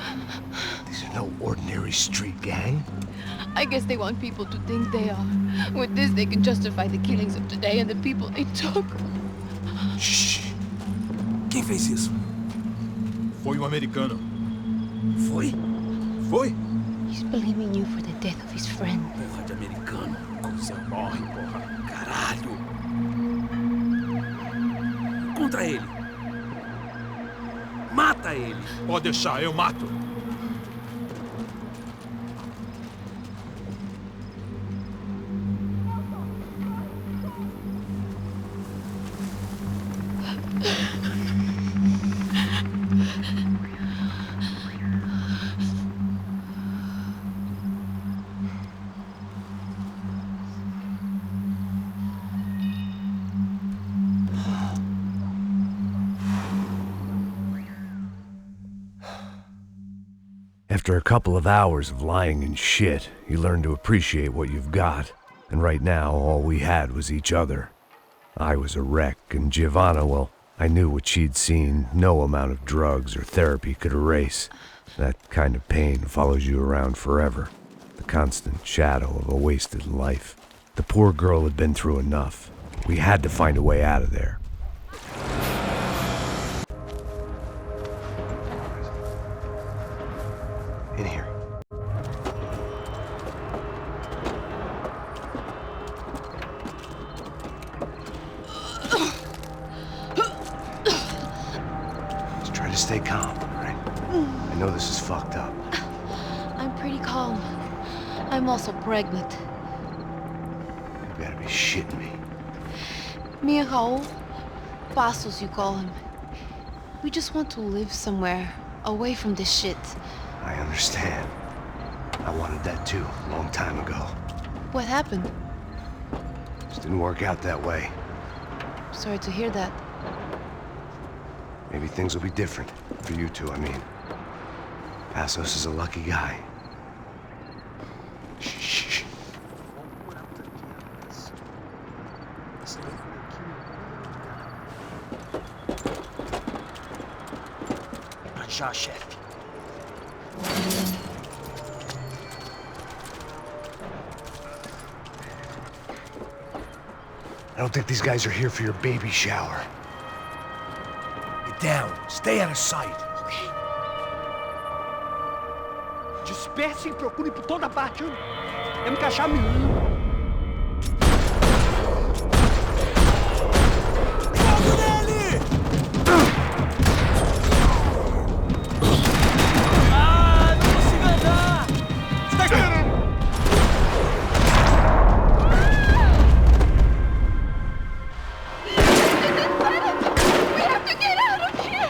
These are no ordinary street gang. I guess they want people to think they are. With this, they can justify the killings of today and the people they took. Shh. Quem fez isso? Foi americano. Foi? He's blaming you for the death of his friend. Porra de americano. Você morre, porra. Caralho. Contra ele. Mata ele. Pode deixar, eu mato. After a couple of hours of lying in shit, you learn to appreciate what you've got. And right now, all we had was each other. I was a wreck, and Giovanna, well, I knew what she'd seen no amount of drugs or therapy could erase. That kind of pain follows you around forever. The constant shadow of a wasted life. The poor girl had been through enough. We had to find a way out of there. In here. Just try to stay calm, all right? I know this is fucked up. I'm pretty calm. I'm also pregnant. You gotta be shitting me. Me and Raul, Passos you call him. We just want to live somewhere, away from this shit. I understand. I wanted that too, a long time ago. What happened? Just didn't work out that way. Sorry to hear that. Maybe things will be different. For you two, I mean. Passos is a lucky guy. Shh. Já, chefe. I don't think these guys are here for your baby shower. Get down. Stay out of sight. Dispersem e procurem por toda parte. Temos que achar a menina. Fogo nele! Ah, não consigo andar! Está aqui! We have to get out of here!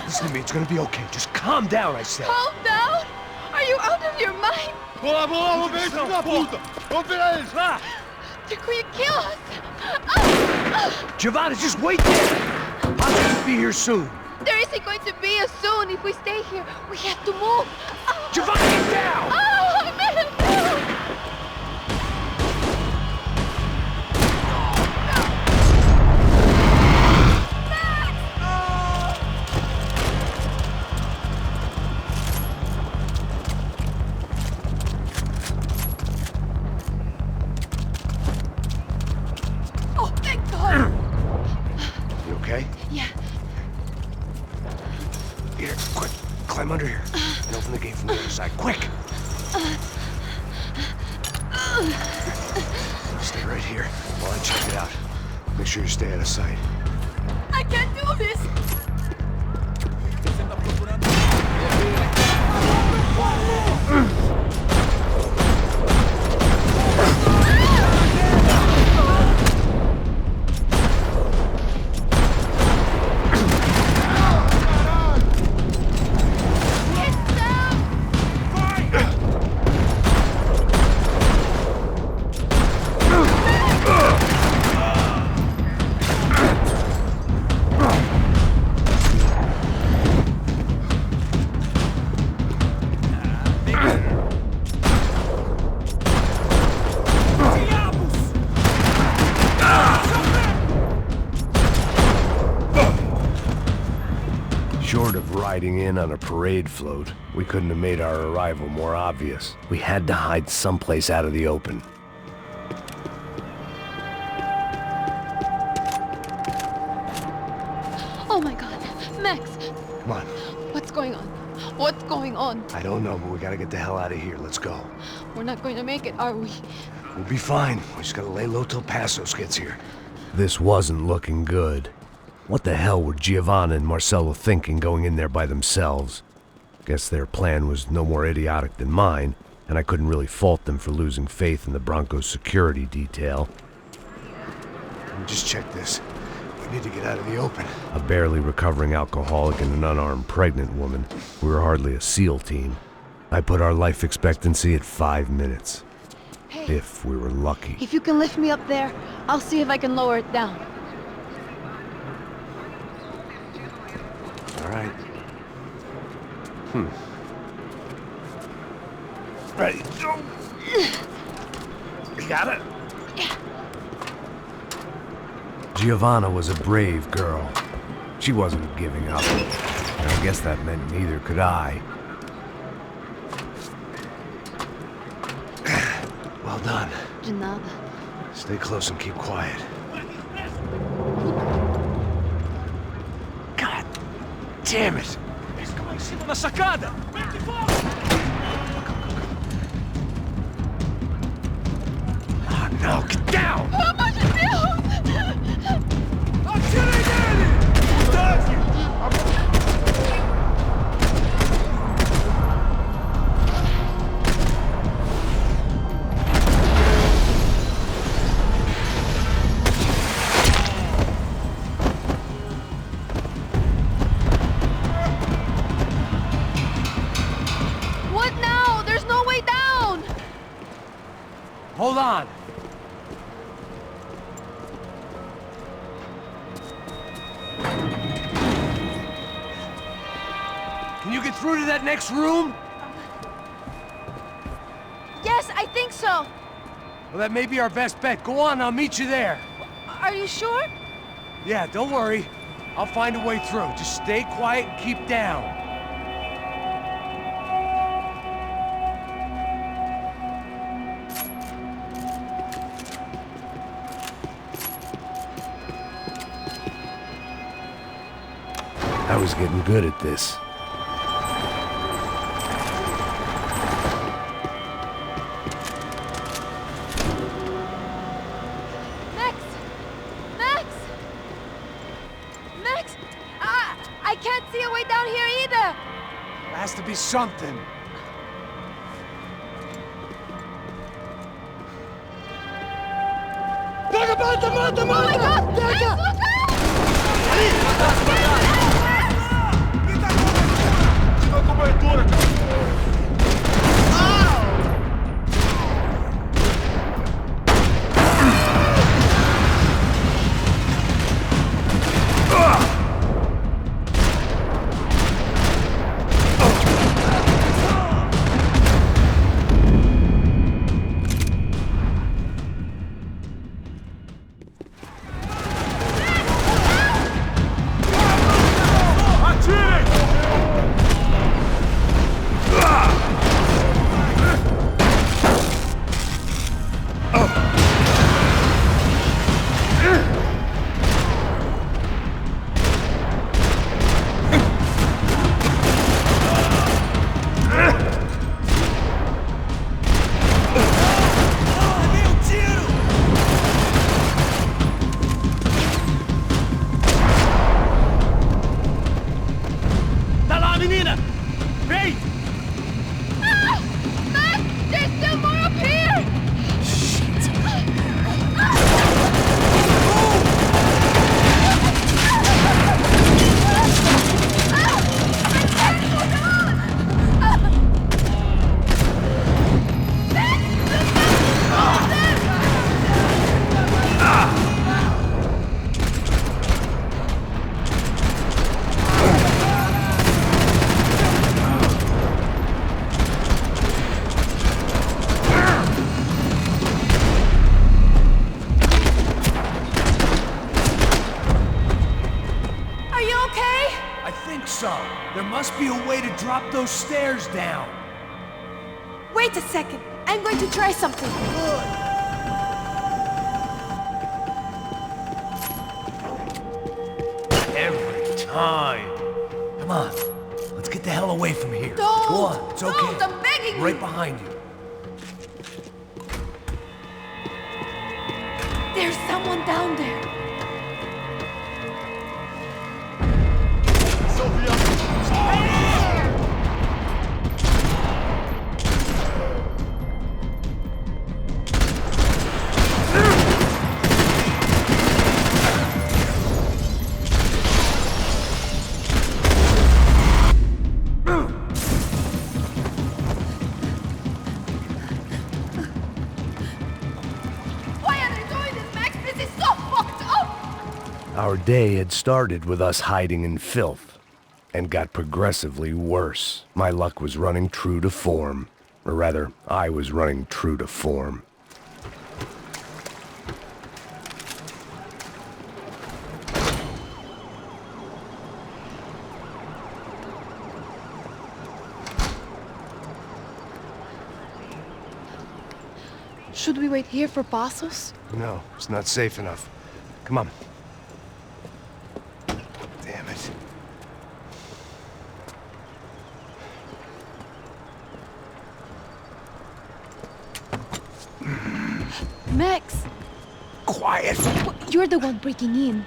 Listen to me, it's gonna be okay. Just calm down, I said. Calm down? Are you out of your mind? Vamos ver esse filho da puta! Vamos virar eles, lá! They're going to kill us! Giovanna, just wait there! Passos will be here soon. There isn't going to be a soon if we stay here. We have to move. Giovanna, get down! Oh, man! Oh, thank God! You okay? Yeah. Here, quick. Climb under here. And open the gate from the other side. Quick! Stay right here while I check it out. Make sure you stay out of sight. I can't do this! Short of riding in on a parade float, we couldn't have made our arrival more obvious. We had to hide someplace out of the open. Oh my God. Max, Come on. what's going on? What's going on? I don't know, but we gotta get the hell out of here. Let's go. We're not going to make it, are we? We'll be fine. We just gotta lay low till Passos gets here. This wasn't looking good. What the hell were Giovanna and Marcelo thinking going in there by themselves? Guess their plan was no more idiotic than mine, and I couldn't really fault them for losing faith in the Broncos security detail. Let me just check this. We need to get out of the open. A barely recovering alcoholic and an unarmed pregnant woman. We were hardly a SEAL team. I put our life expectancy at 5 minutes. Hey. If we were lucky. If you can lift me up there, I'll see if I can lower it down. All right. Ready, go. You got it? Giovanna was a brave girl. She wasn't giving up. And I guess that meant neither could I. Well done. De nada. Stay close and keep quiet. God damn it! Estão em cima da sacada! Oh no, get down! Pelo amor de Deus! Atirem nele! Tanque! What now? There's no way down! Hold on! Can you get through to that next room? Yes, I think so. Well, that may be our best bet. Go on, I'll meet you there. Are you sure? Yeah, don't worry. I'll find a way through. Just stay quiet and keep down. I was getting good at this. Max! Max! Max! I can't see a way down here either! There has to be something. Pega, mata, mata, mata! Oh my God! Max, look out! Tirou a cobertura, cara! There must be a way to drop those stairs down. Wait a second. I'm going to try something. Every time. Come on. Let's get the hell away from here. Don't! Go on. It's okay. Don't! I'm begging you! Right behind you. There's someone down there. Our day had started with us hiding in filth, and got progressively worse. My luck was running true to form. Or rather, I was running true to form. Should we wait here for Passos? No, it's not safe enough. Come on. Damn it. Max! Quiet! You're the one breaking in.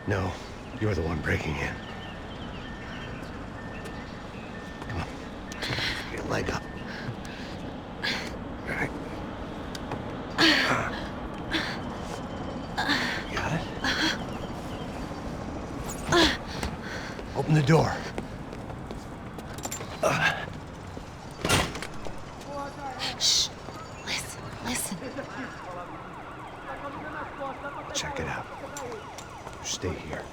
No, you're the one breaking in. Come on. Get a leg up. All right. Got it? Open the door. Shh. Listen. Check it out. You stay here.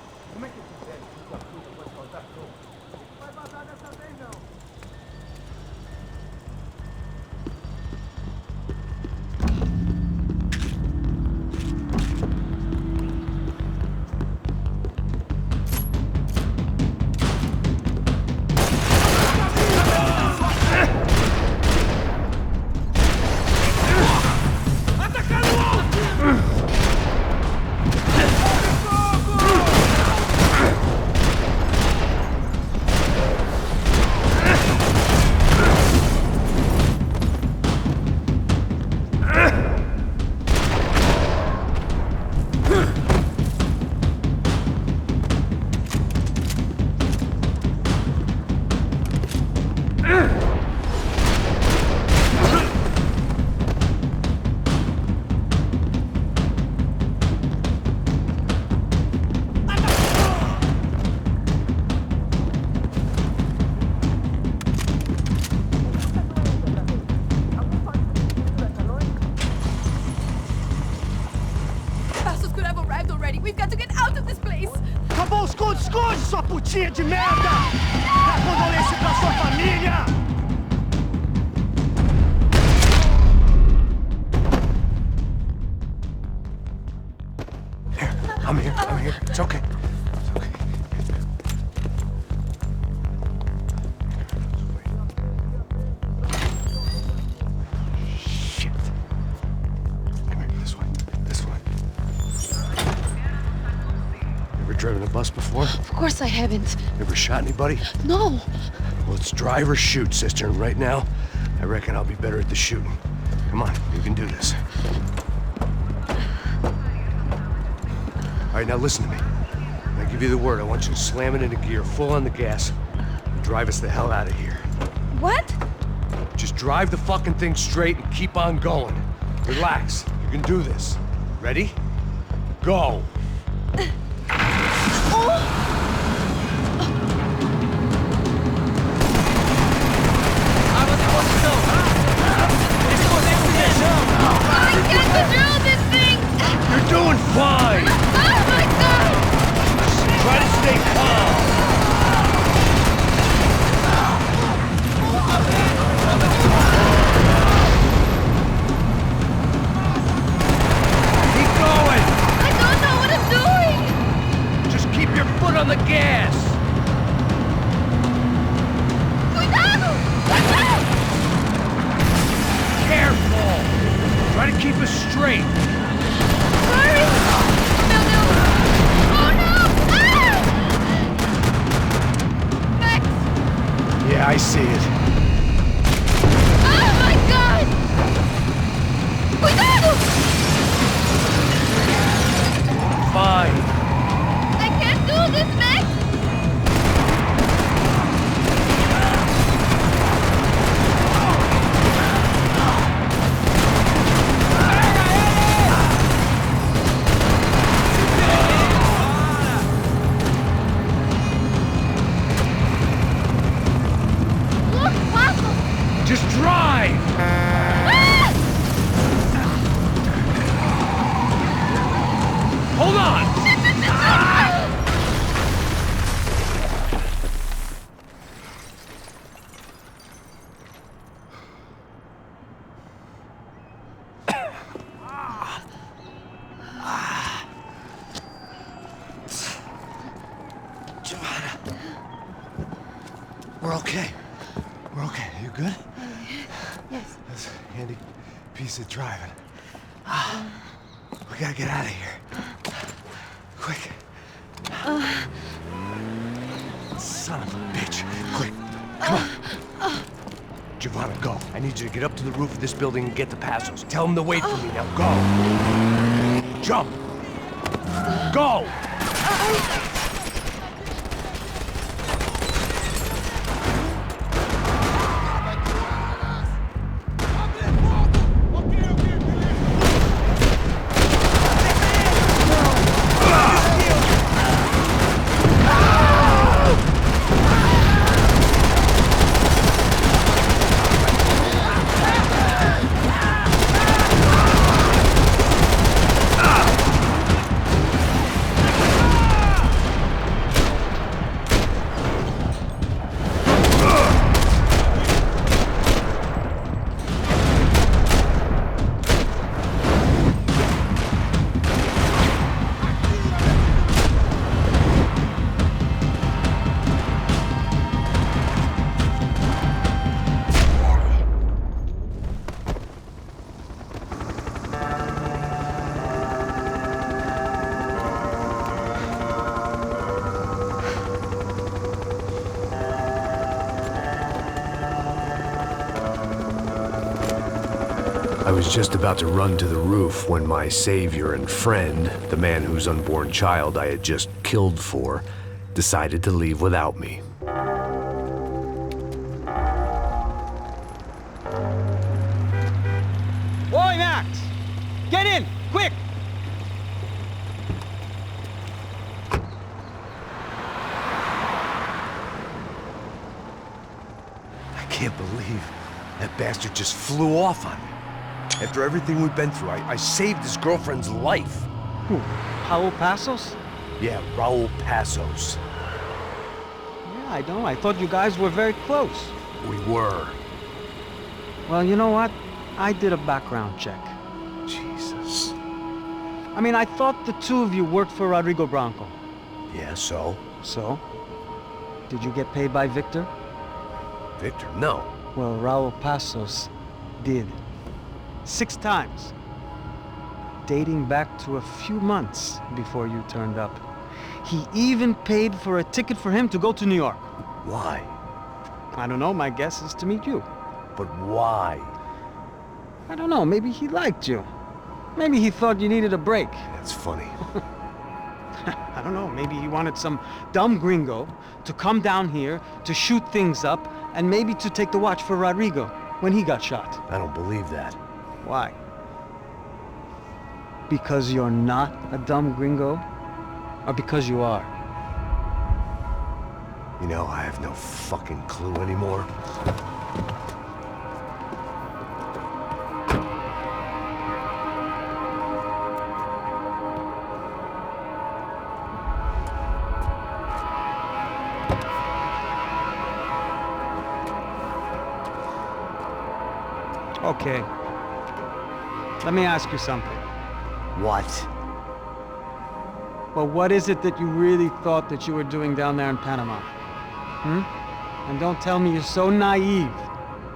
Esconde, sua putinha de merda! Dá condolência pra sua família! Here, I'm here. It's okay. It's okay. Shit. Come here, this way. Ever driven a bus before? Of course I haven't. Ever shot anybody? No. Well, it's drive or shoot, sister, and right now, I reckon I'll be better at the shooting. Come on, you can do this. All right, now listen to me. When I give you the word, I want you to slam it into gear, full on the gas, and drive us the hell out of here. What? Just drive the fucking thing straight and keep on going. Relax. You can do this. Ready? Go! I can't control this thing! You're doing fine! Oh my god! Try to stay calm! Keep going! I don't know what I'm doing! Just keep your foot on the gas! Cuidado! Careful! Try to keep us straight! Hurry! No! Oh no! Ah! Max! Yeah, I see it. Oh my god! Cuidado! Fine. I can't do this, Max! We're okay. We're okay. You good? Yes. That's a handy piece of driving. We gotta get out of here. Quick. Son of a bitch. Quick. Come on. Giovanna, go. I need you to get up to the roof of this building and get the Passos. Tell them to wait for me. Now go. Jump. Go! I was just about to run to the roof when my savior and friend, the man whose unborn child I had just killed for, decided to leave without me. Boy, Max! Get in! Quick! I can't believe that bastard just flew off on me. After everything we've been through, I saved his girlfriend's life. Who? Raul Passos? Yeah, Raul Passos. Yeah, I know. I thought you guys were very close. We were. Well, you know what? I did a background check. Jesus. I mean, I thought the two of you worked for Rodrigo Branco. Yeah, so? So? Did you get paid by Victor? Victor? No. Well, Raul Passos did. 6 times. Dating back to a few months before you turned up. He even paid for a ticket for him to go to New York. Why? I don't know, my guess is to meet you. But why? I don't know, maybe he liked you. Maybe he thought you needed a break. That's funny. I don't know, maybe he wanted some dumb gringo to come down here to shoot things up and maybe to take the watch for Rodrigo when he got shot. I don't believe that. Why? Because you're not a dumb gringo? Or because you are? You know, I have no fucking clue anymore. Okay. Let me ask you something. What? Well, what is it that you really thought that you were doing down there in Panama? And don't tell me you're so naive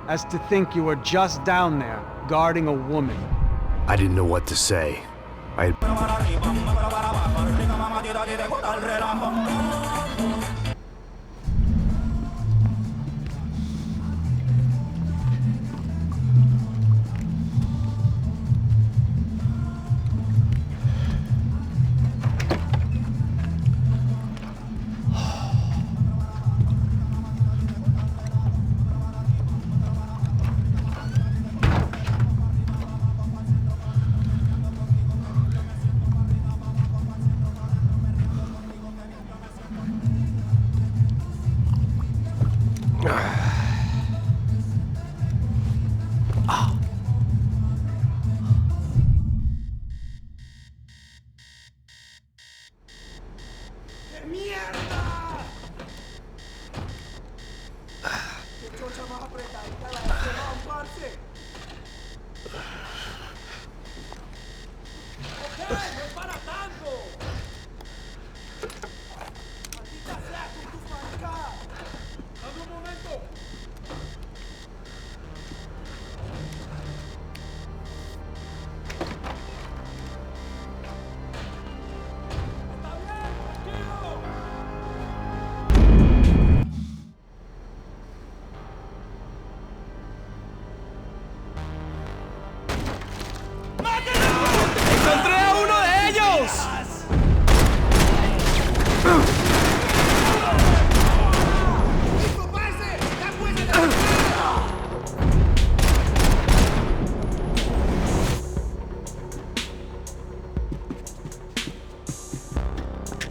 as to think you were just down there guarding a woman. I didn't know what to say.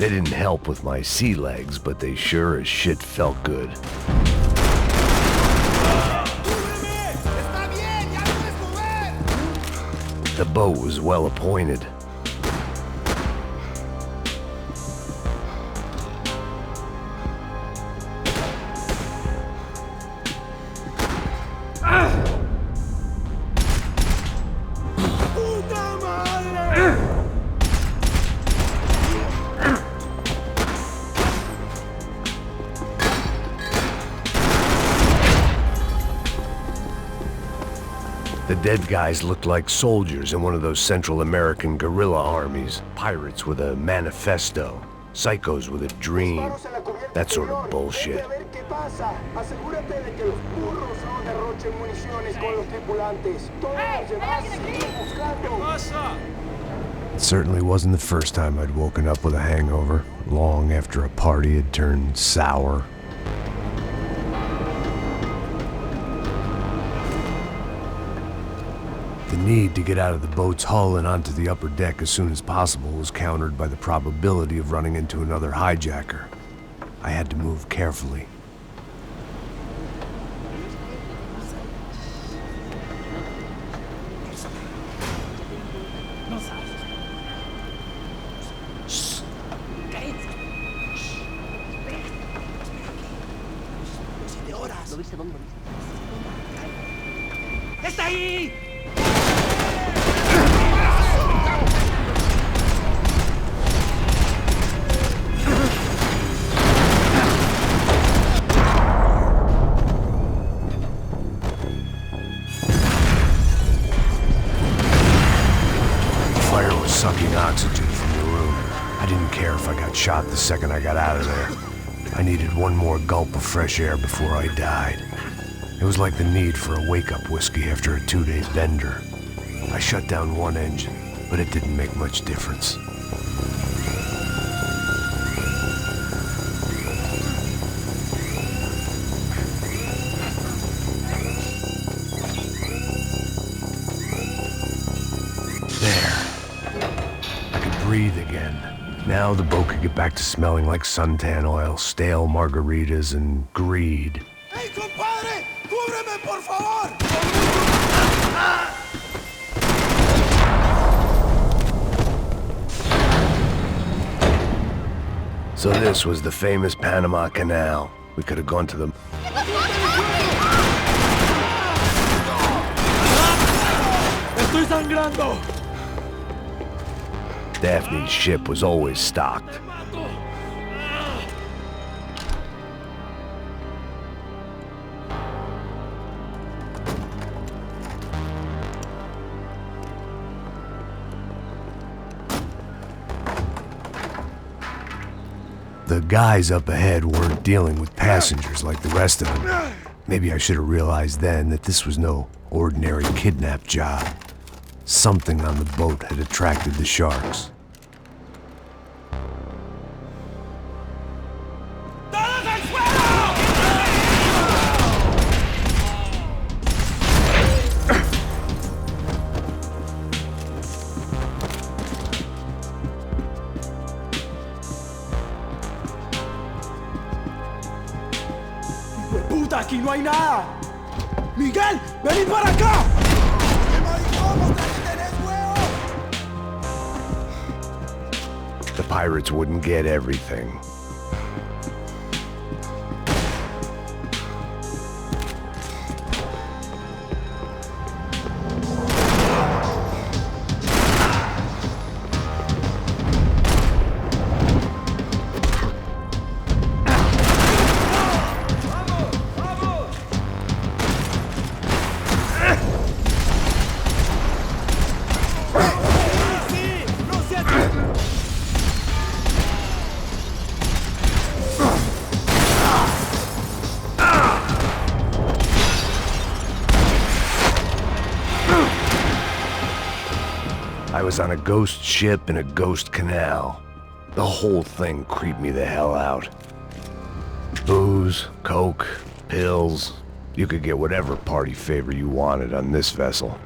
They didn't help with my sea legs, but they sure as shit felt good. The boat was well appointed. The dead guys looked like soldiers in one of those Central American guerrilla armies. Pirates with a manifesto. Psychos with a dream. That sort of bullshit. It certainly wasn't the first time I'd woken up with a hangover, long after a party had turned sour. The need to get out of the boat's hull and onto the upper deck as soon as possible was countered by the probability of running into another hijacker. I had to move carefully. ¡Está ahí! Fire was sucking oxygen from the room. I didn't care if I got shot the second I got out of there. I needed one more gulp of fresh air before I died. It was like the need for a wake-up whiskey after a 2-day bender. I shut down one engine, but it didn't make much difference. There. I could breathe again. Now the boat could get back to smelling like suntan oil, stale margaritas, and greed. ¡Hey, compadre! ¡Cúbreme, por favor! So this was the famous Panama Canal. We could have gone to the... ¡Estoy sangrando! Daphne's ship was always stocked. The guys up ahead weren't dealing with passengers like the rest of them. Maybe I should have realized then that this was no ordinary kidnap job. Something on the boat had attracted the sharks. ¡Puta, aquí no hay nada! ¡Miguel, vení para acá! The pirates wouldn't get everything. I was on a ghost ship in a ghost canal. The whole thing creeped me the hell out. Booze, coke, pills. You could get whatever party favor you wanted on this vessel.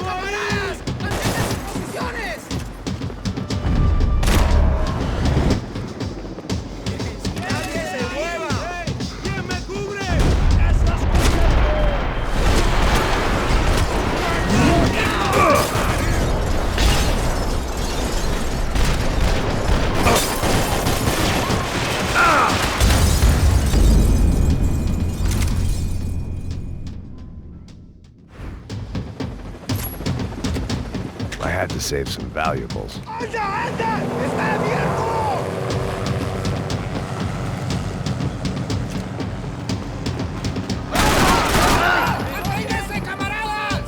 camaradas! ¡Mantengan sus posiciones! ¡Nadie se mueva! ¿Quién me cubre? I had to save some valuables. ¡Anda, anda! ¡Está abierto! ¡Manténganse, camaradas!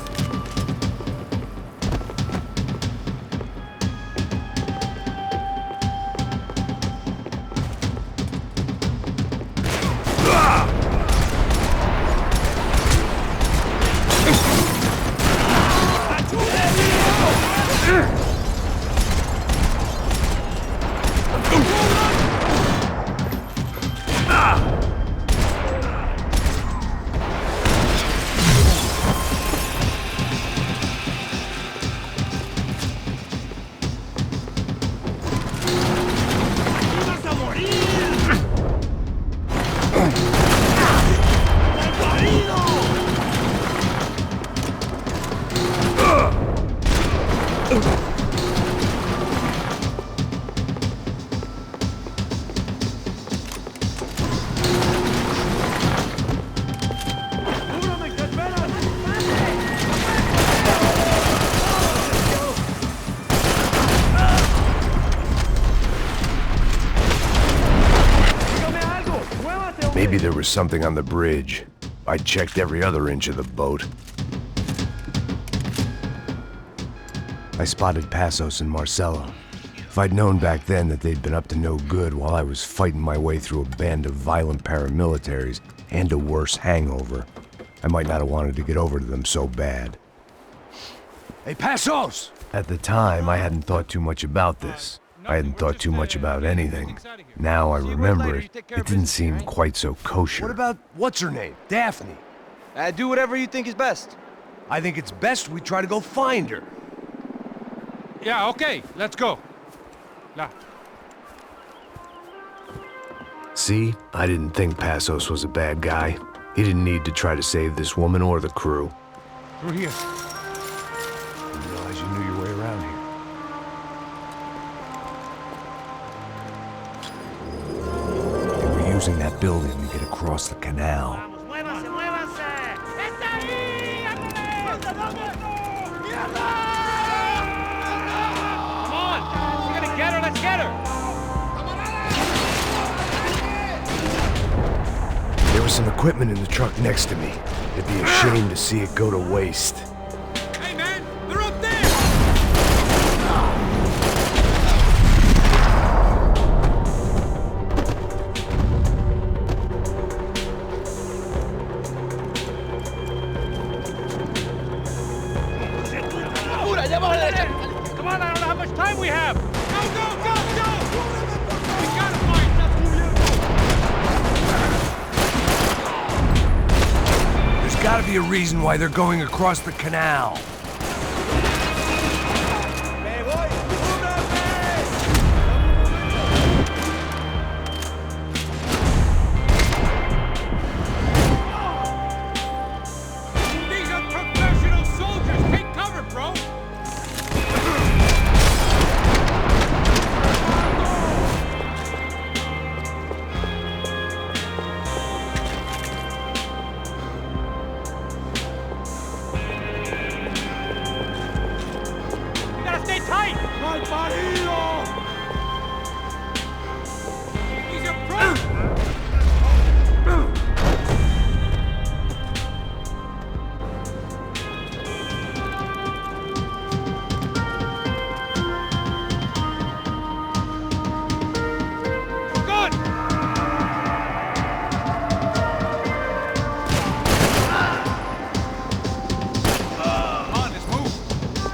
Maybe there was something on the bridge. I checked every other inch of the boat. I spotted Passos and Marcelo. If I'd known back then that they'd been up to no good while I was fighting my way through a band of violent paramilitaries and a worse hangover, I might not have wanted to get over to them so bad. Hey, Passos! At the time, I hadn't thought too much about this. I hadn't thought too much about anything. Now I remember it, it didn't seem quite so kosher. What about, what's her name? Daphne. Do whatever you think is best. I think it's best we try to go find her. Yeah, okay, let's go. La. See, I didn't think Passos was a bad guy. He didn't need to try to save this woman or the crew. Through here. Didn't realize you knew your way around here. They were using that building to get across the canal. ¡Muévanse, muévanse! ¡Está ahí! Come on! We're gonna get her, let's get her! There was some equipment in the truck next to me. It'd be a shame to see it go to waste. Hey man, they're up there! Come on, I don't know how much time we have! Go, go, go, go! We gotta find There's gotta be a reason why they're going across the canal. These are professional soldiers! Take cover, bro! You gotta stay tight! ¡Mal parido! These are pro... Good!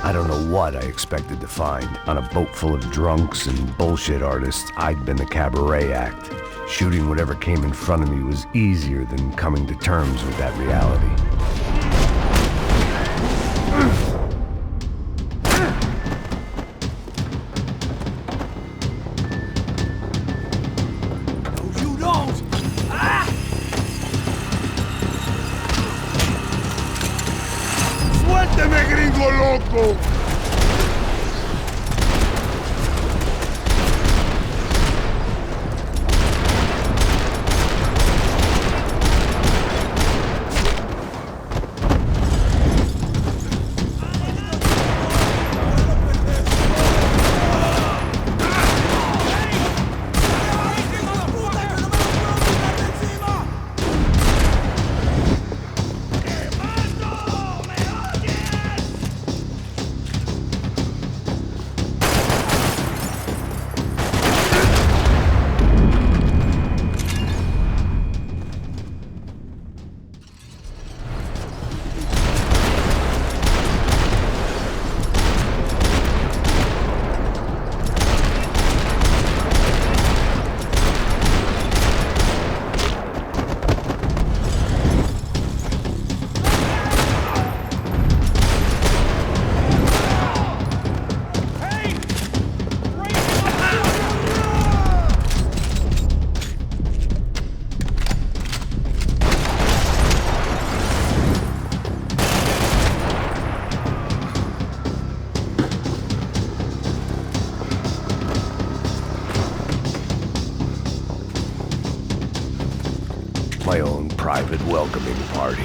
I don't know what I expected to find. On a boat full of drunks and bullshit artists, I'd been the cabaret act. Shooting whatever came in front of me was easier than coming to terms with that reality. ¡Suélteme, gringo loco! My own private welcoming party.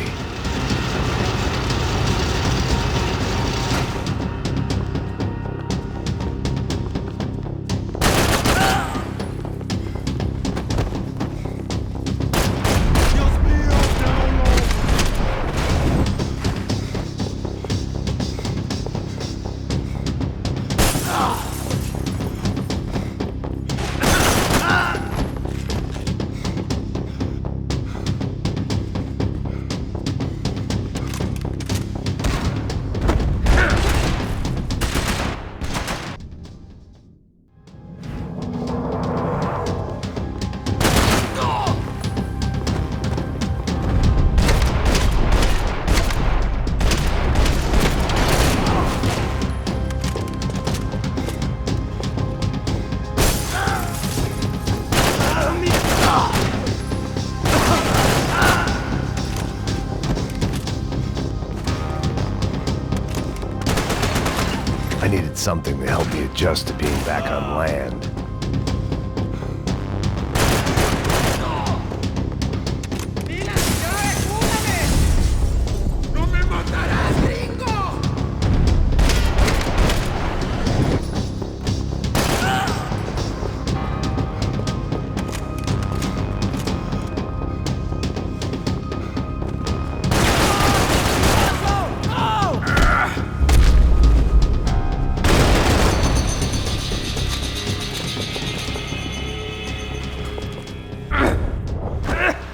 I needed something to help me adjust to being back on land.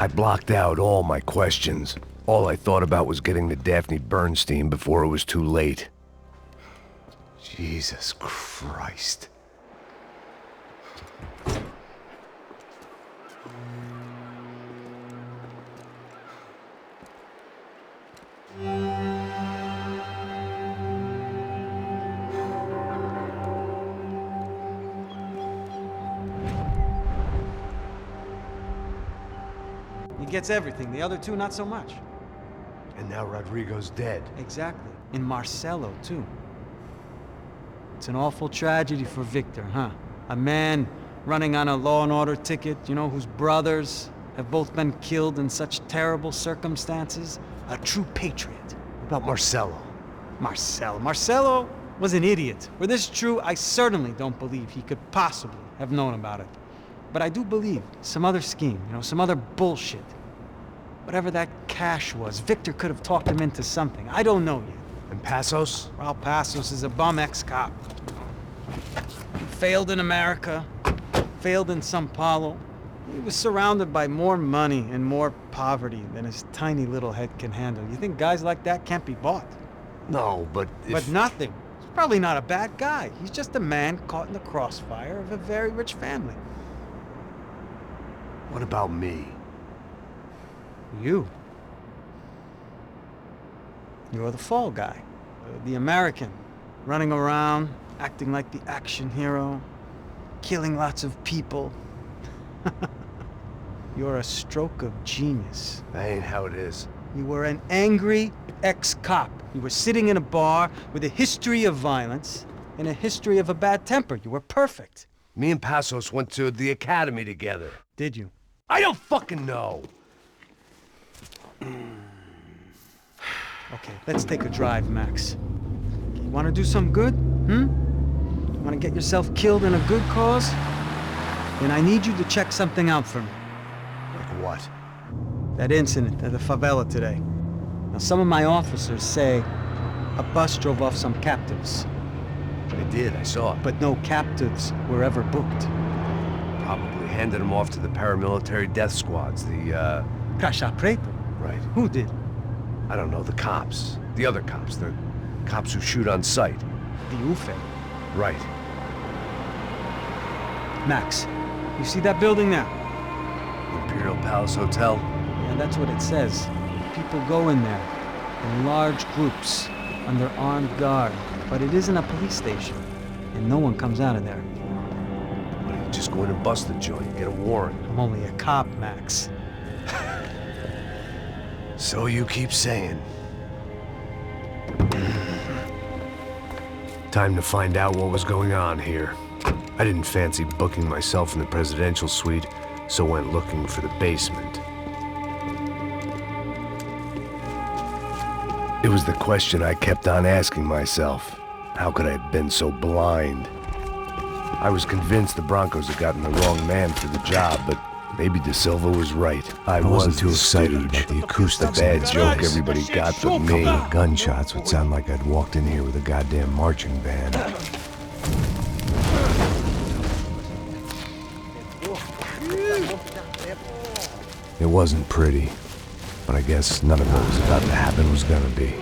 I blocked out all my questions. All I thought about was getting to Daphne Bernstein before it was too late. Jesus Christ. He gets everything, the other two not so much. And now Rodrigo's dead. Exactly. And Marcelo, too. It's an awful tragedy for Victor, huh? A man running on a law and order ticket, you know, whose brothers have both been killed in such terrible circumstances. A true patriot. What about Marcelo? Marcelo was an idiot. Were this true, I certainly don't believe he could possibly have known about it. But I do believe some other scheme, you know, some other bullshit. Whatever that cash was, Victor could have talked him into something. I don't know yet. And Passos? Well, Passos is a bum ex-cop. He failed in America, failed in Sao Paulo. He was surrounded by more money and more poverty than his tiny little head can handle. You think guys like that can't be bought? No, but if... But nothing. He's probably not a bad guy. He's just a man caught in the crossfire of a very rich family. What about me? You. You're the fall guy. The American. Running around, acting like the action hero. Killing lots of people. You're a stroke of genius. That ain't how it is. You were an angry ex-cop. You were sitting in a bar with a history of violence and a history of a bad temper. You were perfect. Me and Passos went to the academy together. Did you? I don't fucking know. Okay, let's take a drive, Max. You want to do some good? You want to get yourself killed in a good cause? Then I need you to check something out for me. Like what? That incident at the favela today. Now, some of my officers say a bus drove off some captives. They did, I saw it. But no captives were ever booked. Probably handed them off to the paramilitary death squads, the, Caixa Preta? Right. Who did? I don't know, the cops. The other cops. The cops who shoot on sight. The UFE. Right. Max, you see that building now? Imperial Palace Hotel? Yeah, that's what it says. People go in there in large groups under armed guard. But it isn't a police station, and no one comes out of there. Why don't you just go in and bust the joint, get a warrant? I'm only a cop, Max. So you keep saying. Time to find out what was going on here. I didn't fancy booking myself in the presidential suite, so went looking for the basement. It was the question I kept on asking myself. How could I have been so blind? I was convinced the Broncos had gotten the wrong man for the job, but maybe De Silva was right. I wasn't too excited about the acoustics. The bad joke everybody got but me. Gunshots would sound like I'd walked in here with a goddamn marching band. It wasn't pretty, but I guess none of what was about to happen was gonna be.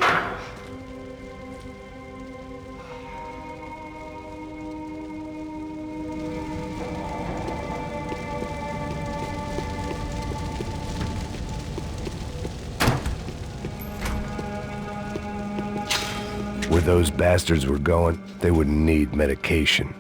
Where those bastards were going, they wouldn't need medication.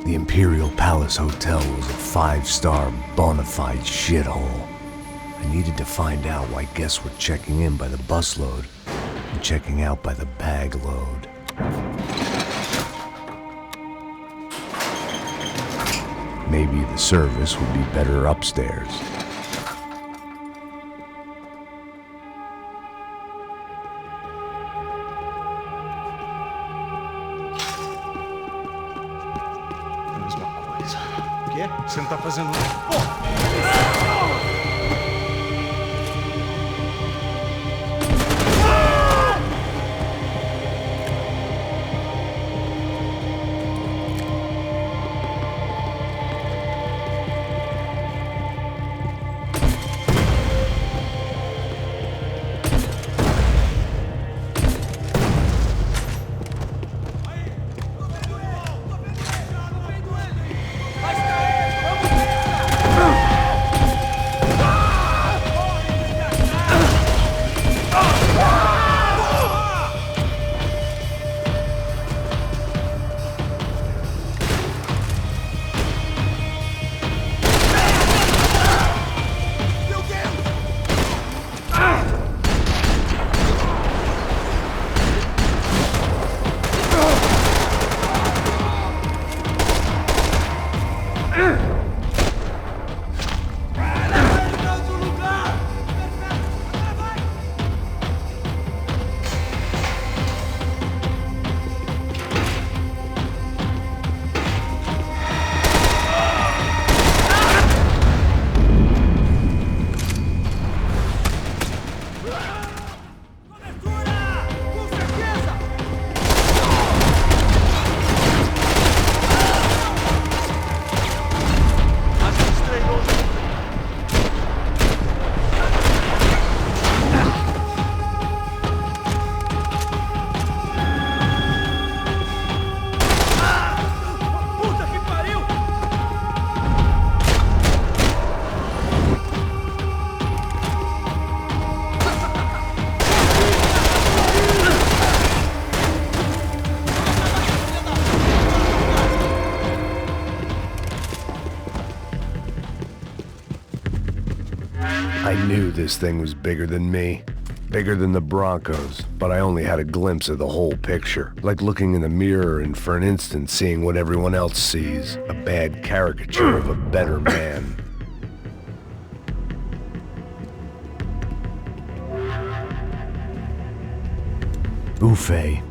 The Imperial Palace Hotel was a 5-star, bona fide shithole. I needed to find out why guests were checking in by the busload and checking out by the bag load. Maybe the service would be better upstairs. O quê? Você não tá fazendo I knew this thing was bigger than me. Bigger than the Broncos, but I only had a glimpse of the whole picture. Like looking in the mirror and for an instant seeing what everyone else sees. A bad caricature of a better man. Ufe.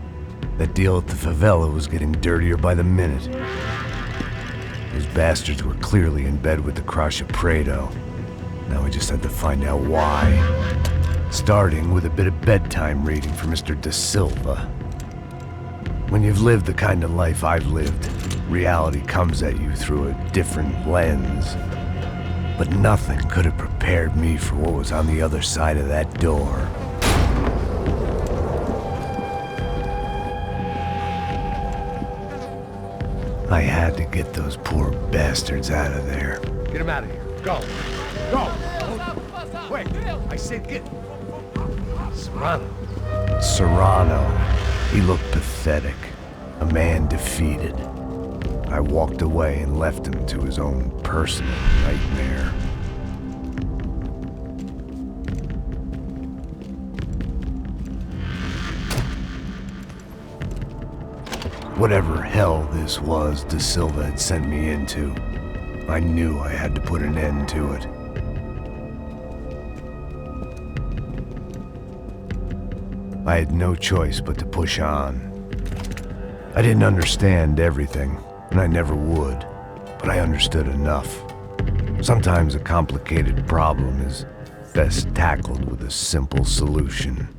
That deal at the favela was getting dirtier by the minute. Those bastards were clearly in bed with the Crusher Prado. Now we just had to find out why. Starting with a bit of bedtime reading for Mr. Da Silva. When you've lived the kind of life I've lived, reality comes at you through a different lens. But nothing could have prepared me for what was on the other side of that door. I had to get those poor bastards out of there. Get him out of here. Go. Go. Wait. I said get... Serrano. He looked pathetic. A man defeated. I walked away and left him to his own personal nightmare. Whatever hell this was Da Silva had sent me into, I knew I had to put an end to it. I had no choice but to push on. I didn't understand everything, and I never would, but I understood enough. Sometimes a complicated problem is best tackled with a simple solution.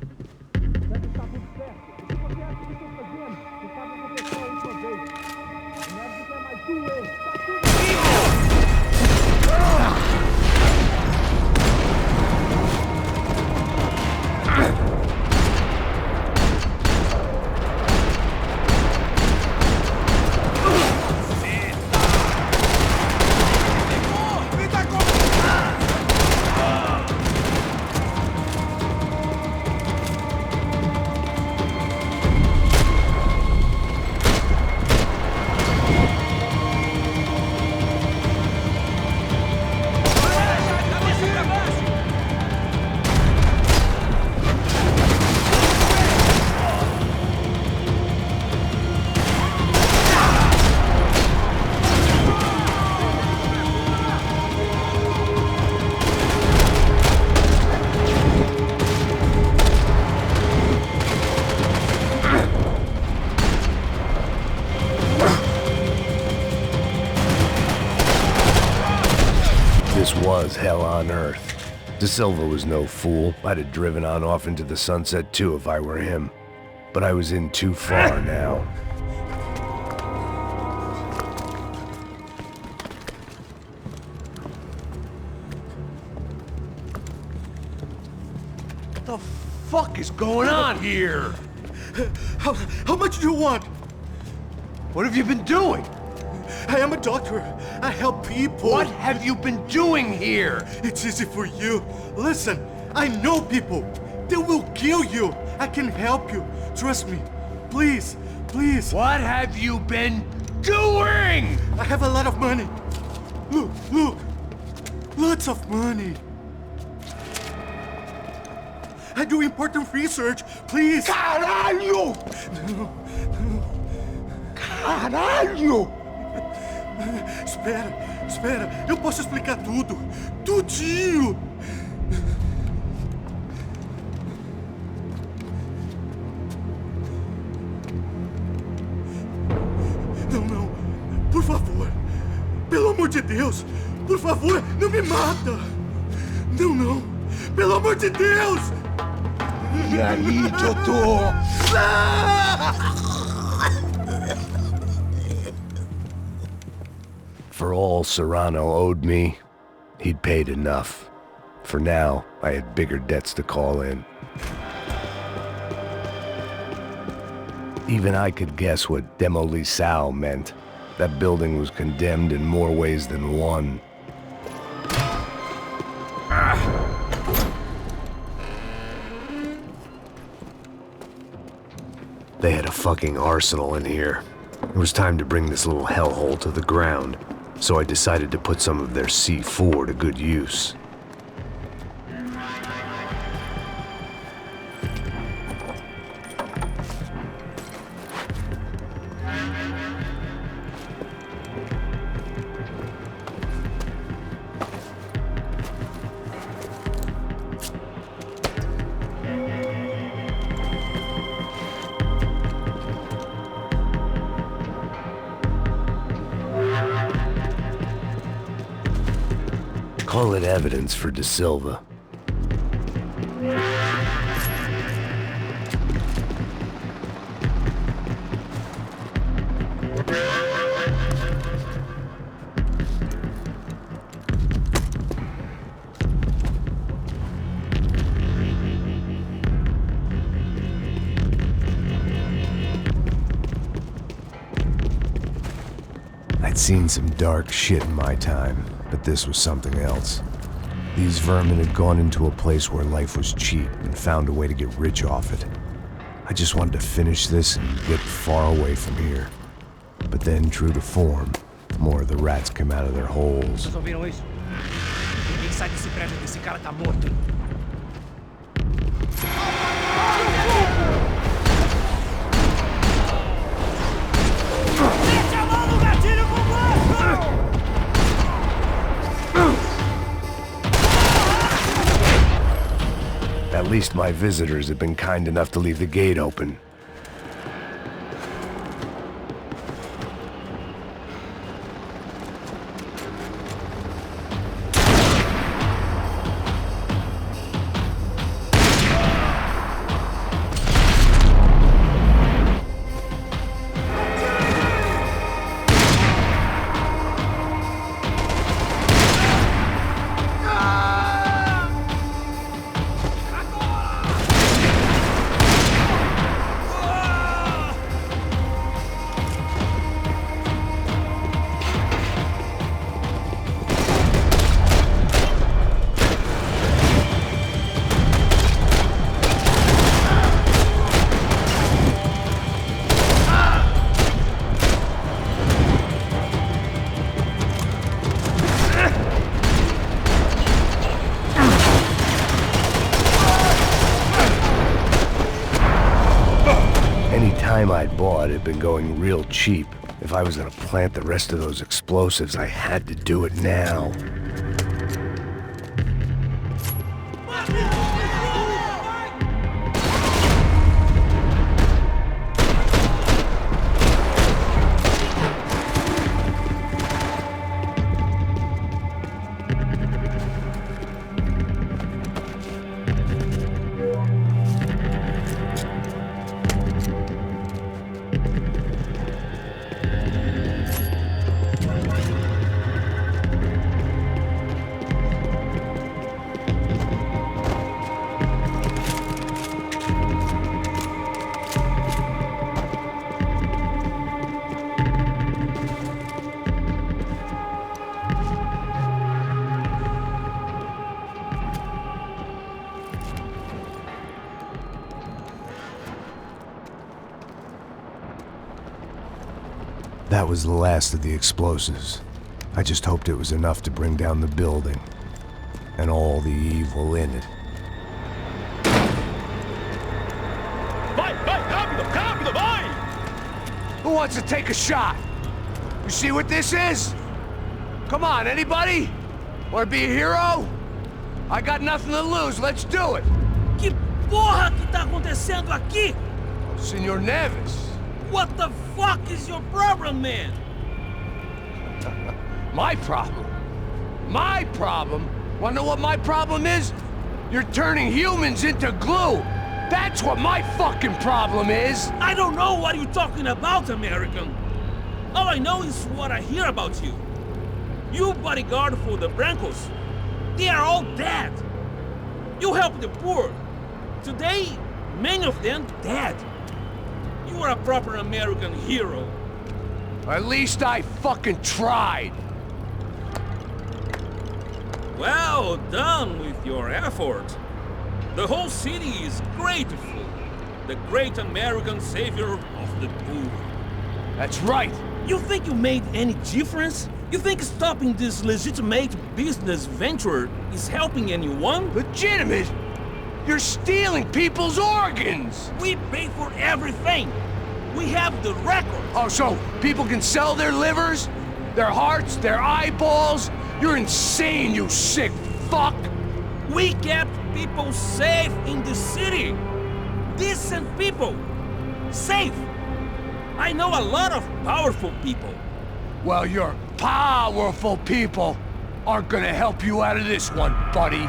Was hell on earth. Da Silva was no fool. I'd have driven on off into the sunset too if I were him. But I was in too far now. What the fuck is going on here? How much do you want? What have you been doing? I am a doctor. I help people. What have you been doing here? It's easy for you. Listen, I know people. They will kill you. I can help you. Trust me. Please, please. What have you been doing? I have a lot of money. Look, look. Lots of money. I do important research. Please. Caralho! No. Caralho! Espera, eu posso explicar tudo. Tudinho. Não, por favor. Pelo amor de Deus, por favor, não me mata. Não, pelo amor de Deus. E aí, doutor? For all Serrano owed me, he'd paid enough. For now, I had bigger debts to call in. Even I could guess what demolição meant. That building was condemned in more ways than one. They had a fucking arsenal in here. It was time to bring this little hellhole to the ground, so I decided to put some of their C4 to good use. Call it evidence for De Silva. I'd seen some dark shit in my time, but this was something else. These vermin had gone into a place where life was cheap and found a way to get rich off it. I just wanted to finish this and get far away from here. But then, true to form, more of the rats come out of their holes. Vocês ouviram isso? Ninguém sai desse prédio, esse cara tá morto. Mete a mão no gatilho com gosto! At least my visitors have been kind enough to leave the gate open. Time I'd bought had been going real cheap. If I was gonna plant the rest of those explosives, I had to do it now. That was the last of the explosives. I just hoped it was enough to bring down the building and all the evil in it. Vai, rápido, rápido, vai! Who wants to take a shot? You see what this is? Come on, anybody? Want to be a hero? I got nothing to lose, let's do it! Que porra que tá acontecendo aqui? Senor Neves. What the fuck is your problem, man? My problem? My problem? Wanna know what my problem is? You're turning humans into glue! That's what my fucking problem is! I don't know what you're talking about, American. All I know is what I hear about you. You bodyguard for the Brancos. They are all dead. You help the poor. Today, many of them dead. You are a proper American hero. At least I fucking tried. Well done with your effort. The whole city is grateful. The great American savior of the poor. That's right. You think you made any difference? You think stopping this legitimate business venture is helping anyone? Legitimate? You're stealing people's organs! We pay for everything! We have the record! Oh, so people can sell their livers? Their hearts? Their eyeballs? You're insane, you sick fuck! We kept people safe in the city! Decent people! Safe! I know a lot of powerful people. Well, you're powerful people! aren't gonna help you out of this one, buddy.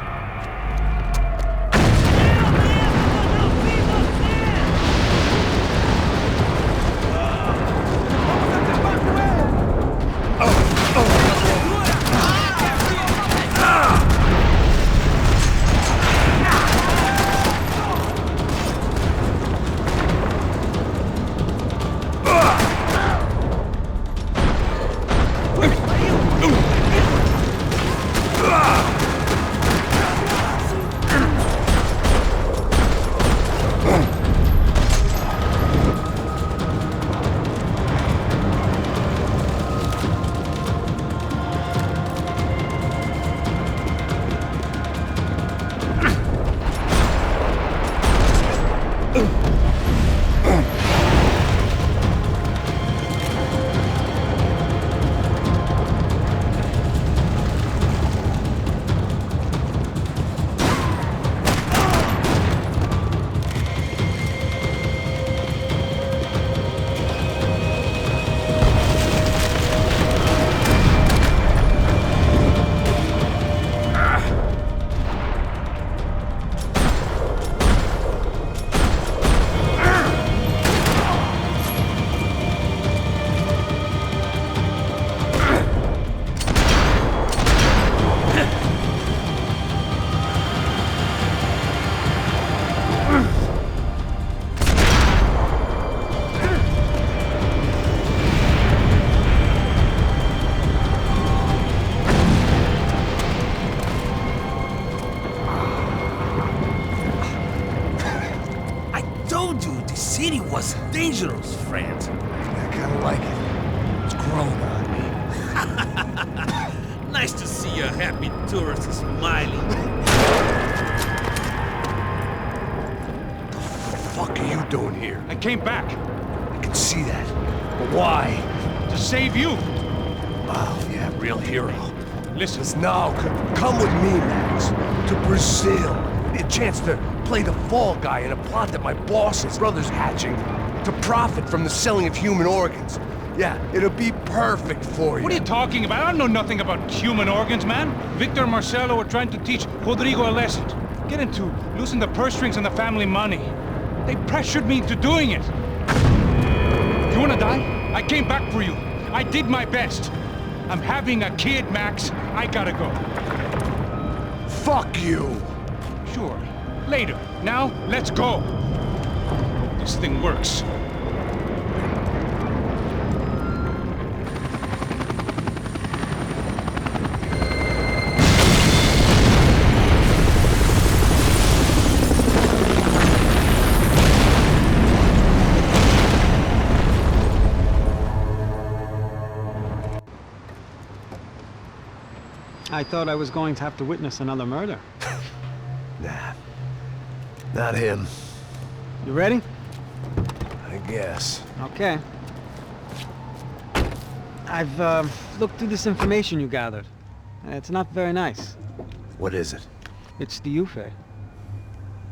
city was dangerous, friend. I kinda like it. It's grown on me. Nice to see a happy tourist smiling. What the fuck are you doing here? I came back. I can see that. But why? To save you. Oh, yeah, real hero. Listen. Now, come with me, Max. To Brazil. A chance to play the fall guy in a plot that my boss's brother's hatching to profit from the selling of human organs. Yeah, it'll be perfect for you. What are you talking about? I know nothing about human organs, man. Victor and Marcelo were trying to teach Rodrigo a lesson. Get him to loosen the purse strings on the family money. They pressured me into doing it. You wanna die? I came back for you. I did my best. I'm having a kid, Max. I gotta go. Fuck you! Sure. Later. Now, let's go. Hope this thing works. I thought I was going to have to witness another murder. Nah. Not him. You ready? I guess. Okay. I've looked through this information you gathered. It's not very nice. What is it? It's the UFE.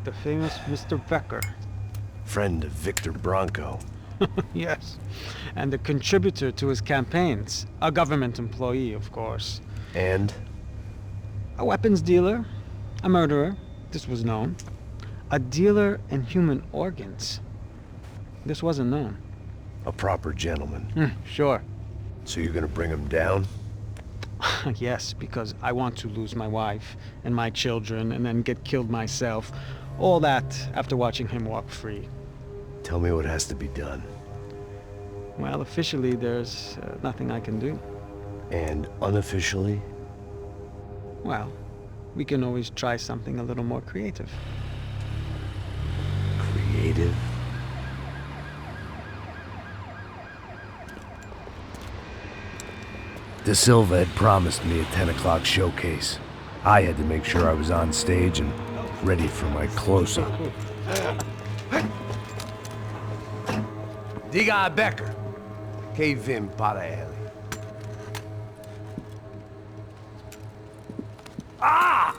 The famous Mr. Becker. Friend of Victor Bronco. Yes. And a contributor to his campaigns. A government employee, of course. And? A weapons dealer. A murderer. This was known. A dealer in human organs. This wasn't known. A proper gentleman. Sure. So you're gonna bring him down? Yes, because I want to lose my wife and my children and then get killed myself. All that after watching him walk free. Tell me what has to be done. Well, officially there's nothing I can do. And unofficially? Well, we can always try something a little more creative. Creative? De Silva had promised me a 10 o'clock showcase. I had to make sure I was on stage and ready for my close-up. Diga a Becker. Que vim para ele. Ah!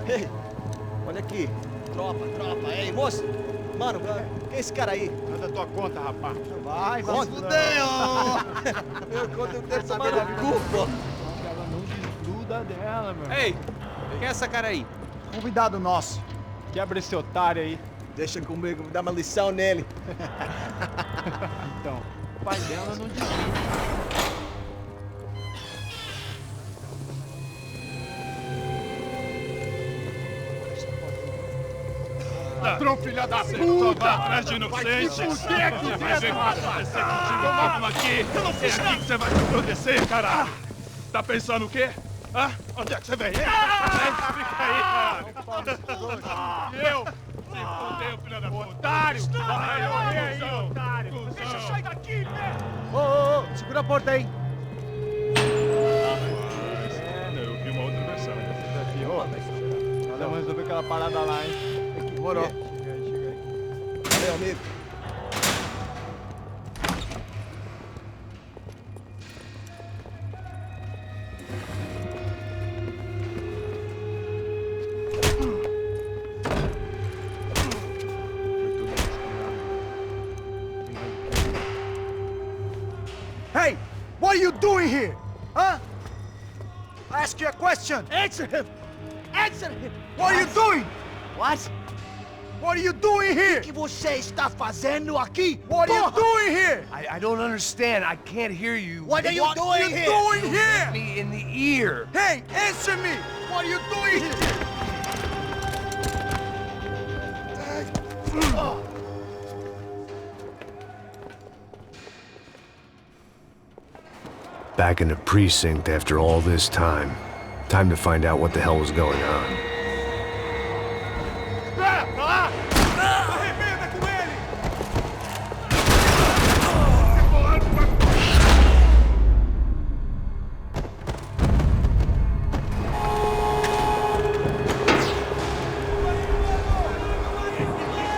Hey, Olha aqui. Tropa. Ei, moço. Mano, quem é esse cara aí? Manda tua conta, rapaz. Vai se fuder, Meu conta eu quero saber da culpa. Ela não desgruda dela, meu. Ei, quem é essa cara aí? Convidado nosso. Quebra esse otário aí. Deixa comigo, vou dar uma lição nele. Então, o pai dela não desgruda. Ladrão, filha da puta! Vai atrás de inocentes! Vai se fuder aqui, vai ver o que vai acontecer contigo. Vamos aqui! Eu não fiz nada! É aqui que você vai acontecer, caralho! Tá pensando o quê? Hã? Onde é que você vem? Fica aí, caralho! Eu? Se fudeu, filha da puta! Otário! Vai, otário! Deixa eu sair daqui, né? Ô, segura a porta aí! Eu vi uma outra versão. Vamos resolver aquela parada lá, hein? Demorou. Chega aí. Valeu, amigo. Hey, what are you doing here? Huh? I ask you a question. Answer him! Answer him! What are you doing? What? What are you doing here? O que você está fazendo aqui? What are you doing here? I don't understand. I can't hear you. What are you doing here? Doing You here? hit me in the ear. Hey, answer me! What are you doing here? Back in the precinct after all this time. Time to find out what the hell was going on. Arrebenta com ele!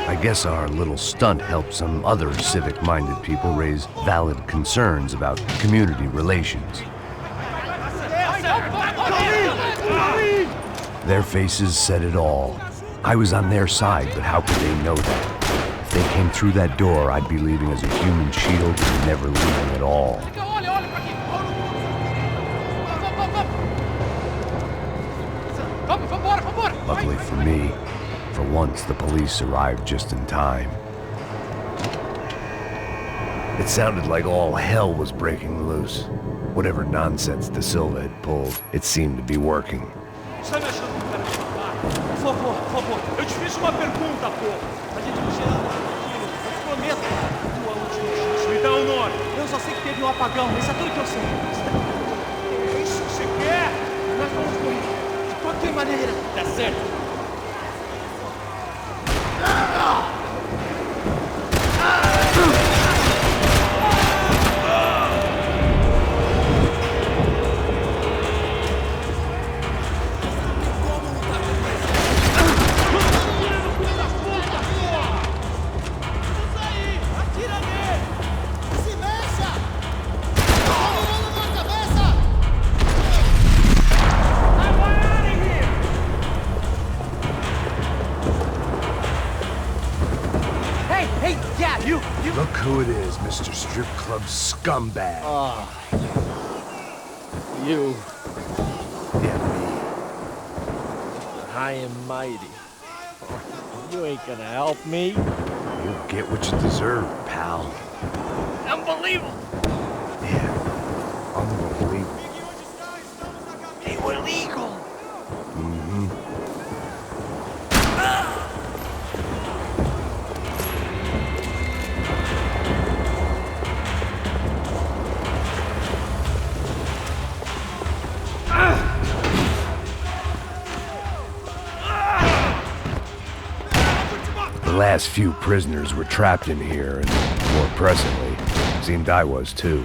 I guess our little stunt helped some other civic-minded people raise valid concerns about community relations. Their faces said it all. I was on their side, but how could they know that? If they came through that door, I'd be leaving as a human shield and never leaving at all. Luckily for me, for once the police arrived just in time. It sounded like all hell was breaking loose. Whatever nonsense De Silva had pulled, it seemed to be working. Sai me achando um cara de falar. Por favor. Eu te fiz uma pergunta, pô. A gente não chega naquilo. Eu te prometo. Tua última chance. Me dá um nome. Eu só sei que teve um apagão. Isso é tudo que eu sei. É isso que você quer? Nós vamos correr. De qualquer maneira. Tá certo. Look who it is, Mr. Strip Club Scumbag. You. Yeah, me. High and mighty. You ain't gonna help me. You'll get what you deserve, pal. Unbelievable! Yeah, unbelievable. They were legal! Mm-hmm. The last few prisoners were trapped in here, and more presently, seemed I was too.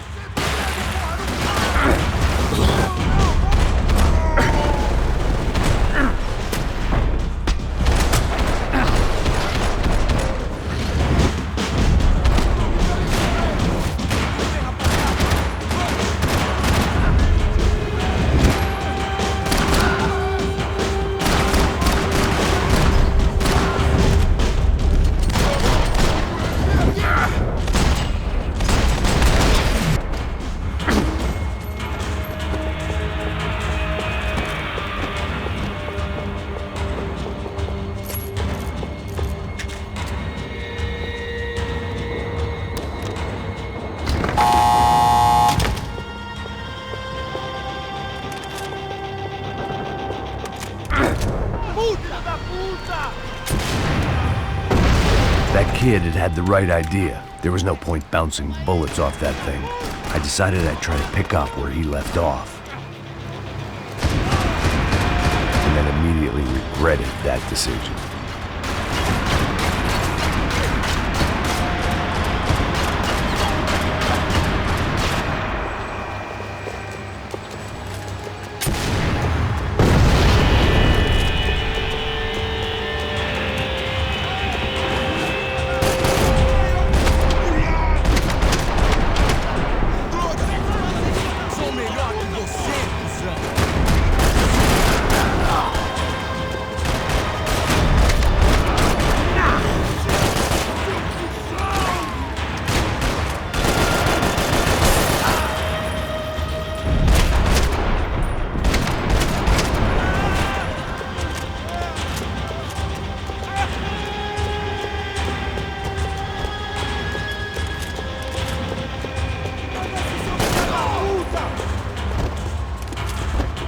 That kid had the right idea. There was no point bouncing bullets off that thing. I decided I'd try to pick up where he left off. And then immediately regretted that decision.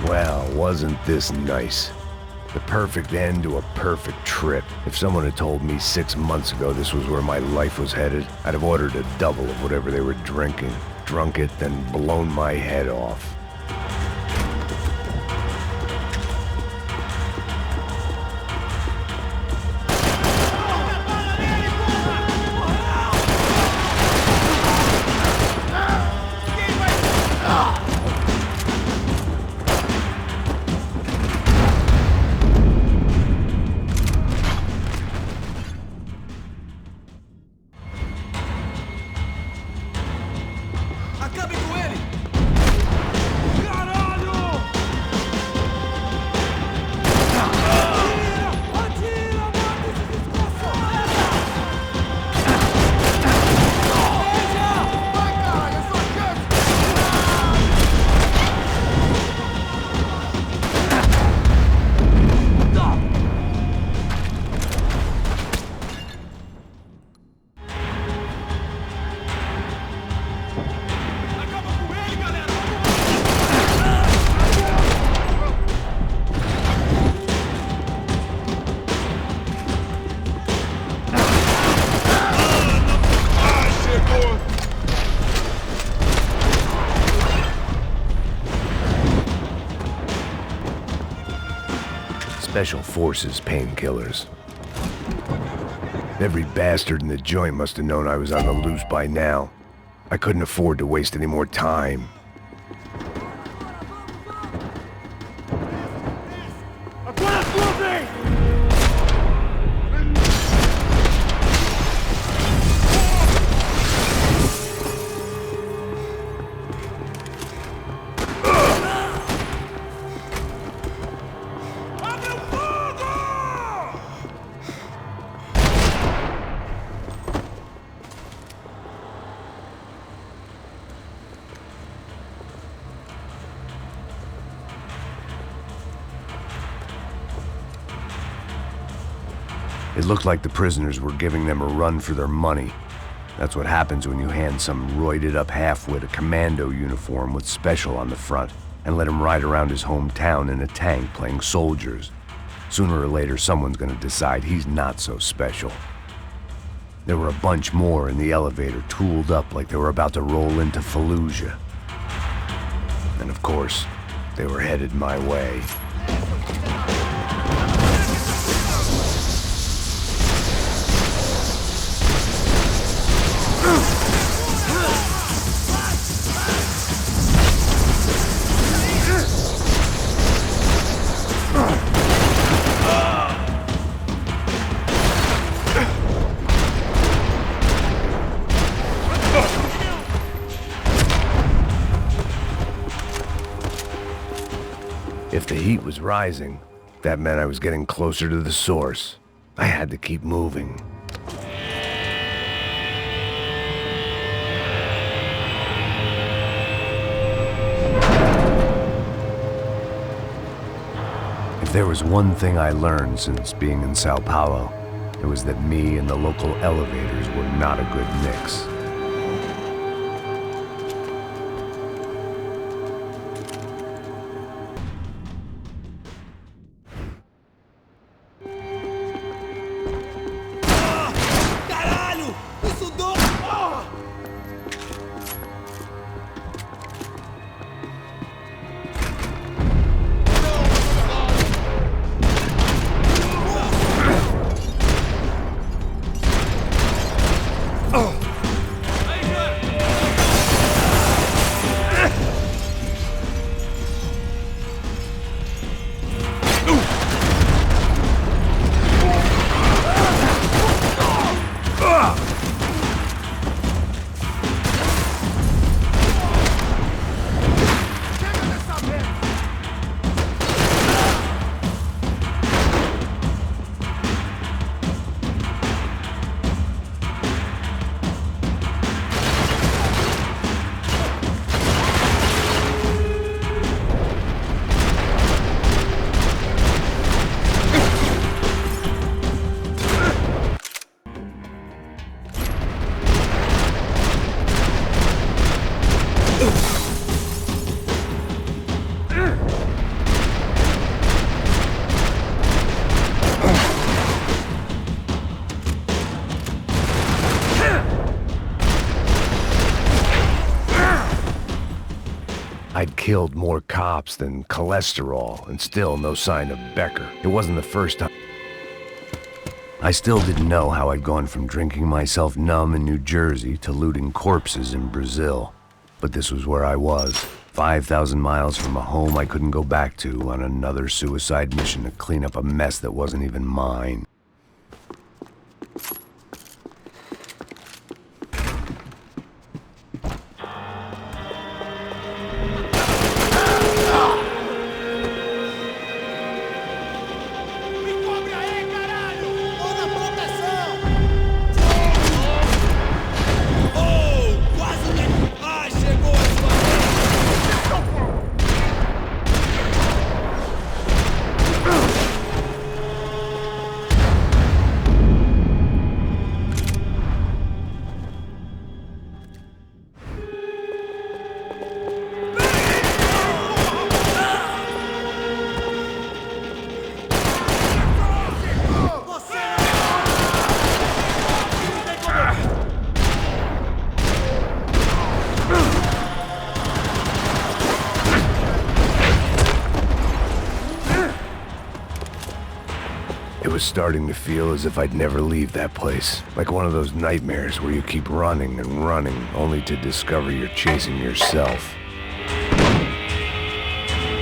Well, wasn't this nice? The perfect end to a perfect trip. If someone had told me 6 months ago this was where my life was headed, I'd have ordered a double of whatever they were drinking, drunk it, then blown my head off. Special Forces painkillers. Every bastard in the joint must have known I was on the loose by now. I couldn't afford to waste any more time. It looked like the prisoners were giving them a run for their money. That's what happens when you hand some roided-up halfwit a commando uniform with special on the front and let him ride around his hometown in a tank playing soldiers. Sooner or later, someone's gonna decide he's not so special. There were a bunch more in the elevator, tooled up like they were about to roll into Fallujah. And of course, they were headed my way. If the heat was rising, that meant I was getting closer to the source. I had to keep moving. If there was one thing I learned since being in Sao Paulo, it was that me and the local elevators were not a good mix. killed more cops than cholesterol, and still no sign of Becker. It wasn't the first time. I still didn't know how I'd gone from drinking myself numb in New Jersey to looting corpses in Brazil. But this was where I was, 5,000 miles from a home I couldn't go back to, on another suicide mission to clean up a mess that wasn't even mine. It was starting to feel as if I'd never leave that place. Like one of those nightmares where you keep running and running, only to discover you're chasing yourself.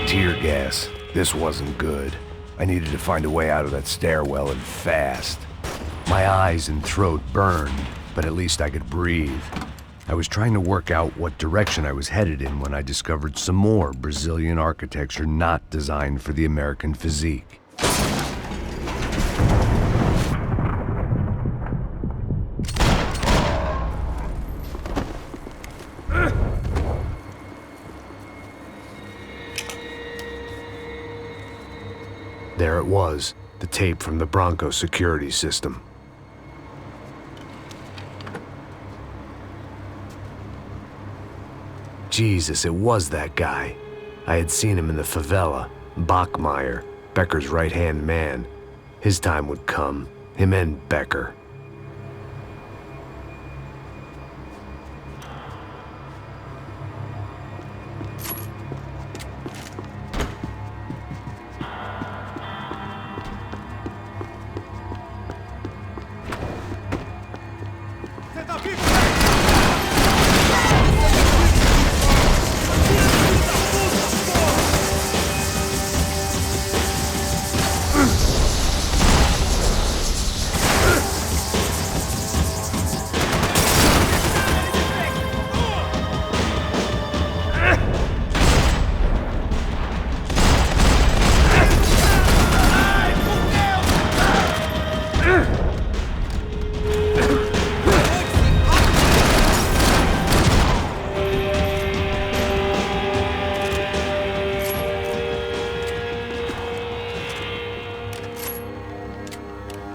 Tear gas. This wasn't good. I needed to find a way out of that stairwell, and fast. My eyes and throat burned, but at least I could breathe. I was trying to work out what direction I was headed in when I discovered some more Brazilian architecture not designed for the American physique. There it was, the tape from the Bronco security system. Jesus, it was that guy. I had seen him in the favela, Bachmeyer, Becker's right-hand man. His time would come, him and Becker.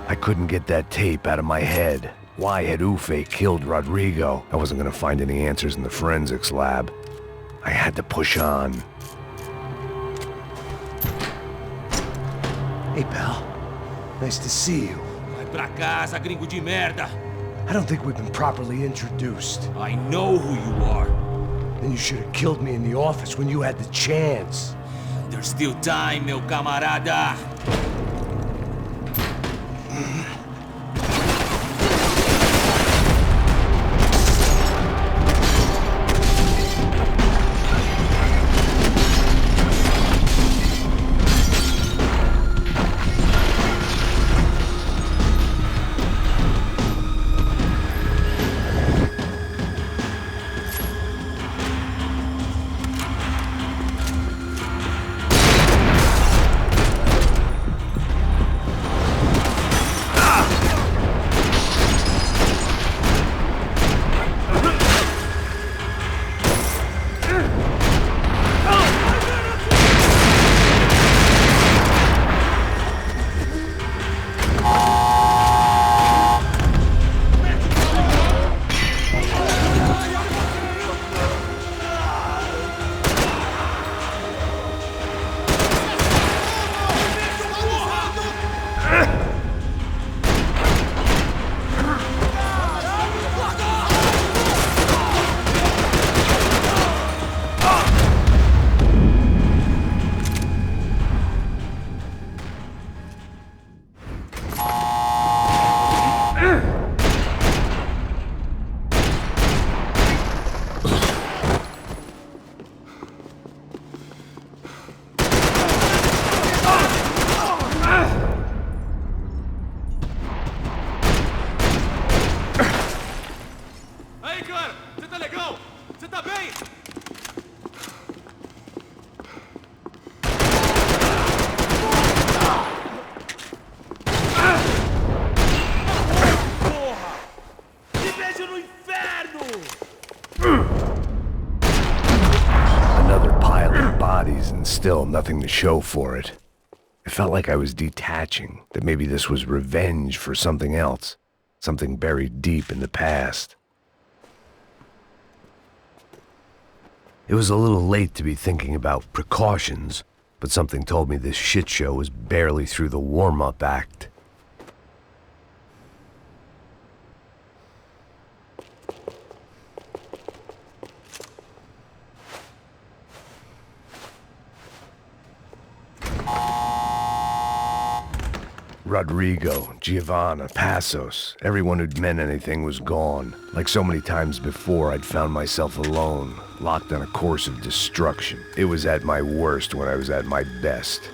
I couldn't get that tape out of my head. Why had Ufe killed Rodrigo? I wasn't gonna find any answers in the forensics lab. I had to push on. Hey, pal. Nice to see you. Vai pra casa, gringo de merda. I don't think we've been properly introduced. I know who you are. Then you should have killed me in the office when you had the chance. There's still time, meu camarada. and still nothing to show for it. It felt like I was detaching, that maybe this was revenge for something else, something buried deep in the past. It was a little late to be thinking about precautions, but something told me this shit show was barely through the warm-up act. Rodrigo, Giovanna, Passos, everyone who'd meant anything was gone. Like so many times before, I'd found myself alone, locked on a course of destruction. It was at my worst when I was at my best.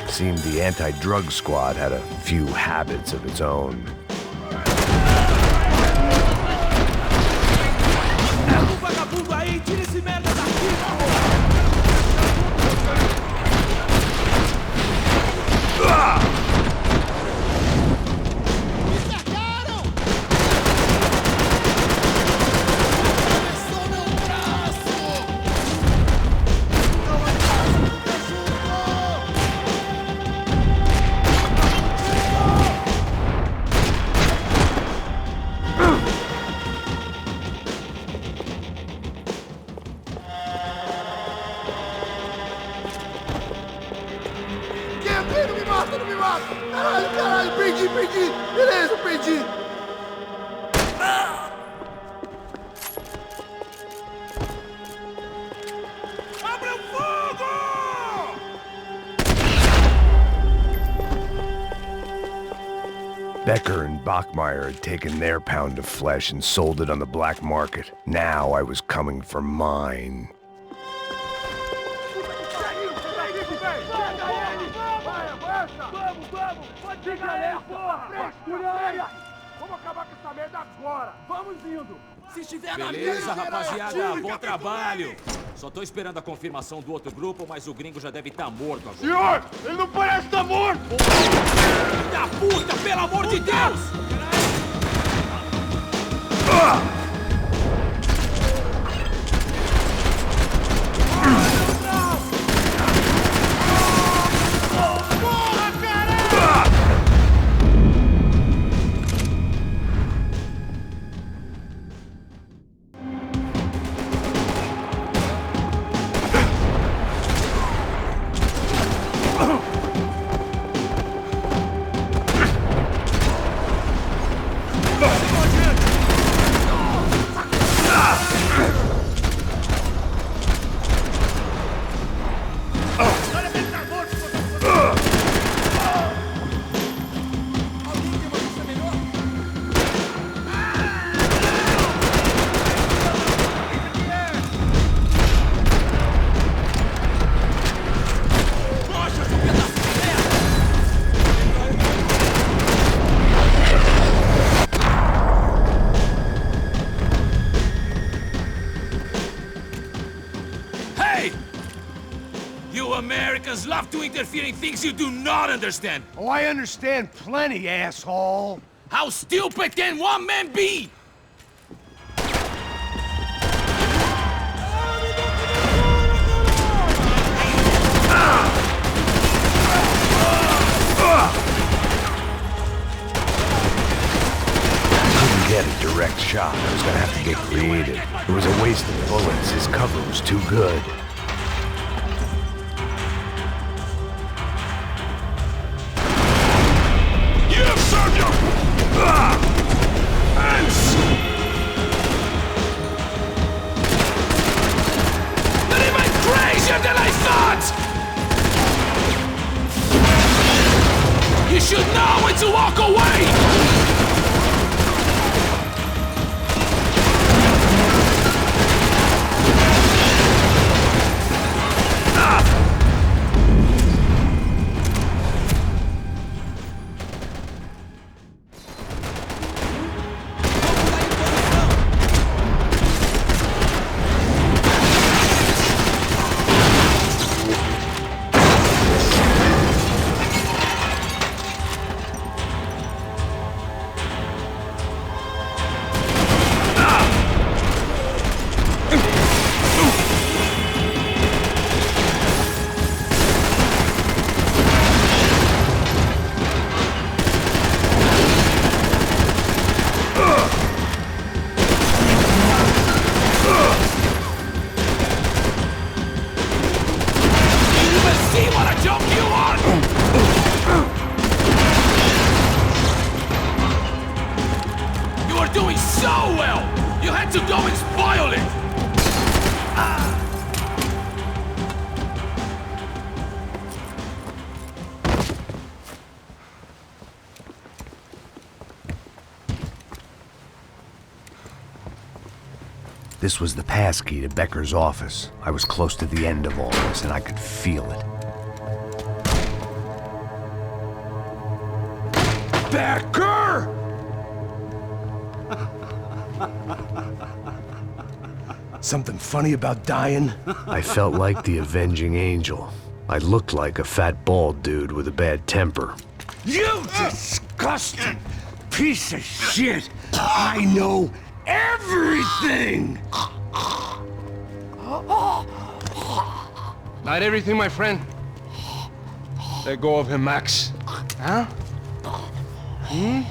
Seemed the anti-drug squad had a few habits of its own. Caralho, perdi. Beleza, perdi. Abra fogo! Becker and Bachmeyer had taken their pound of flesh and sold it on the black market. Now I was coming for mine. Vamos acabar com essa merda agora. Vamos indo. Se estiver na Beleza, rapaziada. Bom trabalho. Só tô esperando a confirmação do outro grupo, mas o gringo já deve estar morto agora. Senhor, ele não parece estar morto. Filho da puta, pelo amor de Deus! Americans love to interfere in things you do not understand. Oh, I understand plenty, asshole. How stupid can one man be? Couldn't get a direct shot. shot, I was gonna have to get creative. It was a waste of bullets. His cover was too good. You have served your... ends! They're even crazier than I thought! You should know when to walk away! This was the passkey to Becker's office. I was close to the end of all this, and I could feel it. Becker! Something funny about dying? I felt like the avenging angel. I looked like a fat bald dude with a bad temper. You disgusting piece of shit! I know everything! Not everything, my friend. Let go of him, Max. Huh? Hmm?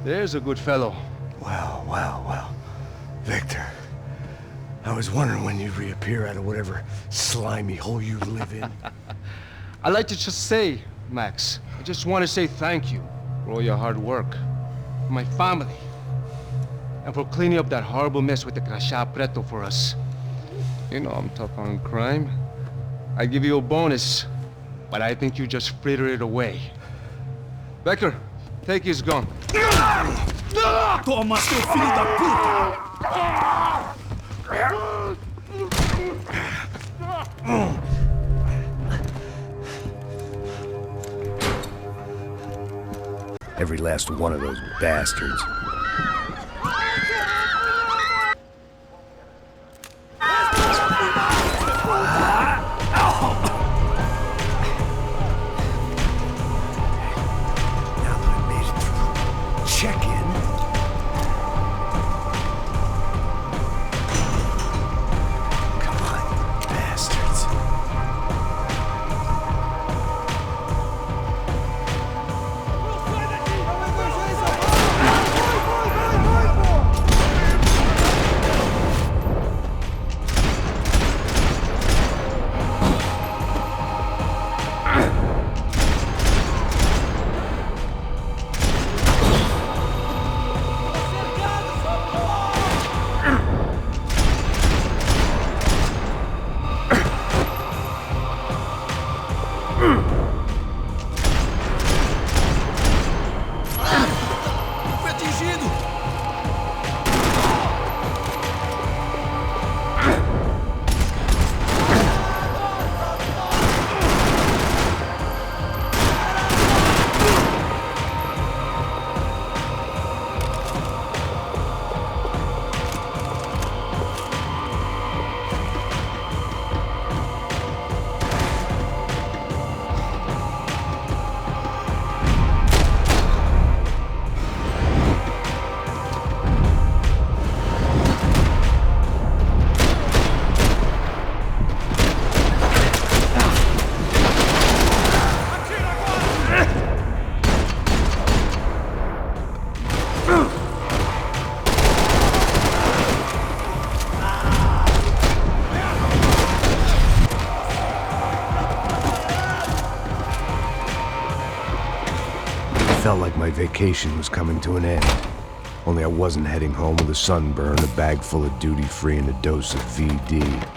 There's a good fellow. Well, well, well. Victor, I was wondering when you'd reappear out of whatever slimy hole you live in. I'd like to just say, Max, I just want to say thank you for all your hard work, for my family, and for cleaning up that horrible mess with the Crachá Preto for us. You know I'm tough on crime. I give you a bonus, but I think you just frittered it away. Becker, take his gun. Toma, seu filho da Every last one of those bastards. felt like my vacation was coming to an end. Only I wasn't heading home with a sunburn, a bag full of duty-free, and a dose of VD.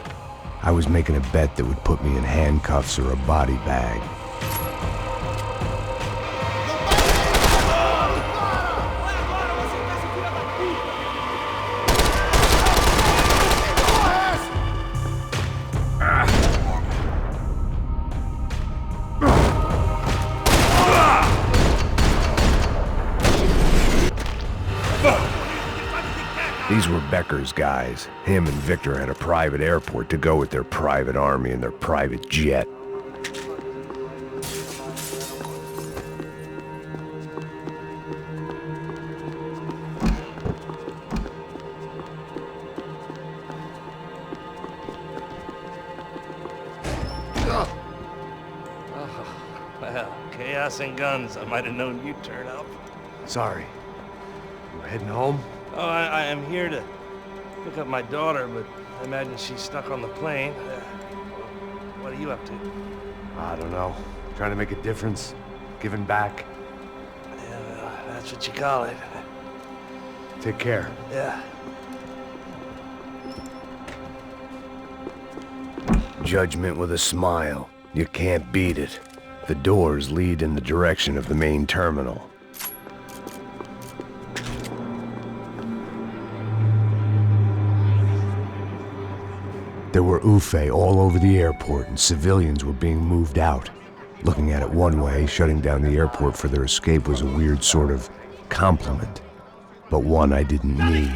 I was making a bet that would put me in handcuffs or a body bag. These were Becker's guys. Him and Victor had a private airport to go with their private army and their private jet. Well, chaos and guns. I might have known you'd turn up. Sorry. You heading home? Oh, I am here to pick up my daughter, but I imagine she's stuck on the plane. What are you up to? I don't know. Trying to make a difference. Giving back. Yeah, well, that's what you call it. Take care. Yeah. Judgment with a smile. You can't beat it. The doors lead in the direction of the main terminal. There were UFE all over the airport, and civilians were being moved out. Looking at it one way, shutting down the airport for their escape was a weird sort of compliment, but one I didn't need.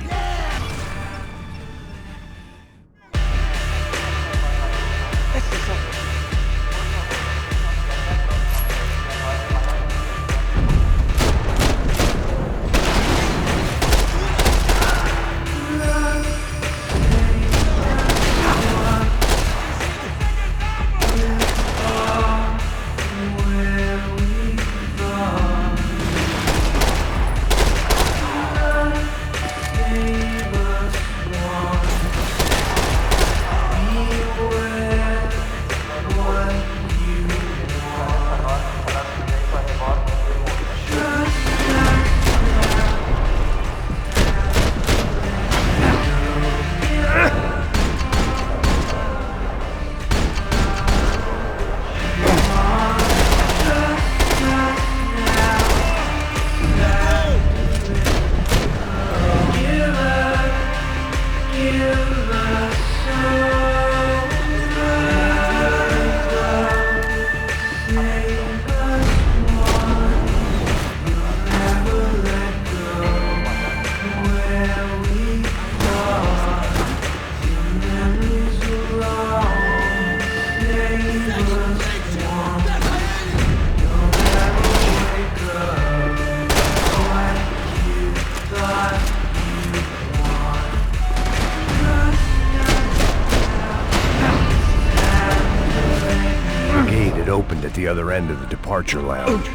Opened at the other end of the departure lounge.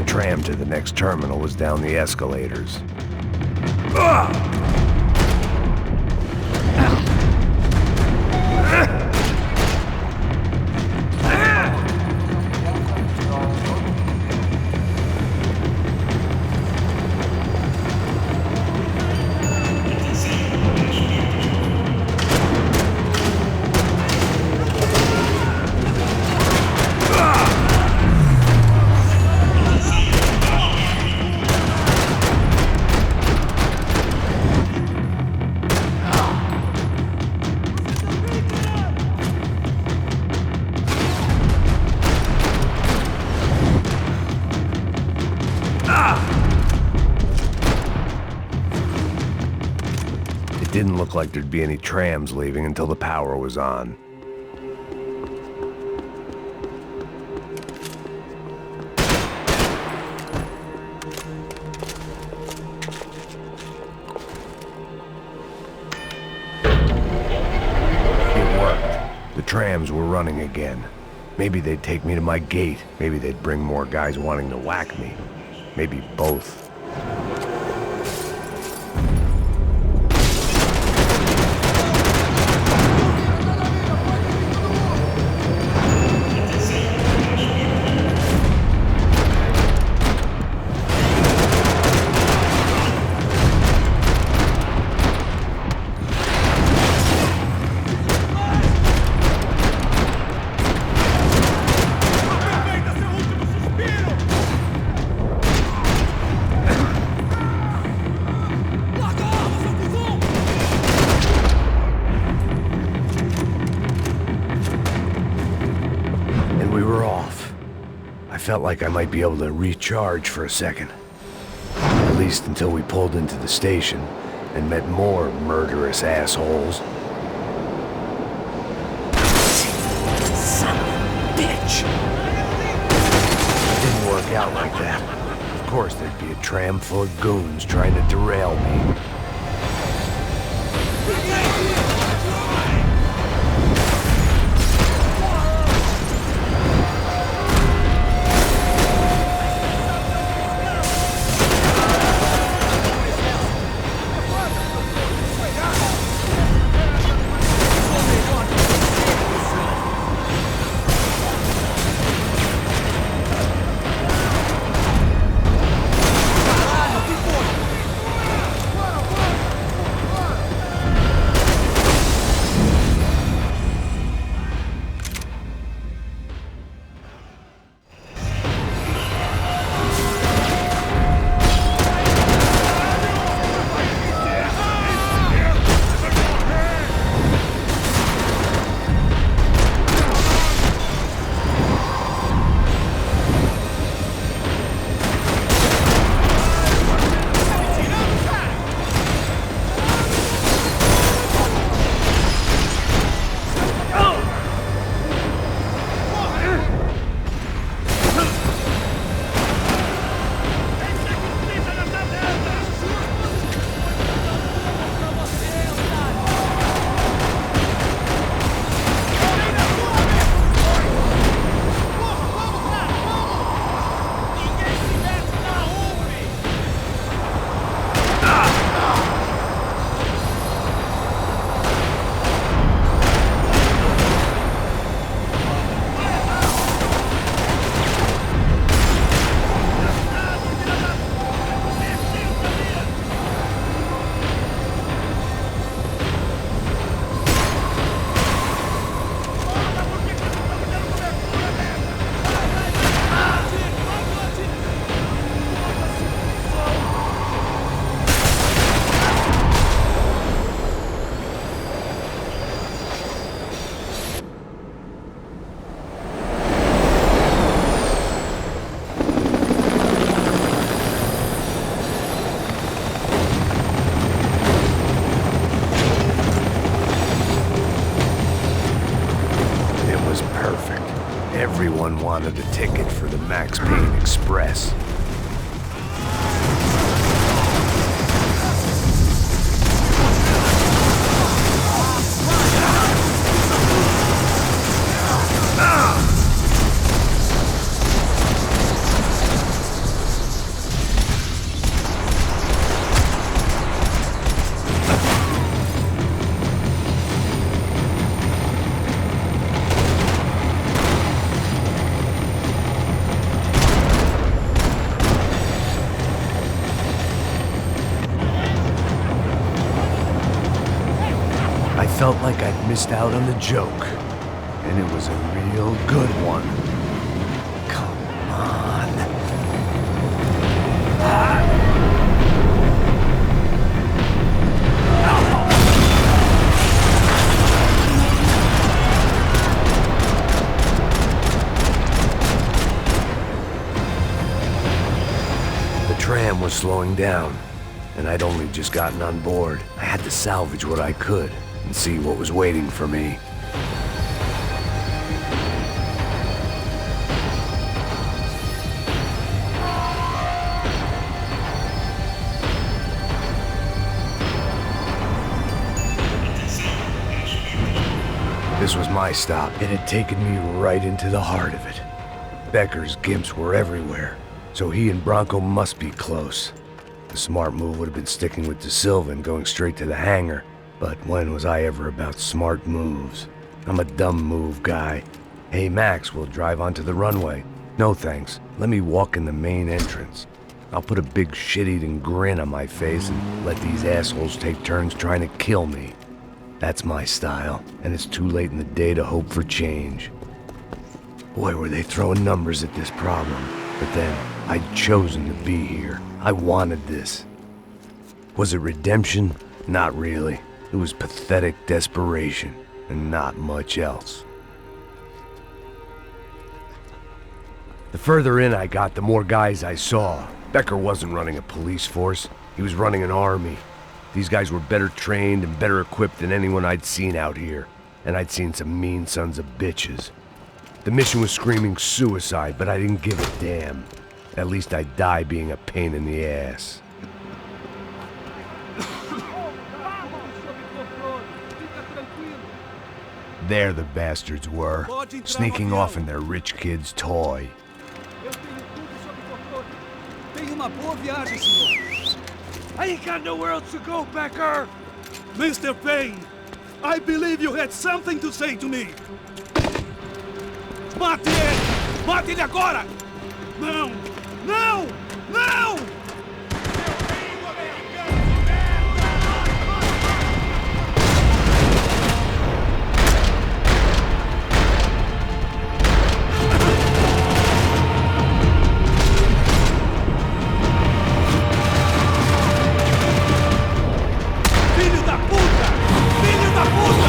Tram to the next terminal was down the escalators. look like there'd be any trams leaving until the power was on. It worked. The trams were running again. Maybe they'd take me to my gate. Maybe they'd bring more guys wanting to whack me. Maybe both. I felt like I might be able to recharge for a second. At least until we pulled into the station and met more murderous assholes. Son of a bitch! It didn't work out like that. Of course there'd be a tram full of goons trying to derail me. Everyone wanted a ticket for the Max Payne Express. I felt like I'd missed out on the joke, and it was a real good one. Come on. The tram was slowing down, and I'd only just gotten on board. I had to salvage what I could and see what was waiting for me. This was my stop. It had taken me right into the heart of it. Becker's gimps were everywhere, so he and Bronco must be close. The smart move would have been sticking with De Silva and going straight to the hangar, but when was I ever about smart moves? I'm a dumb move guy. Hey Max, we'll drive onto the runway. No thanks, let me walk in the main entrance. I'll put a big shit-eating grin on my face and let these assholes take turns trying to kill me. That's my style, and it's too late in the day to hope for change. Boy, were they throwing numbers at this problem. But then, I'd chosen to be here. I wanted this. Was it redemption? Not really. It was pathetic desperation, and not much else. The further in I got, the more guys I saw. Becker wasn't running a police force. He was running an army. These guys were better trained and better equipped than anyone I'd seen out here. And I'd seen some mean sons of bitches. The mission was screaming suicide, but I didn't give a damn. At least I'd die being a pain in the ass. There the bastards were, sneaking off in their rich kid's toy. I ain't got nowhere else to go, Becker! Mr. Payne, I believe you had something to say to me. Mate ele! Mate ele agora! Não! Não! Não! Filho da puta! Filho da puta!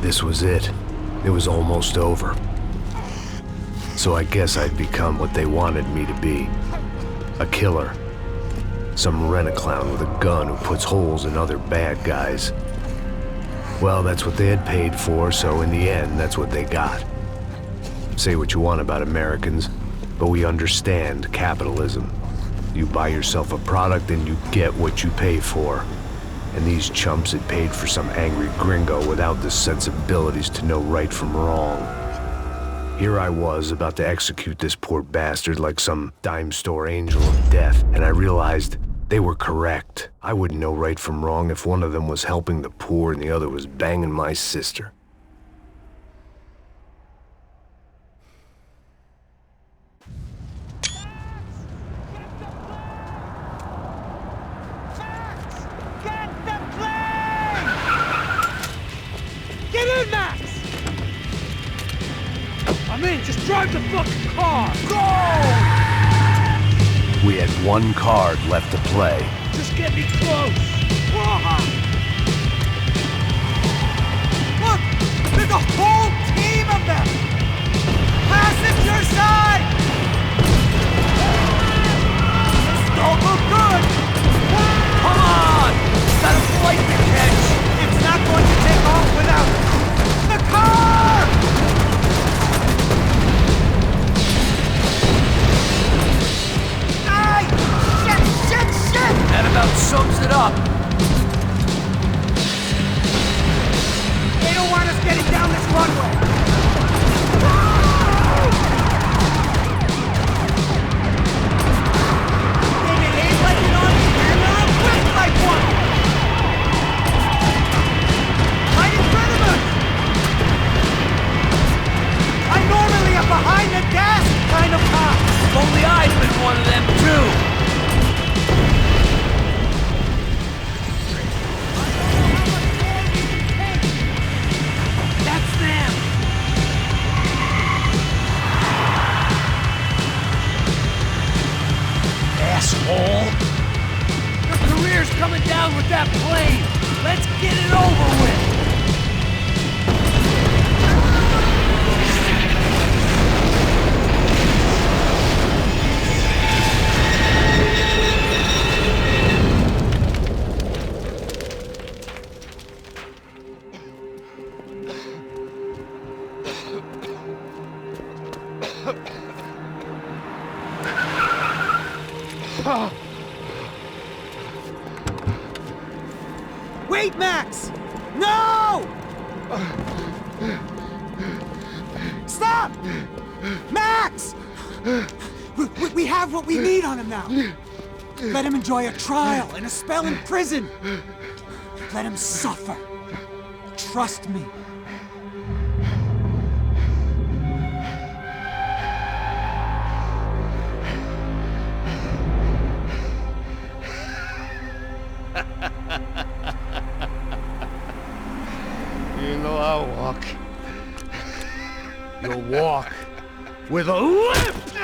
This was it. It was almost over. So I guess I'd become what they wanted me to be. A killer. Some rent-a-clown with a gun who puts holes in other bad guys. Well, that's what they had paid for, so in the end, that's what they got. Say what you want about Americans, but we understand capitalism. You buy yourself a product and you get what you pay for. And these chumps had paid for some angry gringo without the sensibilities to know right from wrong. Here I was, about to execute this poor bastard like some dime store angel of death, and I realized they were correct. I wouldn't know right from wrong if one of them was helping the poor and the other was banging my sister. Get in, Max! I'm in, just drive the fucking car! Go! We had one card left to play. Just get me close! Look! There's a whole team of them! Passenger side! This don't look good! Come on! Got a flight to catch! It's not going to take off without the car! Ay! Shit! That about sums it up. They don't want us getting down this runway! They behave like an army and they're equipped like one! Right in front of us! I'm normally a behind the gas kind of cop! If only I'd been one of them too. That's them! Asshole! Your career's coming down with that plane. Let's get it over with. Wait, Max! No! Stop! Max! We have what we need on him now. Let him enjoy a trial and a spell in prison. Let him suffer. Trust me. You know I'll walk. You'll walk with a lift!